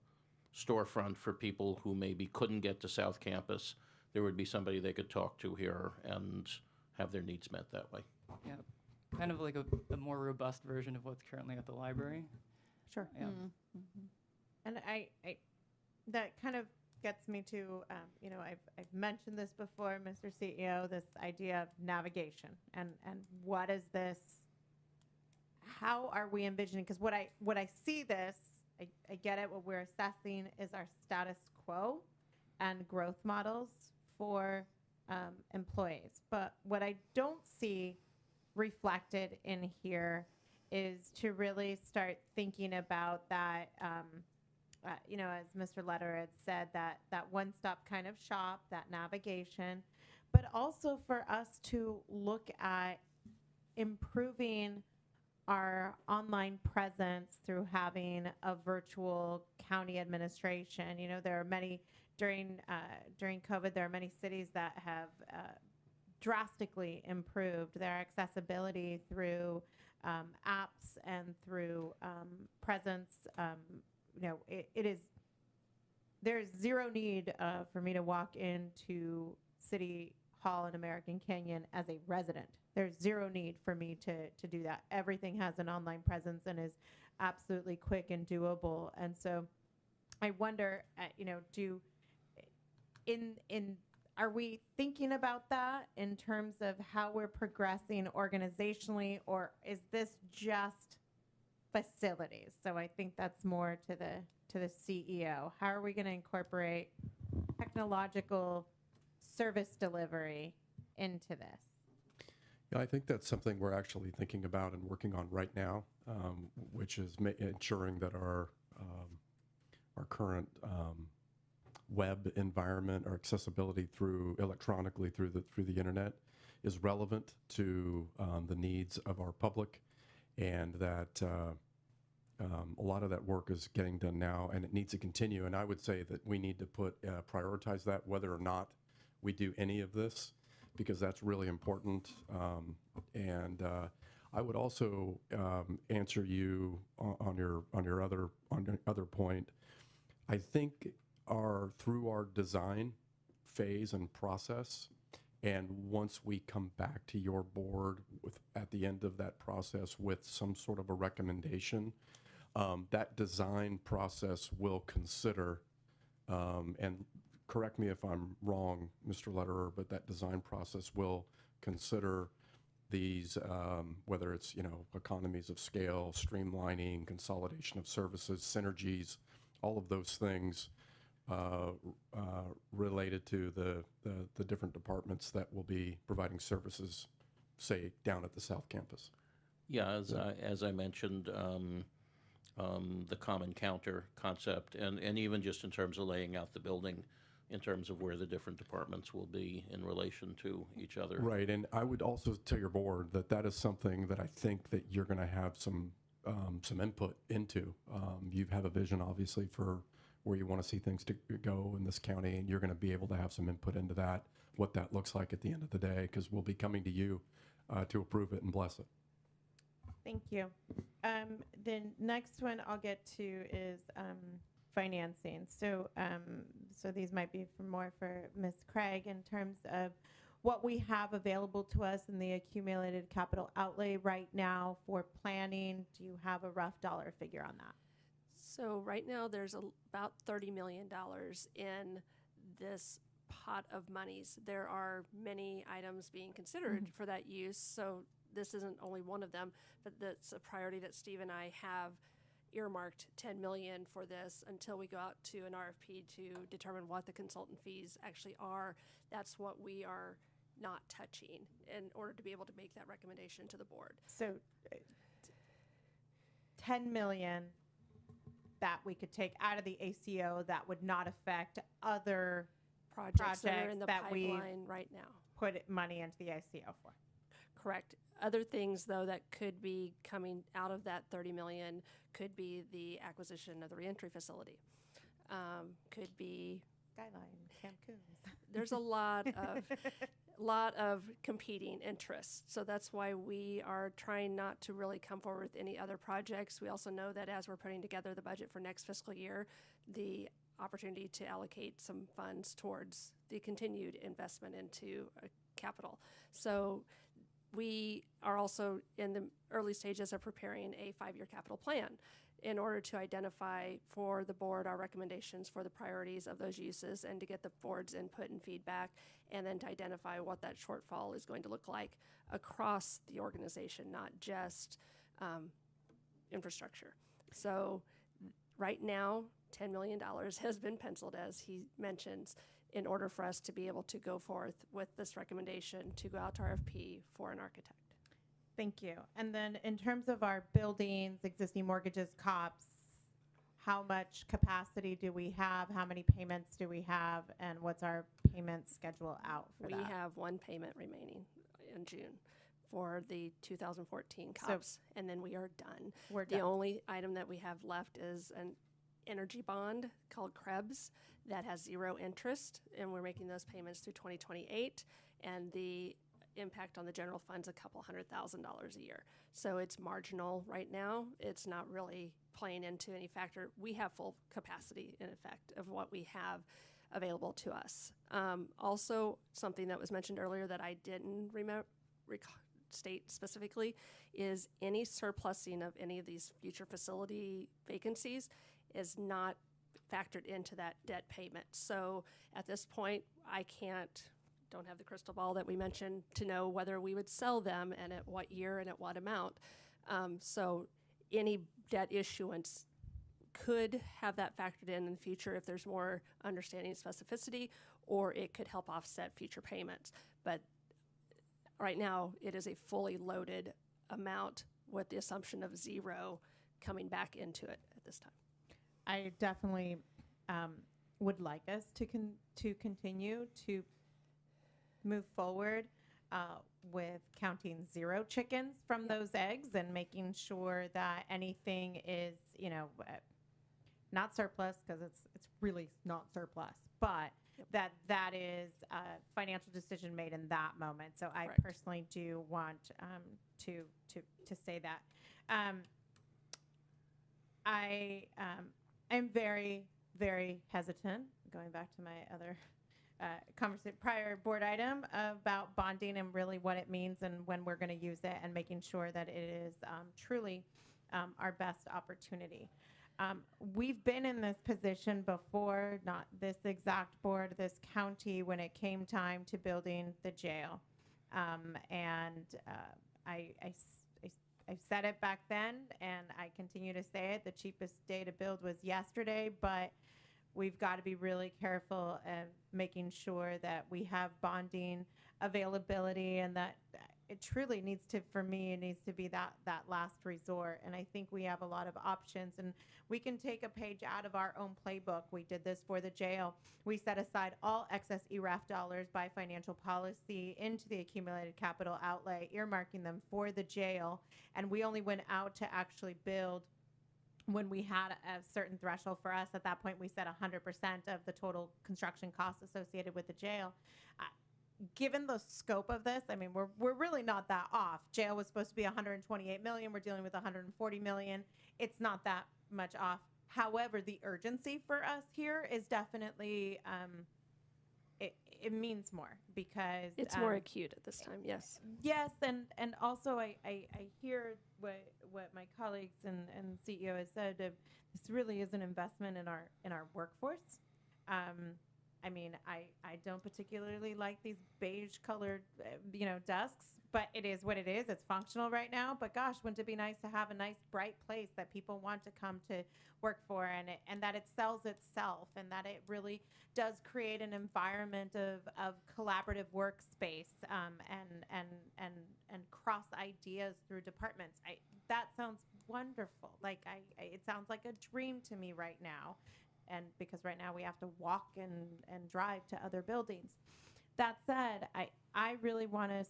storefront for people who maybe couldn't get to South Campus. There would be somebody they could talk to here and have their needs met that way. Yeah, kind of like a more robust version of what's currently at the library. Sure. Yeah. And I that kind of gets me to, I've mentioned this before, Mr. CEO, this idea of navigation and what is this, how are we envisioning, because what I see this, I get it, what we're assessing is our status quo and growth models for employees. But what I don't see reflected in here is to really start thinking about that, as Mr. Letter had said, that one-stop kind of shop, that navigation, but also for us to look at improving our online presence through having a virtual county administration. There are many, during COVID, there are many cities that have drastically improved their accessibility through apps and through presence. There's zero need for me to walk into City Hall in American Canyon as a resident. There's zero need for me to do that. Everything has an online presence and is absolutely quick and doable. And so I wonder, are we thinking about that in terms of how we're progressing organizationally, or is this just facilities? So I think that's more to the CEO. How are we going to incorporate technological service delivery into this? Yeah, I think that's something we're actually thinking about and working on right now, which is ensuring that our current web environment, our accessibility electronically through the internet, is relevant to the needs of our public, and that a lot of that work is getting done now, and it needs to continue. And I would say that we need to prioritize that, whether or not we do any of this, because that's really important. And I would also answer you on your other point. I think through our design phase and process, and once we come back to your board at the end of that process with some sort of a recommendation, that design process will consider, and correct me if I'm wrong, Mr. Letterer, but that design process will consider these, whether it's, economies of scale, streamlining, consolidation of services, synergies, all of those things related to the different departments that will be providing services, say, down at the South Campus. Yeah, as I mentioned, the common counter concept, and even just in terms of laying out the building, in terms of where the different departments will be in relation to each other. Right, and I would also tell your board that is something that I think that you're going to have some input into. You have a vision, obviously, for where you want to see things to go in this county, and you're going to be able to have some input into that, what that looks like at the end of the day, because we'll be coming to you to approve it and bless it. Thank you. The next one I'll get to is financing. So, so these might be more for Ms. Craig in terms of what we have available to us in the accumulated capital outlay right now for planning. Do you have a rough dollar figure on that? So right now there's about $30 million in this pot of monies. There are many items being considered for that use. So this isn't only one of them, but that's a priority that Steve and I have earmarked $10 million for this until we go out to an RFP to determine what the consultant fees actually are. That's what we are not touching in order to be able to make that recommendation to the board. So 10 million that we could take out of the ACO that would not affect other projects that are in the we pipeline right now. put money into the ACO for. Correct. Other things, though, that could be coming out of that 30 million could be the acquisition of the reentry facility. Could be Skyline, Cancun's. There's a lot of competing interests. So that's why we are trying not to really come forward with any other projects. We also know that as we're putting together the budget for next fiscal year, the opportunity to allocate some funds towards the continued investment into capital. So we are also in the early stages of preparing a 5-year capital plan in order to identify for the board our recommendations for the priorities of those uses and to get the board's input and feedback, and then to identify what that shortfall is going to look like across the organization, not just infrastructure. So right now, $10 million has been penciled, as he mentions, in order for us to be able to go forth with this recommendation to go out to RFP for an architect. Thank you. And then in terms of our buildings, existing mortgages, COPS, how much capacity do we have? How many payments do we have? And what's our payment schedule out for that? We have one payment remaining in June for the 2014 COPS, and then we are done. We're the done. only item that we have left is an energy bond called Krebs that has 0 interest, and we're making those payments through 2028, and the impact on the general fund's a couple $100,000 a year. So it's marginal right now. It's not really playing into any factor. We have full capacity, in effect, of what we have available to us. Also, something that was mentioned earlier that I didn't state specifically is any surplusing of any of these future facility vacancies is not factored into that debt payment. So at this point, I don't have the crystal ball that we mentioned to know whether we would sell them and at what year and at what amount. So any debt issuance could have that factored in the future if there's more understanding and specificity, or it could help offset future payments. But right now, it is a fully loaded amount with the assumption of 0 coming back into it at this time. I definitely would like us to continue to move forward with counting 0 chickens from those eggs and making sure that anything is, not surplus, because it's really not surplus, but that is a financial decision made in that moment. So I personally do want to say that. I'm very, very hesitant, going back to my other prior board item about bonding and really what it means and when we're going to use it, and making sure that it is truly our best opportunity. We've been in this position before, not this exact board, this county, when it came time to building the jail. I said it back then, and I continue to say it. The cheapest day to build was yesterday, but we've got to be really careful of making sure that we have bonding availability, and that it truly needs to, for me, it needs to be that last resort. And I think we have a lot of options, and we can take a page out of our own playbook. We did this for the jail. We set aside all excess ERAF dollars by financial policy into the accumulated capital outlay, earmarking them for the jail. And we only went out to actually build when we had a certain threshold. For us at that point, we said 100% of the total construction costs associated with the jail. Given the scope of this, I mean, we're really not that off. Jail was supposed to be 128 million. We're dealing with 140 million. It's not that much off However, the urgency for us here is definitely, it means more because It's more acute at this time, yes. Yes, and also I hear what my colleagues and CEO has said. This really is an investment in our workforce. I mean, I don't particularly like these beige colored, desks, but it is what it is. It's functional right now. But gosh, wouldn't it be nice to have a nice bright place that people want to come to work for, and that it sells itself, and that it really does create an environment of collaborative workspace, and cross ideas through departments. That sounds wonderful. It sounds like a dream to me right now. And because right now we have to walk and drive to other buildings. That said, I really want us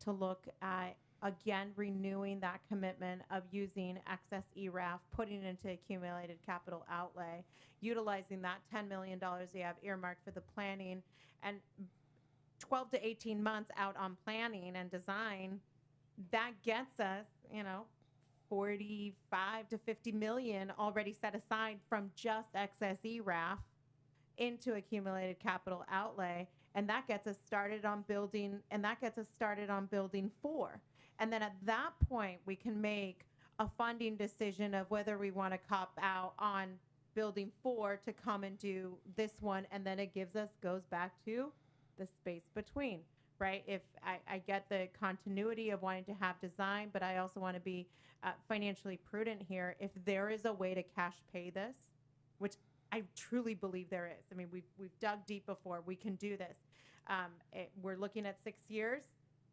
to look at, again, renewing that commitment of using excess ERAF, putting it into accumulated capital outlay, utilizing that $10 million we have earmarked for the planning, and 12 to 18 months out on planning and design. That gets us, 45 to 50 million already set aside from just excess ERAF into accumulated capital outlay, and that gets us started on building 4. And then at that point we can make a funding decision of whether we want to cop out on building 4 to come and do this one, and then it goes back to the space between. Right? If I get the continuity of wanting to have design, but I also want to be financially prudent here. If there is a way to cash pay this, which I truly believe there is. I mean, we've dug deep before. We can do this. We're looking at 6 years.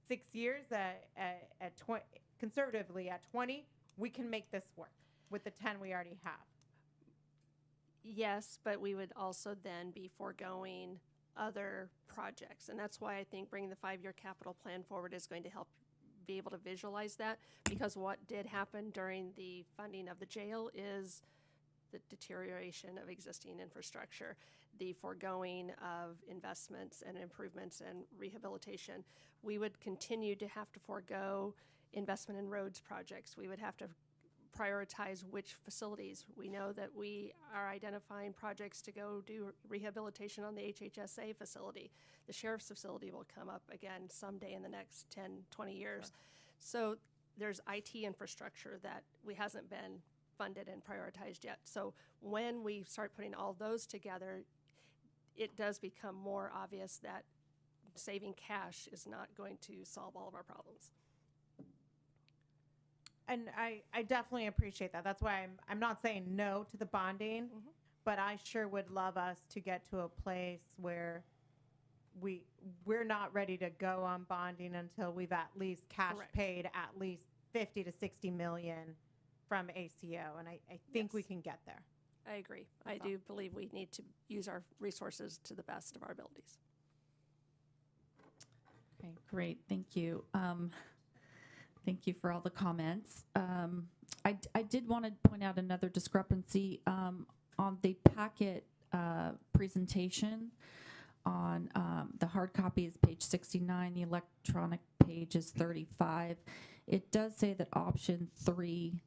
6 years at 20, conservatively at 20, we can make this work with the 10 we already have. Yes, but we would also then be foregoing other projects. And that's why I think bringing the 5-year capital plan forward is going to help be able to visualize that, because what did happen during the funding of the jail is the deterioration of existing infrastructure, the foregoing of investments and improvements and rehabilitation. We would continue to have to forego investment in roads projects. We would have to prioritize which facilities. We know that we are identifying projects to go do rehabilitation on the HHSA facility. The sheriff's facility will come up again someday in the next 10, 20 years. Sure. So there's IT infrastructure that hasn't been funded and prioritized yet. So when we start putting all those together, it does become more obvious that saving cash is not going to solve all of our problems. And I definitely appreciate that. That's why I'm not saying no to the bonding, but I sure would love us to get to a place where we're not ready to go on bonding until we've at least cash paid at least 50 to 60 million from ACO. And I think we can get there. I agree. I do believe we need to use our resources to the best of our abilities. Okay, great. Thank you. Thank you for all the comments. I did want to point out another discrepancy on the packet presentation. On the hard copy is page 69, the electronic page is 35. It does say that option 3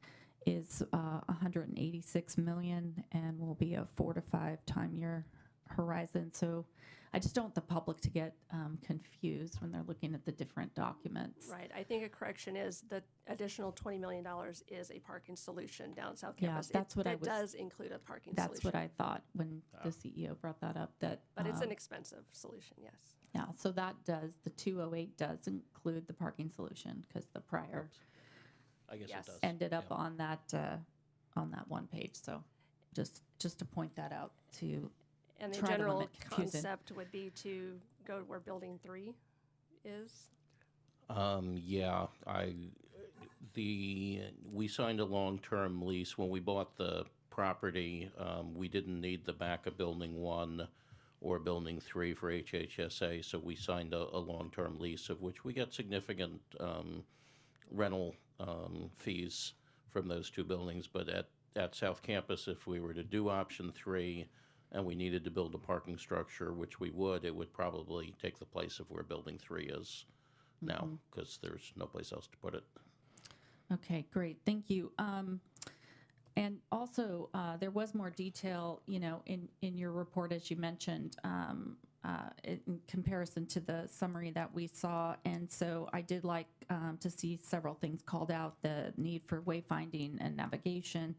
is 186 million and will be a 4 to 5 time year horizon. So I just don't want the public to get confused when they're looking at the different documents. Right. I think a correction is the additional $20 million is a parking solution down South Campus. Yeah, that's what I was. It does include a parking that's solution. That's what I thought when the CEO brought that up. But it's an expensive solution, yes. Yeah, so that does, the 208 does include the parking solution because the prior I guess it does. ended up on that one page. So just to point that out to. And the general concept would be to go where building 3 is? Yeah, we signed a long-term lease. When we bought the property, we didn't need the back of building 1 or building 3 for HHSA, so we signed a long-term lease of which we get significant rental fees from those 2 buildings. But at South Campus, if we were to do option 3, and we needed to build a parking structure, which we would, it would probably take the place of where building 3 is now, because there's no place else to put it. Okay, great. Thank you. And also, there was more detail, in your report, as you mentioned, in comparison to the summary that we saw. And so I did like to see several things called out: the need for wayfinding and navigation.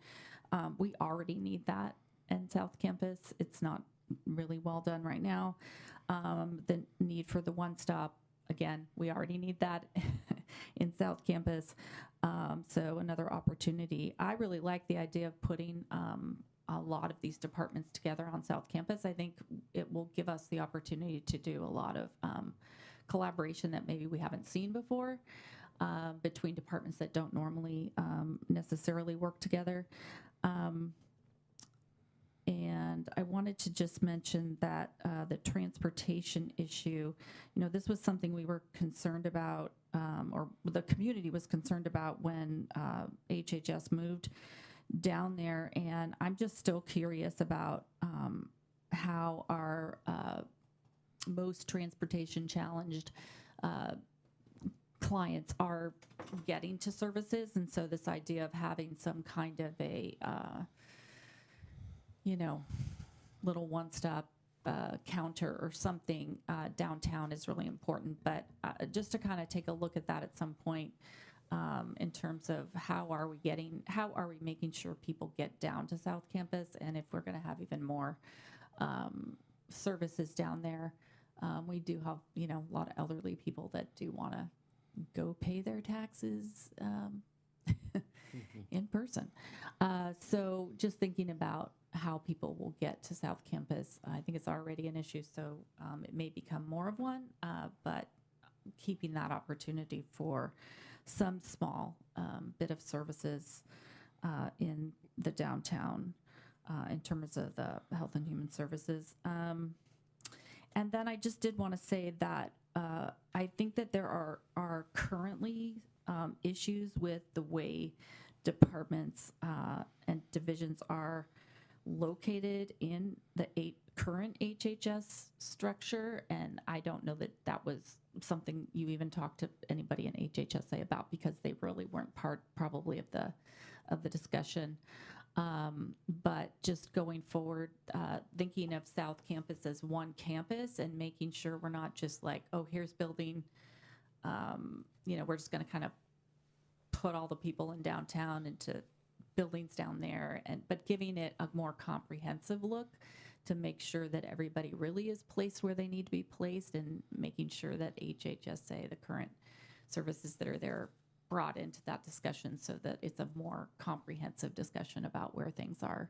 We already need that in South Campus. It's not really well done right now. The need for the one-stop, again, we already need that in South Campus. So another opportunity. I really like the idea of putting a lot of these departments together on South Campus. I think it will give us the opportunity to do a lot of collaboration that maybe we haven't seen before between departments that don't normally necessarily work together. And I wanted to just mention that the transportation issue, this was something we were concerned about, or the community was concerned about when HHS moved down there. And I'm just still curious about how our most transportation challenged clients are getting to services. And so this idea of having some kind of a little one-stop counter or something downtown is really important. But just to kind of take a look at that at some point in terms of how are we making sure people get down to South Campus, and if we're going to have even more services down there. We do have, a lot of elderly people that do want to go pay their taxes in person. So just thinking about how people will get to South Campus, I think it's already an issue, so it may become more of one, but keeping that opportunity for some small bit of services in the downtown in terms of the health and human services. And then I just did want to say that I think that there are currently issues with the way departments and divisions are located in the current HHS structure, and I don't know that that was something you even talked to anybody in HHSA about, because they really weren't part probably of the discussion. But just going forward, thinking of South Campus as one campus and making sure we're not just like, oh, here's building, we're just going to kind of put all the people in downtown into buildings down there, but giving it a more comprehensive look to make sure that everybody really is placed where they need to be placed, and making sure that HHSA, the current services that are there, brought into that discussion so that it's a more comprehensive discussion about where things are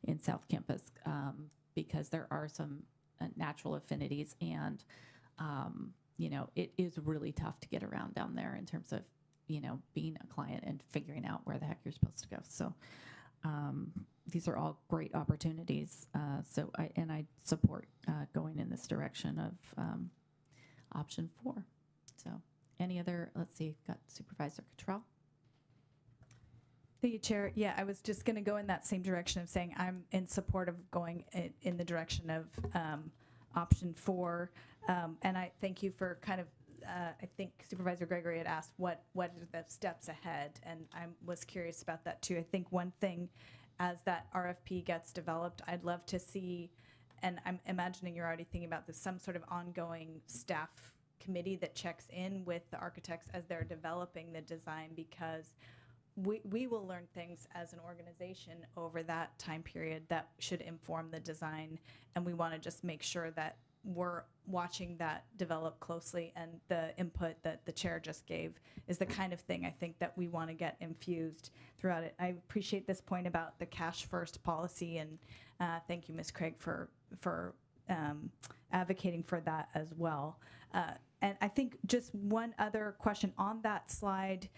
in South Campus, because there are some natural affinities, and it is really tough to get around down there in terms of being a client and figuring out where the heck you're supposed to go. So these are all great opportunities. So I support going in this direction of option 4. So any other, let's see, got Supervisor Cottrell. Thank you, Chair. Yeah, I was just going to go in that same direction of saying I'm in support of going in the direction of option 4. And I thank you for kind of, I think Supervisor Gregory had asked what are the steps ahead, and I was curious about that too. I think one thing, as that RFP gets developed, I'd love to see, and I'm imagining you're already thinking about this, some sort of ongoing staff committee that checks in with the architects as they're developing the design, because we will learn things as an organization over that time period that should inform the design, and we want to just make sure that we're watching that develop closely, and the input that the chair just gave is the kind of thing I think that we want to get infused throughout it. I appreciate this point about the cash first policy, and thank you, Ms. Craig, for advocating for that as well. And I think just one other question on that slide,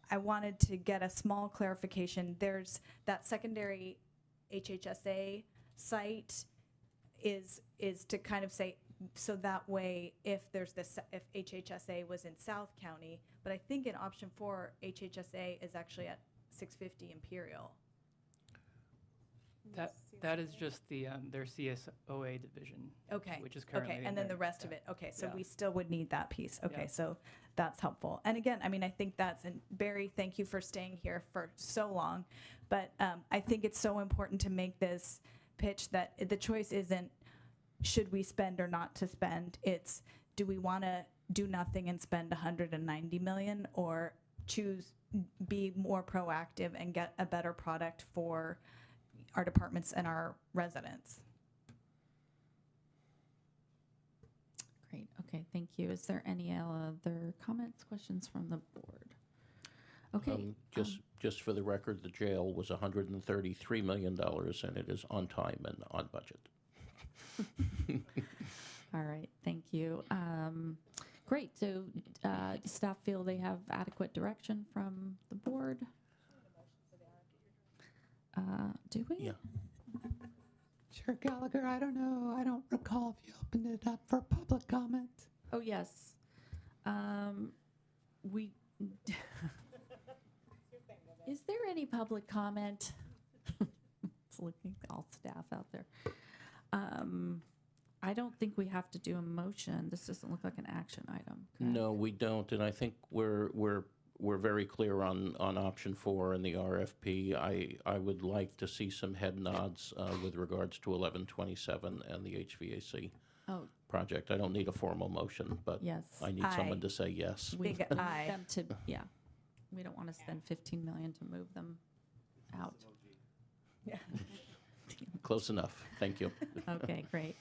I wanted to get a small clarification. There's that secondary HHSA site is to kind of say, so that way if there's this, if HHSA was in South County, but I think in option 4, HHSA is actually at 650 Imperial. That is just the their CSOA division. Okay. Which is currently. Okay, in and then there. the rest of it. Okay, so Yeah. we still would need that piece. Okay, Yeah. so that's helpful. And again, I mean, I think that's, and Barry, thank you for staying here for so long. But I think it's so important to make this pitch that the choice isn't should we spend or not to spend. It's do we want to do nothing and spend 190 million, or choose be more proactive and get a better product for our departments and our residents. Great. Okay, thank you. Is there any other comments, questions from the board? Okay. Just for the record, the jail was $133 million, and it is on time and on budget. All right, thank you. Great. So staff feel they have adequate direction from the board? Do we? Yeah. Chair Gallagher, I don't know, I don't recall if you opened it up for public comment. Oh, yes. We. Is there any public comment? It's looking at all staff out there. I don't think we have to do a motion. This doesn't look like an action item. Correct? No, we don't, and I think we're very clear on option 4 in the RFP. I would like to see some head nods with regards to 1127 and the HVAC project. I don't need a formal motion, but yes. I need someone to say yes. We Big need aye. them to, yeah. We don't want to spend 15 million to move them out. Yeah. Close enough. Thank you. Okay, great.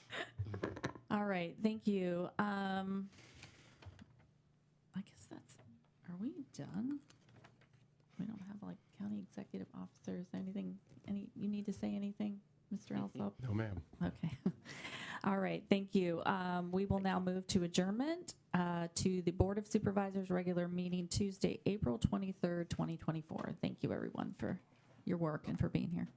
All right, thank you. I guess that's, are we done? We don't have like county executive officers, anything, you need to say anything, Mr. Alsop? No, ma'am. Okay. All right, thank you. We will now move to adjournment to the Board of Supervisors regular meeting Tuesday, April 23rd, 2024. Thank you everyone for your work and for being here.